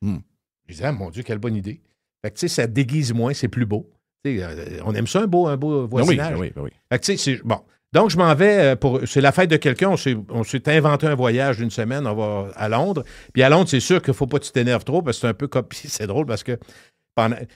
Je disais, mon Dieu, quelle bonne idée. Fait que, tu sais, ça déguise moins, c'est plus beau. On aime ça, un beau voisinage. Oui. Fait que, tu sais, c'est bon. Donc, je m'en vais c'est la fête de quelqu'un. On s'est inventé un voyage d'une semaine. On va à Londres. Puis à Londres, c'est sûr qu'il ne faut pas que tu t'énerves trop parce que c'est un peu comme. C'est drôle parce que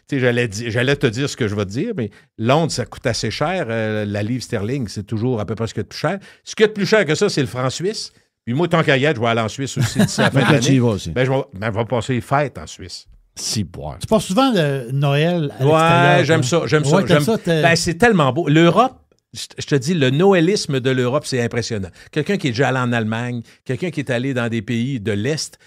j'allais te dire ce que je vais te dire, mais Londres, ça coûte assez cher. La livre sterling, c'est toujours à peu près ce qu'il y a de plus cher. Ce qu'il y a de plus cher que ça, c'est le franc suisse. Puis moi, tant qu'à y être, je vais aller en Suisse aussi d'ici la fin de l'année. Je vais passer les fêtes en Suisse. Si boire. Tu passes souvent de Noël à l'extérieur. Ouais, j'aime ça. C'est tellement beau. L'Europe, je te dis, le noëlisme de l'Europe, c'est impressionnant. Quelqu'un qui est déjà allé en Allemagne, quelqu'un qui est allé dans des pays de l'Est,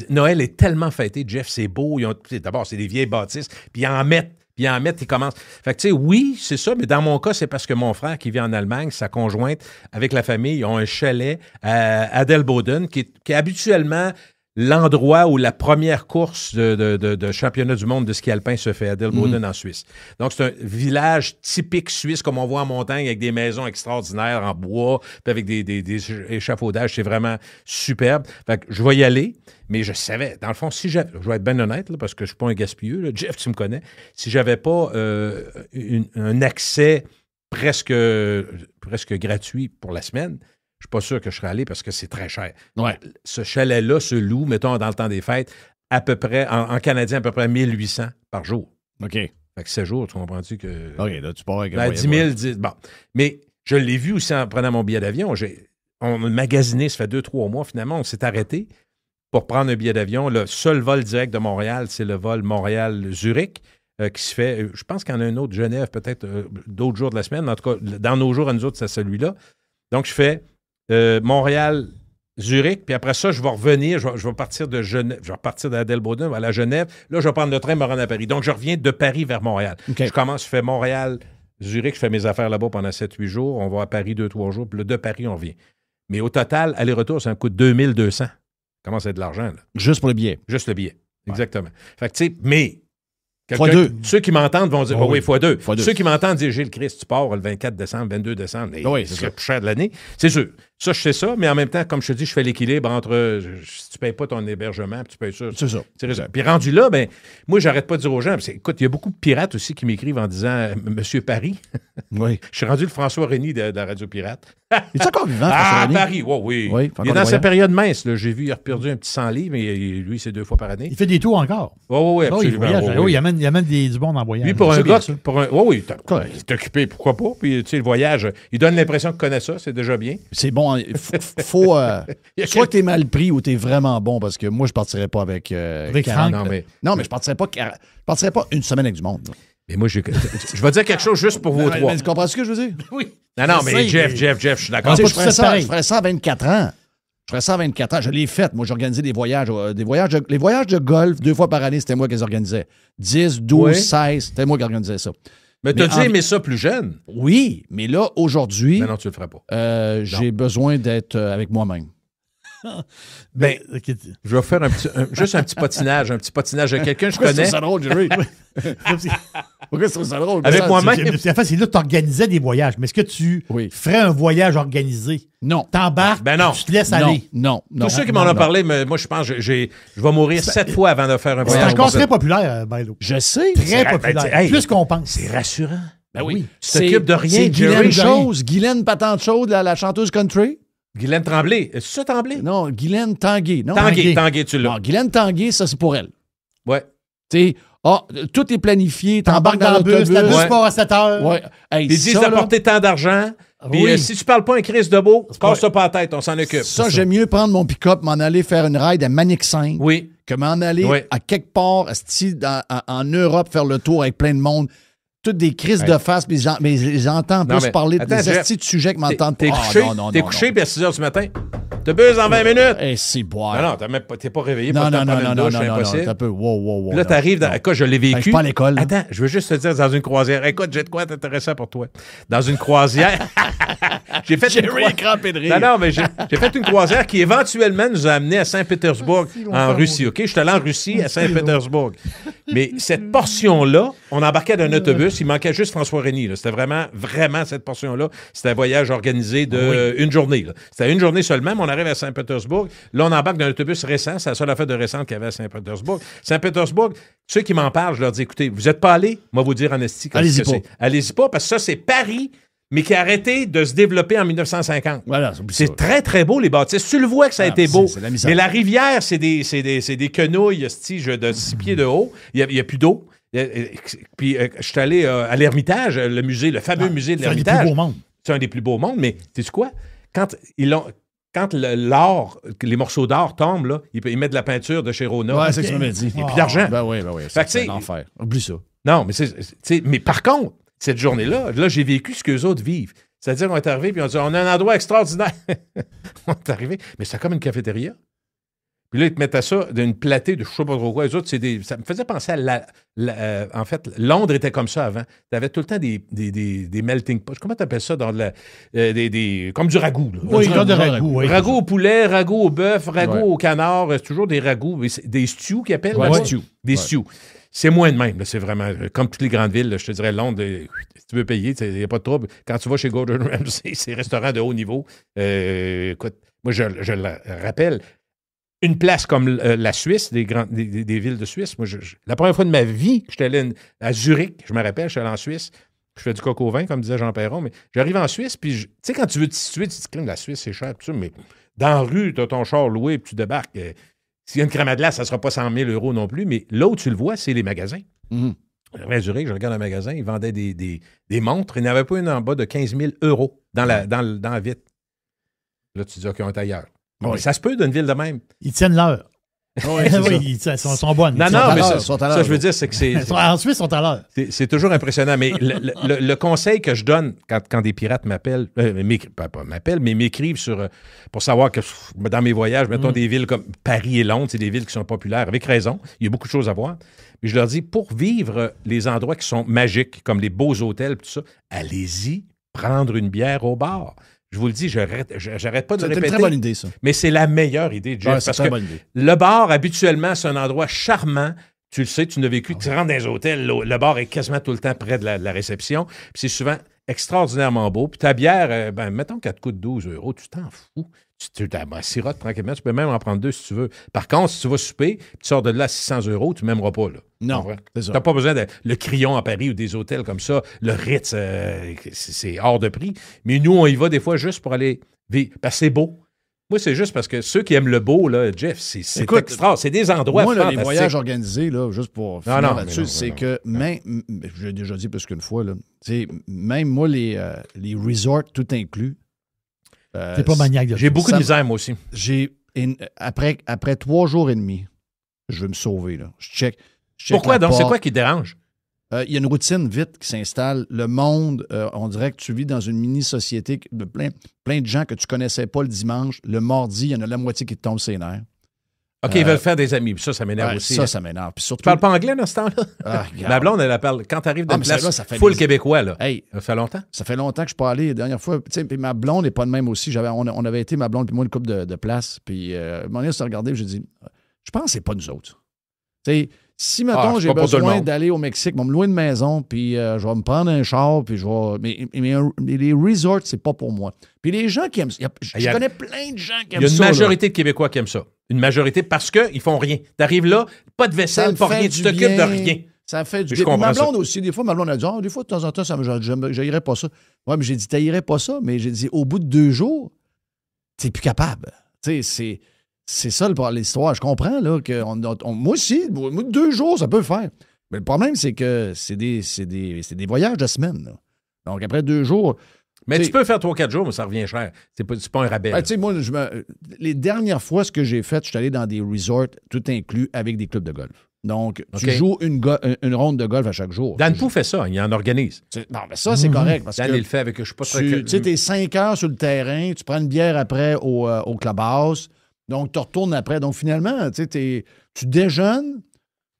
Noël est tellement fêté, Jeff, c'est beau. D'abord, c'est des vieilles bâtisses, puis ils en mettent, ils commencent. Fait que, tu sais, oui, c'est ça, mais dans mon cas, c'est parce que mon frère qui vit en Allemagne, sa conjointe, avec la famille, ils ont un chalet à Adelboden, qui est habituellement l'endroit où la première course de championnat du monde de ski alpin se fait, à Adelboden, en Suisse. Donc, c'est un village typique suisse, comme on voit en montagne, avec des maisons extraordinaires en bois, puis avec des échafaudages. C'est vraiment superbe. Fait que je vais y aller, mais je savais, dans le fond, je vais être bien honnête, là, parce que je ne suis pas un gaspilleux. Là. Jeff, tu me connais. Si je n'avais pas un accès presque gratuit pour la semaine, je ne suis pas sûr que je serais allé parce que c'est très cher. Ouais. Ce chalet-là se loue, mettons, dans le temps des fêtes, à peu près, en canadien, à peu près 1800 par jour. OK. Fait que 7 jours, tu comprends-tu que... OK, là, tu pars avec 10 000, bon. Mais je l'ai vu aussi en prenant mon billet d'avion. On a magasiné, ça fait 2-3 mois, finalement, on s'est arrêté pour prendre un billet d'avion. Le seul vol direct de Montréal, c'est le vol Montréal-Zurich. Qui se fait, je pense qu'il y en a un autre, Genève, peut-être d'autres jours de la semaine. En tout cas, dans nos jours, à nous autres, c'est celui-là. Donc, je fais Montréal, Zurich, puis après ça, je vais revenir, je vais partir de Genève, je vais repartir d'Adelboden, je vais aller à Genève. Là, je vais prendre le train, me rendre à Paris. Donc, je reviens de Paris vers Montréal. Okay. Je fais Montréal, Zurich, je fais mes affaires là-bas pendant 7-8 jours. On va à Paris 2-3 jours, puis là, de Paris, on revient. Mais au total, aller-retour, ça me coûte 2200. Ça commence à être de l'argent, là. Juste pour le billet. Juste le billet, exactement. Fait que, tu sais, mais... Ceux qui m'entendent vont dire, oui, x2. Ceux qui m'entendent dire, Gilles Christ, tu pars le 24 décembre, 22 décembre. C'est ce qui est le plus cher de l'année. C'est sûr. Ça, je sais ça, mais en même temps, comme je te dis, je fais l'équilibre entre si tu ne payes pas ton hébergement, puis tu payes ça. C'est ça. Puis rendu là, ben, moi, j'arrête pas de dire aux gens, écoute, il y a beaucoup de pirates aussi qui m'écrivent en disant, Monsieur Paris. Oui. Je suis rendu le François Rény de la Radio Pirate. Il est encore vivant, François Rény? Paris, oui. Il est dans sa période mince. Là. J'ai vu, il a perdu un petit 100 livres, mais lui, c'est 2 fois par année. Il fait des tours encore. Oui, absolument. Il amène du bon en voyage. Lui, pour un gars, il est occupé, pourquoi pas. Puis, tu sais, le voyage, il donne l'impression qu'il connaît ça, c'est déjà bien. C'est bon soit que t'es mal pris ou t'es vraiment bon, parce que moi, je partirais pas avec... Avec 40. Franck. Non, mais je partirais pas une semaine avec du monde. là. Mais moi, je vais dire quelque chose juste pour vous trois. Mais tu comprends ce que je veux dire? Oui. Non, mais sais, Jeff, je suis d'accord. Tu sais, je ferais ça à 24 ans. Je l'ai fait. Moi, j'organisais des voyages. Les voyages de golf, 2 fois par année, c'était moi qui les organisais. 10, 12, Oui. 16, c'était moi qui organisais ça. Mais t'as dit aimer ça plus jeune? Oui, mais là, aujourd'hui, Non, tu le ferais pas. j'ai besoin d'être avec moi-même. Ben, je vais faire juste un petit patinage de quelqu'un que je Pourquoi connais. c'est ça drôle, Jerry? Pourquoi c'est ça drôle? Avec moi-même. C'est là que tu organisais des voyages. Mais est-ce que tu ferais un voyage organisé? Non. T'embarques, Ben non. tu te laisses aller. Non. Tous ceux qui m'en ont parlé, mais moi, je pense que je vais mourir 7 fois avant de faire un C'est voyage. encore très populaire, Bailo. Je sais. Très populaire. Plus qu'on pense. C'est rassurant. Ben oui. Tu t'occupes de rien, C'est Jerry. Guylaine Patente Chaude, la chanteuse country. Guylaine Tremblay. C'est ça, Tremblay? Non, Guylaine Tanguay. Non? Tanguay, tu l'as. Non, Guylaine Tanguay, ça, c'est pour elle. Ouais. Tu sais, tout est planifié, T'embarques dans le bus, la bus part à 7 heures. Ouais. Hey, Ils disent ça, là, d'apporter tant d'argent. Puis Oui. si tu parles pas un Chris de beau, casse-toi pas la tête, on s'en occupe. ça, j'aime mieux prendre mon pick-up, m'en aller faire une ride à Manic 5 Oui. que m'en aller Oui. à quelque part en Europe faire le tour avec plein de monde. Toutes des crises de face, mais j'entends Non, plus mais parler attends, des Jeff, estis de sujets que m'entendent pas. T'es couché, t'es couché, puis à 6 h du matin. Te buzz en 20 minutes. Eh, c'est boire. Non, t'es pas réveillé Non, pour te non, prendre non, une non, douche, non, c'est non, impossible. t'as peu. Wow. Puis là, t'arrives dans... Écoute, je l'ai vécu. Je suis pas à l'école. là. Attends, je veux juste te dire, dans une croisière. Écoute, j'ai de quoi t'intéressant pour toi. Dans une croisière... j'ai fait une Non, mais j'ai fait une croisière qui éventuellement nous a amenés à Saint-Pétersbourg, en Russie. OK? Je suis allé en Russie, à Saint-Pétersbourg. Mais cette portion-là, on embarquait dans un autobus. Il manquait juste François Régny. là. C'était vraiment cette portion-là. C'était un voyage organisé de une journée. là. C'était une journée seulement, mais on arrive à Saint-Pétersbourg. Là, on embarque dans un autobus récent. C'est la seule affaire de récente qu'il y avait à Saint-Pétersbourg. Saint-Pétersbourg, ceux qui m'en parlent, je leur dis, écoutez, vous n'êtes pas allés? Moi, vous dire en esti. Allez-y pas. Allez-y pas, parce que ça, c'est Paris, mais qui a arrêté de se développer en 1950. Voilà, c'est très, très beau, les bâtisses. Tu le vois que ça a été beau. c'est la misère. Mais la rivière, c'est des quenouilles de 6 pieds de haut. Il n'y a plus d'eau. Puis, je suis allé à l'Ermitage, le musée, le fameux musée de C'est un des l'Ermitage. plus beaux mondes. C'est un des plus beaux mondes, mais sais-tu quoi? Quand l'or, les morceaux d'or tombent, là, ils mettent de la peinture de chez Rona. Ouais, c'est ce que tu m'avais dit. Il n'y a plus d'argent. Ben oui. Fait que, C'est un enfer. Oublie ça. Non, mais par contre, cette journée-là, j'ai vécu ce qu'eux autres vivent. C'est-à-dire qu'on est arrivé puis on dit on a un endroit extraordinaire. On est arrivé, mais c'est comme une cafétéria. Puis là, ils te mettaient ça d'une platée de je sais pas trop quoi. Les autres, ça me faisait penser à en fait, Londres était comme ça avant. Tu avais tout le temps des melting pots. Comment tu appelles ça dans comme du ragoût. Là. Oui, genre de ragoût. Oui. Ragoût au poulet, ragoût au bœuf, ragoût au canard. C'est toujours des ragoûts. Des stews qu'ils appellent. Ouais, là-bas. stew. Des Ouais. stews. C'est moins de même. Là. C'est vraiment comme toutes les grandes villes. Là, je te dirais, Londres, si tu veux payer, il n'y a pas de trouble. Quand tu vas chez Gordon Ramsay, c'est restaurant de haut niveau. Écoute, moi, je le rappelle, une place comme la Suisse, des villes de Suisse, moi, la première fois de ma vie que j'étais allé à Zurich, je me rappelle, je suis allé en Suisse, je fais du coq au vin, comme disait Jean Perron, mais j'arrive en Suisse, puis tu sais, quand tu veux te situer, tu te dis, la Suisse, c'est cher, tout ça, mais dans la rue, tu as ton char loué, puis tu débarques. S'il y a une crème à glace, ça ne sera pas 100 000 € non plus, mais là où tu le vois, c'est les magasins. Mhm. À Zurich, je regarde un magasin, ils vendaient des montres, il n'y en avait pas une en bas de 15 000 € dans la vitre. Là, tu dis, OK, on est ailleurs. Oui. Mais ça se peut d'une ville de même. Ils tiennent l'heure. Oui, c'est ça. Ils sont bonnes. Non, mais ça, je veux dire, c'est que c'est... En Suisse, ils sont à l'heure. C'est toujours impressionnant. Mais le conseil que je donne quand des pirates m'appellent, mais m'écrivent pour savoir que dans mes voyages, mettons des villes comme Paris et Londres, c'est des villes qui sont populaires, avec raison. Il y a beaucoup de choses à voir. Mais je leur dis, pour vivre les endroits qui sont magiques, comme les beaux hôtels, tout ça, allez-y prendre une bière au bar. Je vous le dis, j'arrête pas de le répéter. C'est une très bonne idée, ça. Mais c'est la meilleure idée, Jeff. Ouais, c'est parce une très que bonne idée. le bar, habituellement, c'est un endroit charmant. Tu le sais, tu l'as vécu. Tu rentres dans les hôtels, le bar est quasiment tout le temps près de la réception. Puis c'est souvent extraordinairement beau. Puis ta bière, mettons qu'elle te coûte 12 €, tu t'en fous. Tu sirotes tranquillement. Tu peux même en prendre 2 si tu veux. Par contre, si tu vas souper, puis tu sors de là à 600 €, tu ne m'aimeras pas. Là. Non, c'est ça. Tu n'as pas besoin de le Crillon à Paris ou des hôtels comme ça. Le Ritz, c'est hors de prix. Mais nous, on y va des fois juste pour aller vivre. Parce que c'est beau. Moi, c'est juste parce que ceux qui aiment le beau, là, Jeff, c'est extra. C'est des endroits moi, là, les fantastiques. voyages organisés, là, juste pour finir non, là-dessus, mais non, c'est non. que même, j'ai déjà dit plus qu'une fois, là, même moi, les resorts tout inclus, T'es pas maniaque de J'ai ça. beaucoup de misère, moi aussi. Après 3 jours et demi, je vais me sauver. Là. Je check Pourquoi la donc? C'est porte. quoi qui te dérange? Il y a une routine vite qui s'installe. Le monde, on dirait que tu vis dans une mini-société de plein de gens que tu connaissais pas le dimanche. Le mardi, il y en a la moitié qui te tombe ses nerfs. OK, ils veulent faire des amis. Ça m'énerve aussi. Ça m'énerve. Puis surtout, Tu parles pas anglais dans ce temps-là? Ah, Ma blonde, elle parle. Quand tu arrives dans une mais place ça fait full des- québécois, là. Hey, ça fait longtemps? Ça fait longtemps que je suis pas allé. La dernière fois, tu sais, puis ma blonde n'est pas de même aussi. On avait été, ma blonde et moi, une couple de places. Puis, à un moment donné, on s'est regardé et j'ai dit, je pense que c'est pas nous autres. Tu sais, si, mettons, c'est j'ai pas pour tout le besoin monde. d'aller au Mexique, je vais me louer une maison, puis je vais me prendre un char, puis je vais... Mais les resorts, c'est pas pour moi. Puis les gens qui aiment ça, je connais plein de gens qui aiment ça. Il y a une là. majorité de Québécois qui aiment ça. Une majorité parce qu'ils font rien. T'arrives là, pas de Ça vaisselle, me pas fait rien, du tu t'occupes bien. de rien. Ça fait du Je bien. comprends Ma ça. blonde aussi, des fois, ma blonde a dit, des fois, de temps en temps, j'haïrais pas ça. Ouais, mais j'ai dit, t'haïrais pas ça, mais j'ai dit, au bout de 2 jours, t'es plus capable. Tu sais, c'est ça l'histoire. Je comprends, là, que moi aussi, au bout de 2 jours, ça peut le faire. Mais le problème, c'est que c'est des voyages de semaine, là. Donc, après 2 jours... Mais t'sais, tu peux faire 3-4 jours, mais ça revient cher. C'est pas un rabais. tu sais, moi, les dernières fois, ce que j'ai fait, je suis allé dans des resorts, tout inclus, avec des clubs de golf. Donc, tu OK. joues une ronde de golf à chaque jour. Dan Pou fait ça, il en organise. Non, mais ça, c'est correct. Parce Dan, que il le fait avec, je sais pas très... tu sais, t'es 5 heures sur le terrain, tu prends une bière après au clubhouse, donc tu retournes après. Donc, finalement, tu sais, tu déjeunes,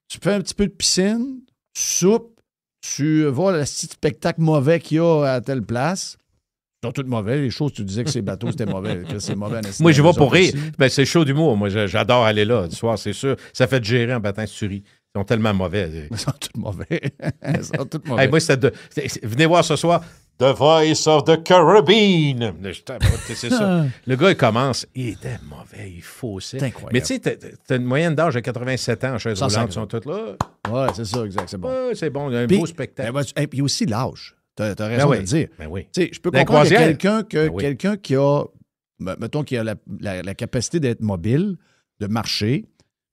tu fais un petit peu de piscine, tu soupes, tu vois le petit spectacle mauvais qu'il y a à telle place. Ils sont tous mauvais. Les choses, tu disais que ces bateaux, c'était mauvais. Que c'est mauvais. Moi, je vais pour rire. Aussi. Ben, c'est chaud d'humour. Moi, j'adore aller là du soir, c'est sûr. Ça fait de gérer en battant sur Ils sont tellement mauvais. Ils sont tous mauvais. Ils sont tous mauvais. Hey, moi, venez voir ce soir The Voice of the Caribbean. C'est ça. Le gars, il commence. Il était mauvais. Il faussait. C'est incroyable. Mais tu sais, t'as une moyenne d'âge de 87 ans en chaise 150. roulante. Ils sont tous là. Ouais, c'est ça, exact. C'est bon. Ouais, c'est bon. Il y a un Puis, beau spectacle. Puis aussi l'âge. T'as raison oui. de le dire. Ben oui. Tu sais, je peux Dans comprendre que croisière. quelqu'un qui a, mettons, qui a la capacité d'être mobile, de marcher,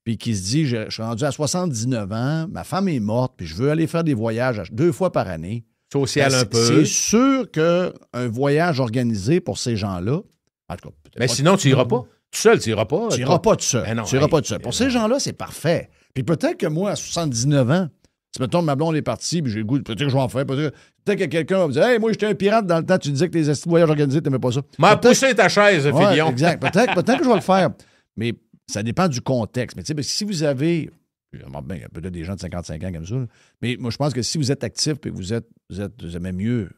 puis qui se dit, je suis rendu à 79 ans, ma femme est morte, puis je veux aller faire des voyages 2 fois par année. Social un peu. C'est sûr qu'un voyage organisé pour ces gens-là, en tout cas, Mais sinon, tu iras pas. Tout seul, tu iras pas. Tu n'iras pas tout seul. Ben non, Tu iras hey, pas tout seul. Pour ces gens-là, c'est parfait. Puis peut-être que moi, à 79 ans, si mettons ma blonde est partie, puis j'ai le goût, peut-être que je vais en faire, peut-être que quelqu'un va me dire, hey, moi, j'étais un pirate dans le temps, tu disais que tes voyages organisés, t'aimais pas ça. M'a poussé ta chaise, Ouais, Filion. exact. Peut-être que je vais le faire. Mais ça dépend du contexte. Mais tu sais, parce que si vous avez. Ben, il y a peut-être des gens de 55 ans comme ça. Là. Mais moi, je pense que si vous êtes actif et que vous aimez mieux.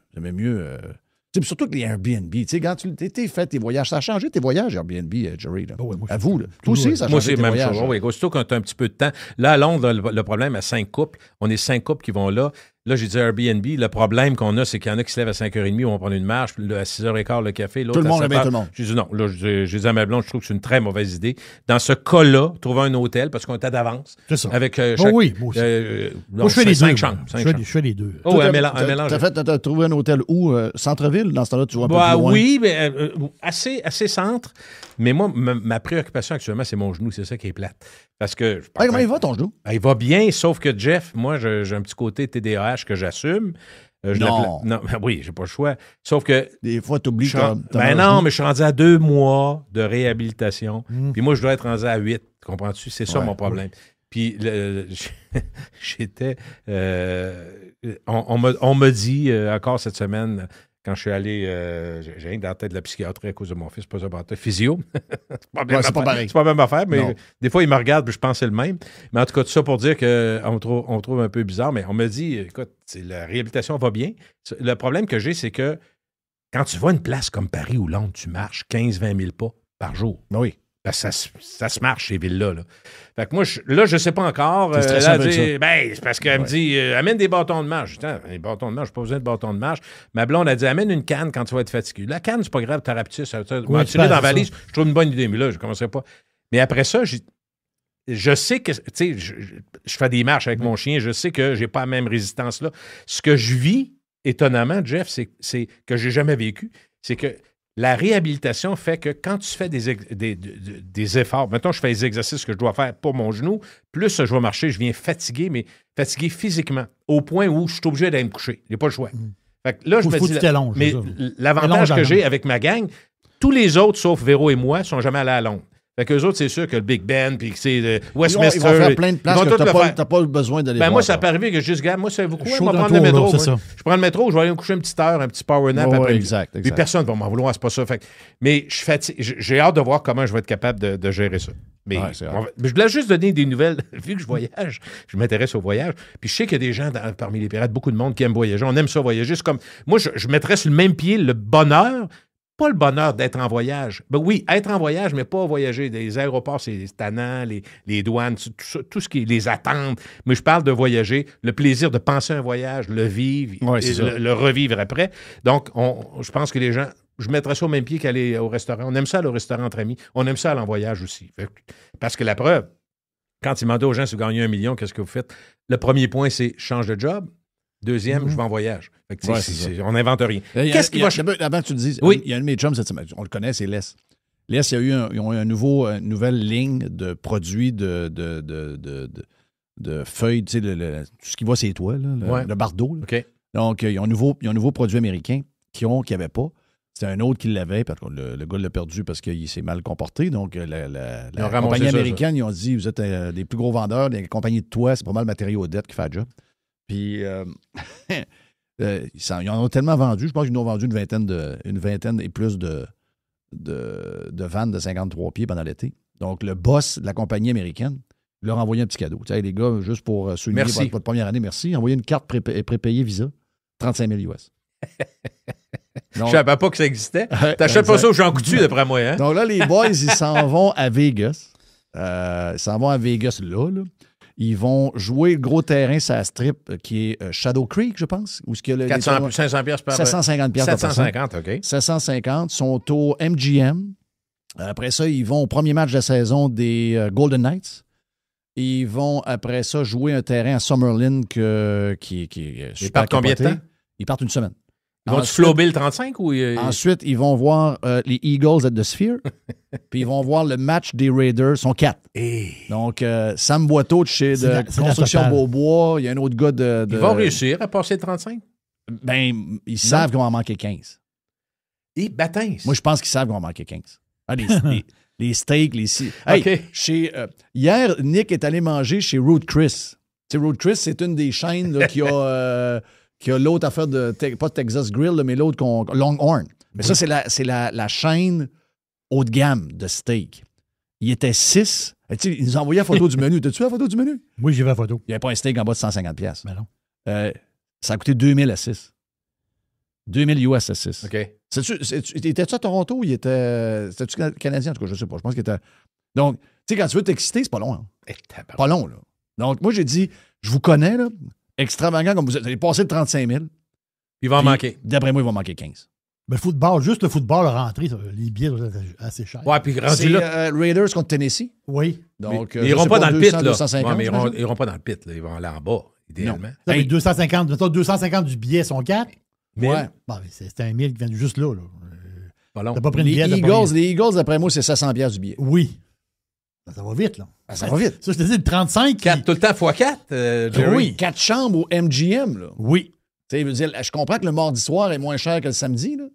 Tu sais, surtout que les Airbnb, tu sais, quand tu t'es fait tes voyages, ça a changé tes voyages Airbnb, Jerry. Là. À vous, là. Toi aussi, ça a Moi, changé c'est tes même voyages. chose. Oui, aussitôt qu'on a un petit peu de temps. Là, à Londres, le problème à 5 couples, on est 5 couples qui vont là. Là, j'ai dit Airbnb. Le problème qu'on a, c'est qu'il y en a qui se lèvent à 5h30, vont prendre une marche, puis là, à 6h15, le café. L'autre, Tout le monde à aime bien 7h. tout le monde. J'ai dit non. Là, j'ai dit à ma blonde, je trouve que c'est une très mauvaise idée. Dans ce cas-là, trouver un hôtel, parce qu'on était d'avance. C'est ça. Avec chaque, oui, moi aussi. non, Moi, je fais les 5 deux. chambres. moi. Je fais les deux. Oh, un mélange. T'as trouvé un hôtel où? Centre-ville? Dans ce temps-là, tu vois un peu Bah, plus loin? oui, mais assez centre. Mais moi, ma préoccupation actuellement, c'est mon genou. C'est ça qui est plate. Parce que. Comment il va ton genou? Il va bien, sauf que Jeff, moi, j'ai un petit côté TDAH que j'assume. Non. Non, oui, j'ai pas le choix. Sauf que. Des fois, tu oublies Ben non, mais je suis rendu à 2 mois de réhabilitation. Puis moi, je dois être rendu à 8. Comprends-tu? C'est ça mon problème. Puis j'étais. On me dit encore cette semaine. Quand je suis allé, j'ai rien dans la tête de la psychiatrie à cause de mon fils, pas un physio. C'est pas pareil. C'est pas la même affaire, mais Non. des fois, il me regarde et je pense que c'est le même. Mais en tout cas, tout ça pour dire qu'on trouve un peu bizarre, mais on me dit, écoute, la réhabilitation va bien. Le problème que j'ai, c'est que quand tu vas à une place comme Paris ou Londres, tu marches 15-20 000 pas par jour. Oui. Ben, ça se marche, ces villes-là. Fait que moi, je sais pas encore. T'es stressé avec ça. C'est parce qu'elle me dit, amène des bâtons de marche. Je dis, les bâtons de marche, j'ai pas besoin de bâtons de marche. Ma blonde a dit, amène une canne quand tu vas être fatigué. La canne, c'est pas grave, t'as rapetissé. Tu l'as dans la valise. Je trouve une bonne idée, mais là, je commencerai pas. Mais après ça, je sais que, tu sais, je fais des marches avec mon chien, je sais que j'ai pas la même résistance-là. Ce que je vis, étonnamment, Jeff, c'est que j'ai jamais vécu, c'est que la réhabilitation fait que quand tu fais des efforts, mettons, je fais les exercices que je dois faire pour mon genou, plus je vais marcher, je viens fatigué, mais fatigué physiquement, au point où je suis obligé d'aller me coucher. J'ai pas le choix. Fait que là, je me dis, mais l'avantage que j'ai avec ma gang, Tous les autres, sauf Véro et moi, sont jamais allés à Londres. Fait qu'eux autres, c'est sûr que le Big Ben, puis que c'est Westminster... Ils vont faire plein de places ils vont que tout le faire. t'as pas besoin d'aller voir. Moi, ça peut arriver que juste, moi, savez-vous quoi? Chaud Je vais dans prendre le le tour, métro. là, c'est moi. ça. Je prends le métro, je vais aller me coucher une petite heure, un petit power nap après. Exact. Puis personne ne va m'en vouloir, c'est pas ça. Fait que- mais je suis fatigué. J'ai hâte de voir comment je vais être capable de gérer ça. Mais je voulais juste donner des nouvelles. Vu que je voyage, je m'intéresse au voyage. Puis je sais qu'il y a des gens parmi les pirates, beaucoup de monde qui aiment voyager. On aime ça voyager. C'est comme, moi, je mettrais sur le même pied le bonheur. Pas le bonheur d'être en voyage. Ben oui, être en voyage, mais pas voyager. Les aéroports, c'est tannant, les douanes, tout ce qui est les attentes. Mais je parle de voyager, le plaisir de penser un voyage, le vivre, et le revivre après. Donc, je pense que les gens, je mettrais ça au même pied qu'aller au restaurant. On aime ça aller au restaurant entre amis. On aime ça aller en voyage aussi. Parce que la preuve, quand ils demandent aux gens si vous gagnez 1 million, qu'est-ce que vous faites? Le premier point, c'est change de job. Deuxième, je vais en voyage. Fait que, on n'invente rien. Qu'est-ce qui va changer? Avant que tu le dises, oui. Il y a un de mes chums cette semaine. On le connaît, c'est Les. Les, ils ont eu une nouvelle ligne de produits de feuilles, tu sais, tout ce qui va, c'est toi, le bardeau. OK. Donc, ils ont un nouveau produit américain qu'ils n'avaient pas. C'était un autre qui l'avait, parce que le gars l'a perdu parce qu'il s'est mal comporté. Donc, la compagnie américaine, ils ont dit, vous êtes des plus gros vendeurs, des compagnies de toits, c'est pas mal le matériau dette qui fait le job. Puis, ils en ont tellement vendu, je pense qu'ils en ont vendu une vingtaine et plus de vannes de 53 pieds pendant l'été. Donc, le boss de la compagnie américaine leur a envoyé un petit cadeau. Tu sais, les gars, juste pour souligner votre première année, merci. Envoyé une carte prépayée Visa, 35 000 US. Je ne savais pas que ça existait. T'achètes pas ça au Jean Coutu, d'après moi. Hein? Donc là, les boys, ils s'en vont à Vegas. Ils s'en vont à Vegas là. Ils vont jouer le gros terrain sur la strip qui est Shadow Creek, je pense. Où 500 piastres par 750 piastres. 750, OK. 750 sont au MGM. Après ça, ils vont au premier match de la saison des Golden Knights. Ils vont, après ça, jouer un terrain à Summerlin qui est super. Ils partent combien de temps? Ils partent une semaine. Ils vont-tu flober le 35 ou... Ensuite, ils vont voir les Eagles at the Sphere. Puis ils vont voir le match des Raiders. Ils sont 4. Donc, Sam Boiteau de Construction Beaubois. Il y a un autre gars de... Ils vont réussir à passer le 35? Ben, ils savent qu'on va en manquer 15. Et bâtins. Moi, je pense qu'ils savent qu'on va en manquer 15. Ah, les steaks, Hey, OK. Hier, Nick est allé manger chez Ruth Chris. Tu sais, Ruth Chris, c'est une des chaînes là, qui a l'autre affaire de, pas Texas Grill, là, mais l'autre Longhorn. Mais ça, c'est la chaîne haut de gamme de steak. Il était 6. Ils nous ont envoyé la photo du menu. T'as-tu vu la photo du menu? Oui, j'ai vu la photo. Il n'y avait pas un steak en bas de 150$. Ben non. Ça a coûté 2000 à 6. 2000 US à 6. OK. Étais-tu à Toronto ou c'était-tu Canadien? En tout cas, je ne sais pas. Je pense qu'il était... Donc, tu sais, quand tu veux t'exciter, c'est pas long. Hein? Pas long, là. Donc, moi, j'ai dit, je vous connais, là, extravagant comme vous êtes. Vous allez passer le 35 000. Il va en manquer. D'après moi, il va en manquer 15. Mais le football, juste le football à rentrer, les billets doivent être assez chers. Ouais, puis rendu c'est là. Raiders contre Tennessee. Oui. Donc, ils n'iront pas dans le pit, là. 250, mais ils n'iront pas dans le pit, là. Ils vont aller en bas, idéalement. Non. Hey. 250 du billet sont 4. Ouais. Bon, c'est un 1000 qui vient juste là. Pas long. T'as pas pris une les Eagles, d'après moi, c'est 700$ du billet. Oui. Ça va vite, là. Ça va vite. Ça, je te dis, le 35. 4, tout le temps x4, Jerry. Oui, 4 chambres au MGM, là. Oui. Tu sais, je comprends que le mardi soir est moins cher que le samedi, là.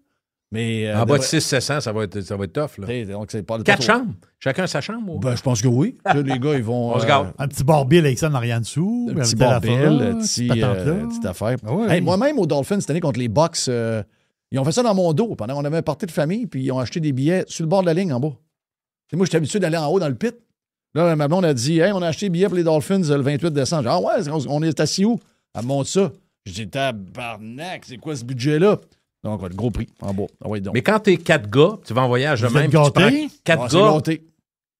Mais, en bas de 600-700, ça va être tough, là. Donc, c'est pas 4 chambres? Chacun sa chambre? Ou... Ben, je pense que oui. Les gars, ils vont... On se garde. Un petit barbille avec ça en arrière dessous. Un petit barbille, petite affaire. Ah ouais, hey, moi-même, aux Dolphins, cette année, contre les Bucks, ils ont fait ça dans mon dos. Pendant qu'on avait un party de famille, puis ils ont acheté des billets sur le bord de la ligne en bas. Et moi, j'étais habitué d'aller en haut dans le pit. Là, ma blonde a dit, hey, on a acheté des billets pour les Dolphins le 28 décembre. J'ai dit, ah ouais, on est assis où? Elle me montre ça. J'ai dit, tabarnak, c'est quoi ce budget-là? Donc, le gros prix en bas. Ah ouais, donc. Mais quand t'es 4 gars, tu vas en voyage de même. Tu prends 4 gars.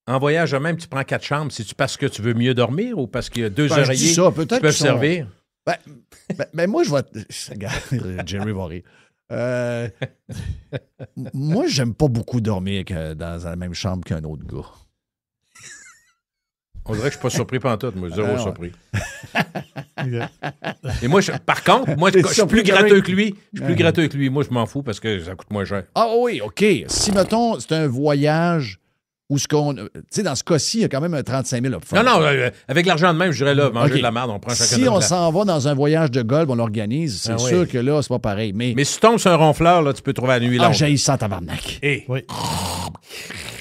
En voyage de même, tu prends 4 chambres. C'est-tu parce que tu veux mieux dormir ou parce qu'il y a 2 oreillers qui peuvent servir? Ben, moi, je vais. Regarde, Jerry va rire. Moi, j'aime pas beaucoup dormir dans la même chambre qu'un autre gars. On dirait que je suis pas surpris pantoute, moi. Zéro surpris. Et moi, par contre, moi, je suis plus gratteux que lui. Je suis plus gratteux que lui. Moi, je m'en fous parce que ça coûte moins cher. Ah oui, OK. Si, mettons, c'est un voyage Ou ce qu'on. Tu sais, dans ce cas-ci, il y a quand même un 35 000 upfront. Non, avec l'argent de même, je dirais là, manger OK. de la merde, on prend chacun Si notre on place. s'en va dans un voyage de golf, on l'organise, c'est Ah oui. sûr que là, c'est pas pareil. Mais si tu tombes sur un ronfleur, là, tu peux trouver la nuit longue. j'haïs ça, tabarnak. Oui.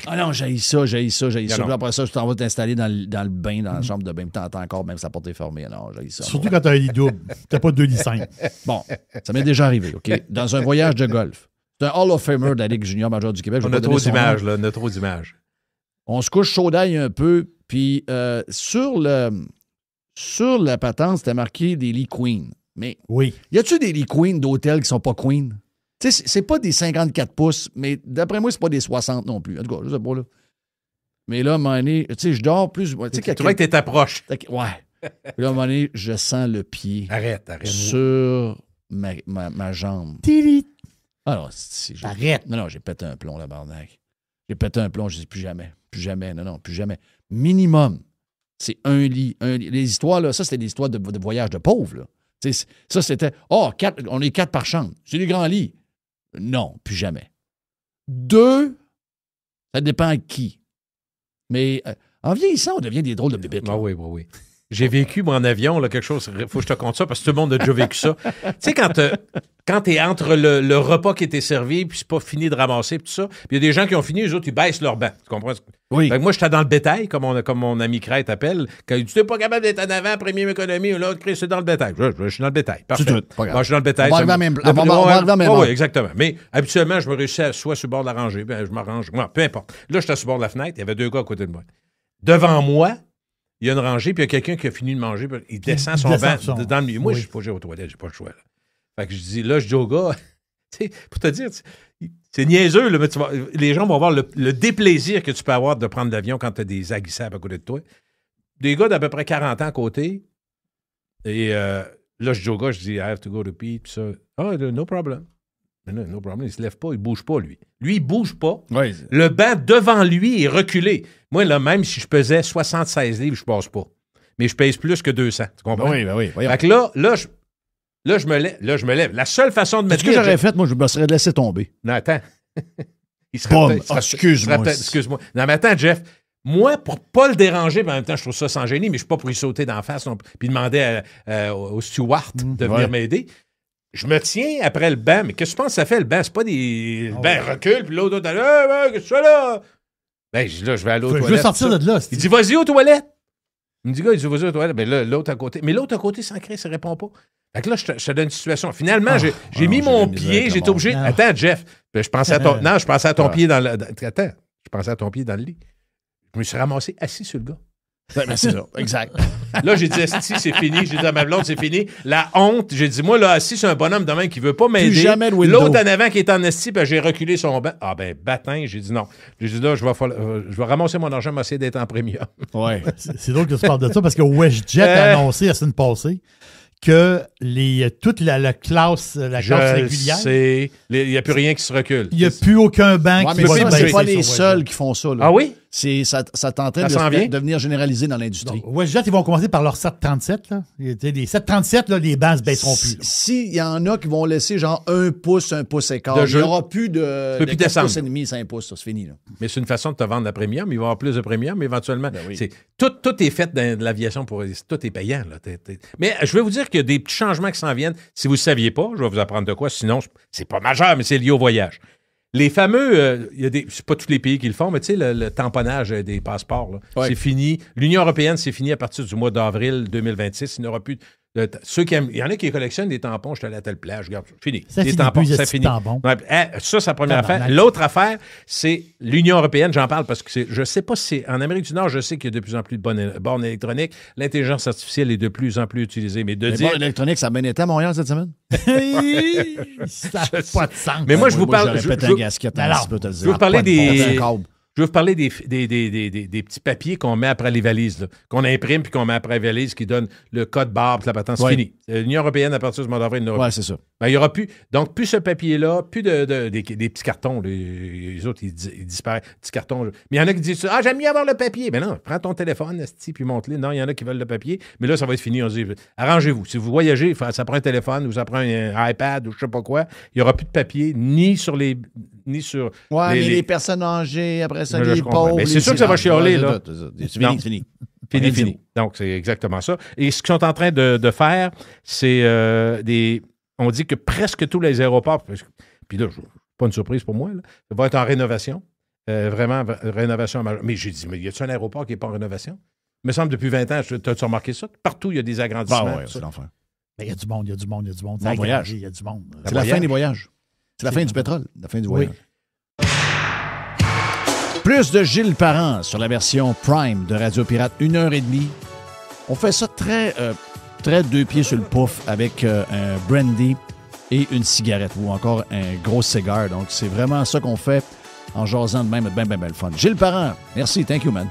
Ah non, j'haïs ça. Non, Puis non. après ça, tu t'en vas t'installer dans le bain, dans la chambre de bain, puis t'entends encore, même sa porte est fermée. Non, j'haïs ça. Surtout quand t'as un lit double. T'as pas 2 lits simples. Bon, ça m'est déjà arrivé, OK? Dans un voyage de golf. C'est un Hall of Famer de la Ligue junior majeure du Québec. Je On vais a pas donner trop son d'images, nom. là. On a trop d'images. On se couche chaud d'ail un peu, puis sur la patente, c'était marqué des lits queen. Mais oui. Y a-tu des lits queen d'hôtels qui sont pas queen? Tu sais, c'est pas des 54 pouces, mais d'après moi, c'est pas des 60 non plus. En tout cas, je sais pas, là. Mais là, à un moment donné, tu sais, je dors plus. Tu trouvais que t'étais proche. Ouais. Puis là, à un moment donné, je sens le pied. Arrête. Sur ma jambe. Tili. Alors, arrête. Non, j'ai pété un plomb, la barnaque. J'ai pété un plomb, je dis plus jamais. Plus jamais. Non, plus jamais. Minimum, c'est un lit. Les histoires, là, ça, c'était des histoires de voyage de pauvres, là. Ça, c'était, on est 4 par chambre. C'est des grands lits. Non, plus jamais. 2, ça dépend à qui. Mais en vieillissant, on devient des drôles de bébites. Ah oui. J'ai vécu, moi, en avion, là, quelque chose, il faut que je te conte ça, parce que tout le monde a déjà vécu ça. Tu sais, quand t'es entre le repas qui était servi, puis c'est pas fini de ramasser, puis tout ça, puis il y a des gens qui ont fini, eux autres, ils baissent leur banc. Tu comprends? Oui. Fait que moi, j'étais dans le bétail, comme mon ami Crête appelle. Quand il dit, tu n'es pas capable d'être en avant, première économie, ou l'autre, Chris, c'est dans le bétail. Je suis dans le bétail. Parfait. C'est tout. Pas grave. Moi, je suis dans le bétail. On va arriver à la même heure. Oui, exactement. Mais habituellement, je me réussis soit sur le bord de la rangée, ben, je m'arrange. Moi, peu importe. Là, j'étais sur le bord de la fenêtre, il y avait 2 gars à côté de moi. Devant moi, il y a une rangée, puis il y a quelqu'un qui a fini de manger, puis il descend son banc dans le milieu. Moi, je vais aux toilettes, j'ai pas le choix. Là. Fait que je dis au gars, tu sais, pour te dire, c'est niaiseux, là, mais les gens vont voir le déplaisir que tu peux avoir de prendre l'avion quand tu as des aguissables à côté de toi. Des gars d'à peu près 40 ans à côté, et là, je dis au gars, je dis, I have to go to pee, puis ça. Ah, no problem. Mais non, no problem, il se lève pas, il bouge pas, lui. Lui, il bouge pas. Oui. Le banc devant lui est reculé. Moi, là, même si je pesais 76 livres, je passe pas. Mais je pèse plus que 200. Tu comprends? Oui. Voyons. Fait que là, je me lève. La seule façon de me Ce que j'aurais fait, moi, je me serais laissé tomber. Non, attends. Excuse-moi. Non, mais attends, Jeff. Moi, pour pas le déranger, mais en même temps, je trouve ça sans génie, mais je suis pas pour y sauter d'en face puis demander au steward de venir m'aider. Je me tiens après le banc, mais qu'est-ce que tu penses que ça fait, le banc? C'est pas des... Le banc recule, puis l'autre, qu'est-ce que tu fais là? Ben, là, je vais aller aux toilettes. Je veux sortir de là. Il dit, vas-y aux toilettes. Il me dit, vas-y aux toilettes. Ben là, l'autre à côté. Mais l'autre à côté, sans crier, ça répond pas. Fait que là, je te donne une situation. Finalement, j'ai mis mon pied, j'ai été obligé... Attends, Jeff. Ben, je pensais à ton pied dans le... Attends, je pensais à ton pied dans le lit. Je me suis ramassé assis sur le gars. Ben, c'est ça, exact. Là, j'ai dit, esti, c'est fini. J'ai dit à ma blonde, c'est fini. La honte, j'ai dit, moi, là, assis, c'est un bonhomme demain qui veut pas m'aider. Jamais de window. L'autre en avant qui est en esti, ben, j'ai reculé son banc. Ah, ben, bâtin, j'ai dit non. J'ai dit, là, je vais ramasser mon argent, m'essayer d'être en premium. Ouais. C'est drôle que tu parles de ça parce que WestJet a annoncé la semaine passée que toute la classe régulière. Il n'y a plus rien qui se recule. Il n'y a plus aucun banc qui mais va c'est pas les seuls qui font ça. Là. Ah oui? Ça tentait de devenir généralisé dans l'industrie. WestJet, ils vont commencer par leur 737. Là. Les 737, là, les bancs ne se baisseront plus. S'il y en a qui vont laisser genre 1 pouce et quart, il n'y aura plus de 4 pouces et demi, 5 pouces. Ça, c'est fini. Là. Mais c'est une façon de te vendre la premium. Il va y avoir plus de premium, éventuellement. Ben oui. Tout est fait dans l'aviation. Tout est payant. Là. Mais je vais vous dire qu'il y a des petits changements qui s'en viennent. Si vous ne le saviez pas, je vais vous apprendre de quoi. Sinon, c'est pas majeur, mais c'est lié au voyage. Les fameux, c'est pas tous les pays qui le font, mais tu sais, le tamponnage des passeports, là, c'est fini. L'Union européenne, c'est fini à partir du mois d'avril 2026. Il n'y aura plus ceux qui aiment, il y en a qui collectionnent des tampons. Je suis allé à telle plage, regarde, fini. Les tampons, c'est fini. Ouais, ça, c'est la première affaire. L'autre affaire, c'est l'Union européenne. J'en parle parce que je sais pas si c'est en Amérique du Nord, je sais qu'il y a de plus en plus de bornes électroniques. L'intelligence artificielle est de plus en plus utilisée. Mais les bornes électroniques, ça a bien été à Montréal cette semaine? Ça n'a pas de sens. Mais moi, je vous parle. Je vais vous parler Je vais vous parler des petits papiers qu'on met après les valises, là, qu'on imprime puis qu'on met après les valises qui donnent le code barre puis la patente. C'est fini. L'Union européenne, à partir du mois d'avril, ouais, c'est ça. Ben, il n'y aura plus. Donc, plus ce papier-là, plus des petits cartons. Les autres, ils disparaissent. Petits cartons. Mais il y en a qui disent ah, j'aime mieux avoir le papier. Mais non, prends ton téléphone, esti, puis monte-le. Non, il y en a qui veulent le papier. Mais là, ça va être fini. On se dit arrangez-vous. Si vous voyagez, ça prend un téléphone ou ça prend un iPad ou je ne sais pas quoi. Il n'y aura plus de papier ni sur les ni sur... Ouais, mais les personnes âgées, après ça, Mais les pauvres... Mais c'est sûr que ça va chialer, là. C'est fini. Fini. Donc, c'est exactement ça. Et ce qu'ils sont en train de faire, c'est on dit que presque tous les aéroports, puis là, pas une surprise pour moi, là, ça va être en rénovation. Vraiment, rénovation majeure. Mais j'ai dit, mais y a-t-il un aéroport qui n'est pas en rénovation? Il me semble depuis 20 ans, t'as-tu remarqué ça? Partout, il y a des agrandissements. Ah ouais, c'est l'enfer. Mais il y a du monde. C'est voyage. Il y a du monde. C'est la fin des voyages. C'est la fin du pétrole, la fin du voyage. Plus de Gilles Parent sur la version Prime de Radio Pirate, 1h30. On fait ça très 2 pieds sur le pouf avec un brandy et une cigarette ou encore un gros cigare. Donc, c'est vraiment ça qu'on fait en jasant de même, ben le fun. Gilles Parent, merci, thank you, man.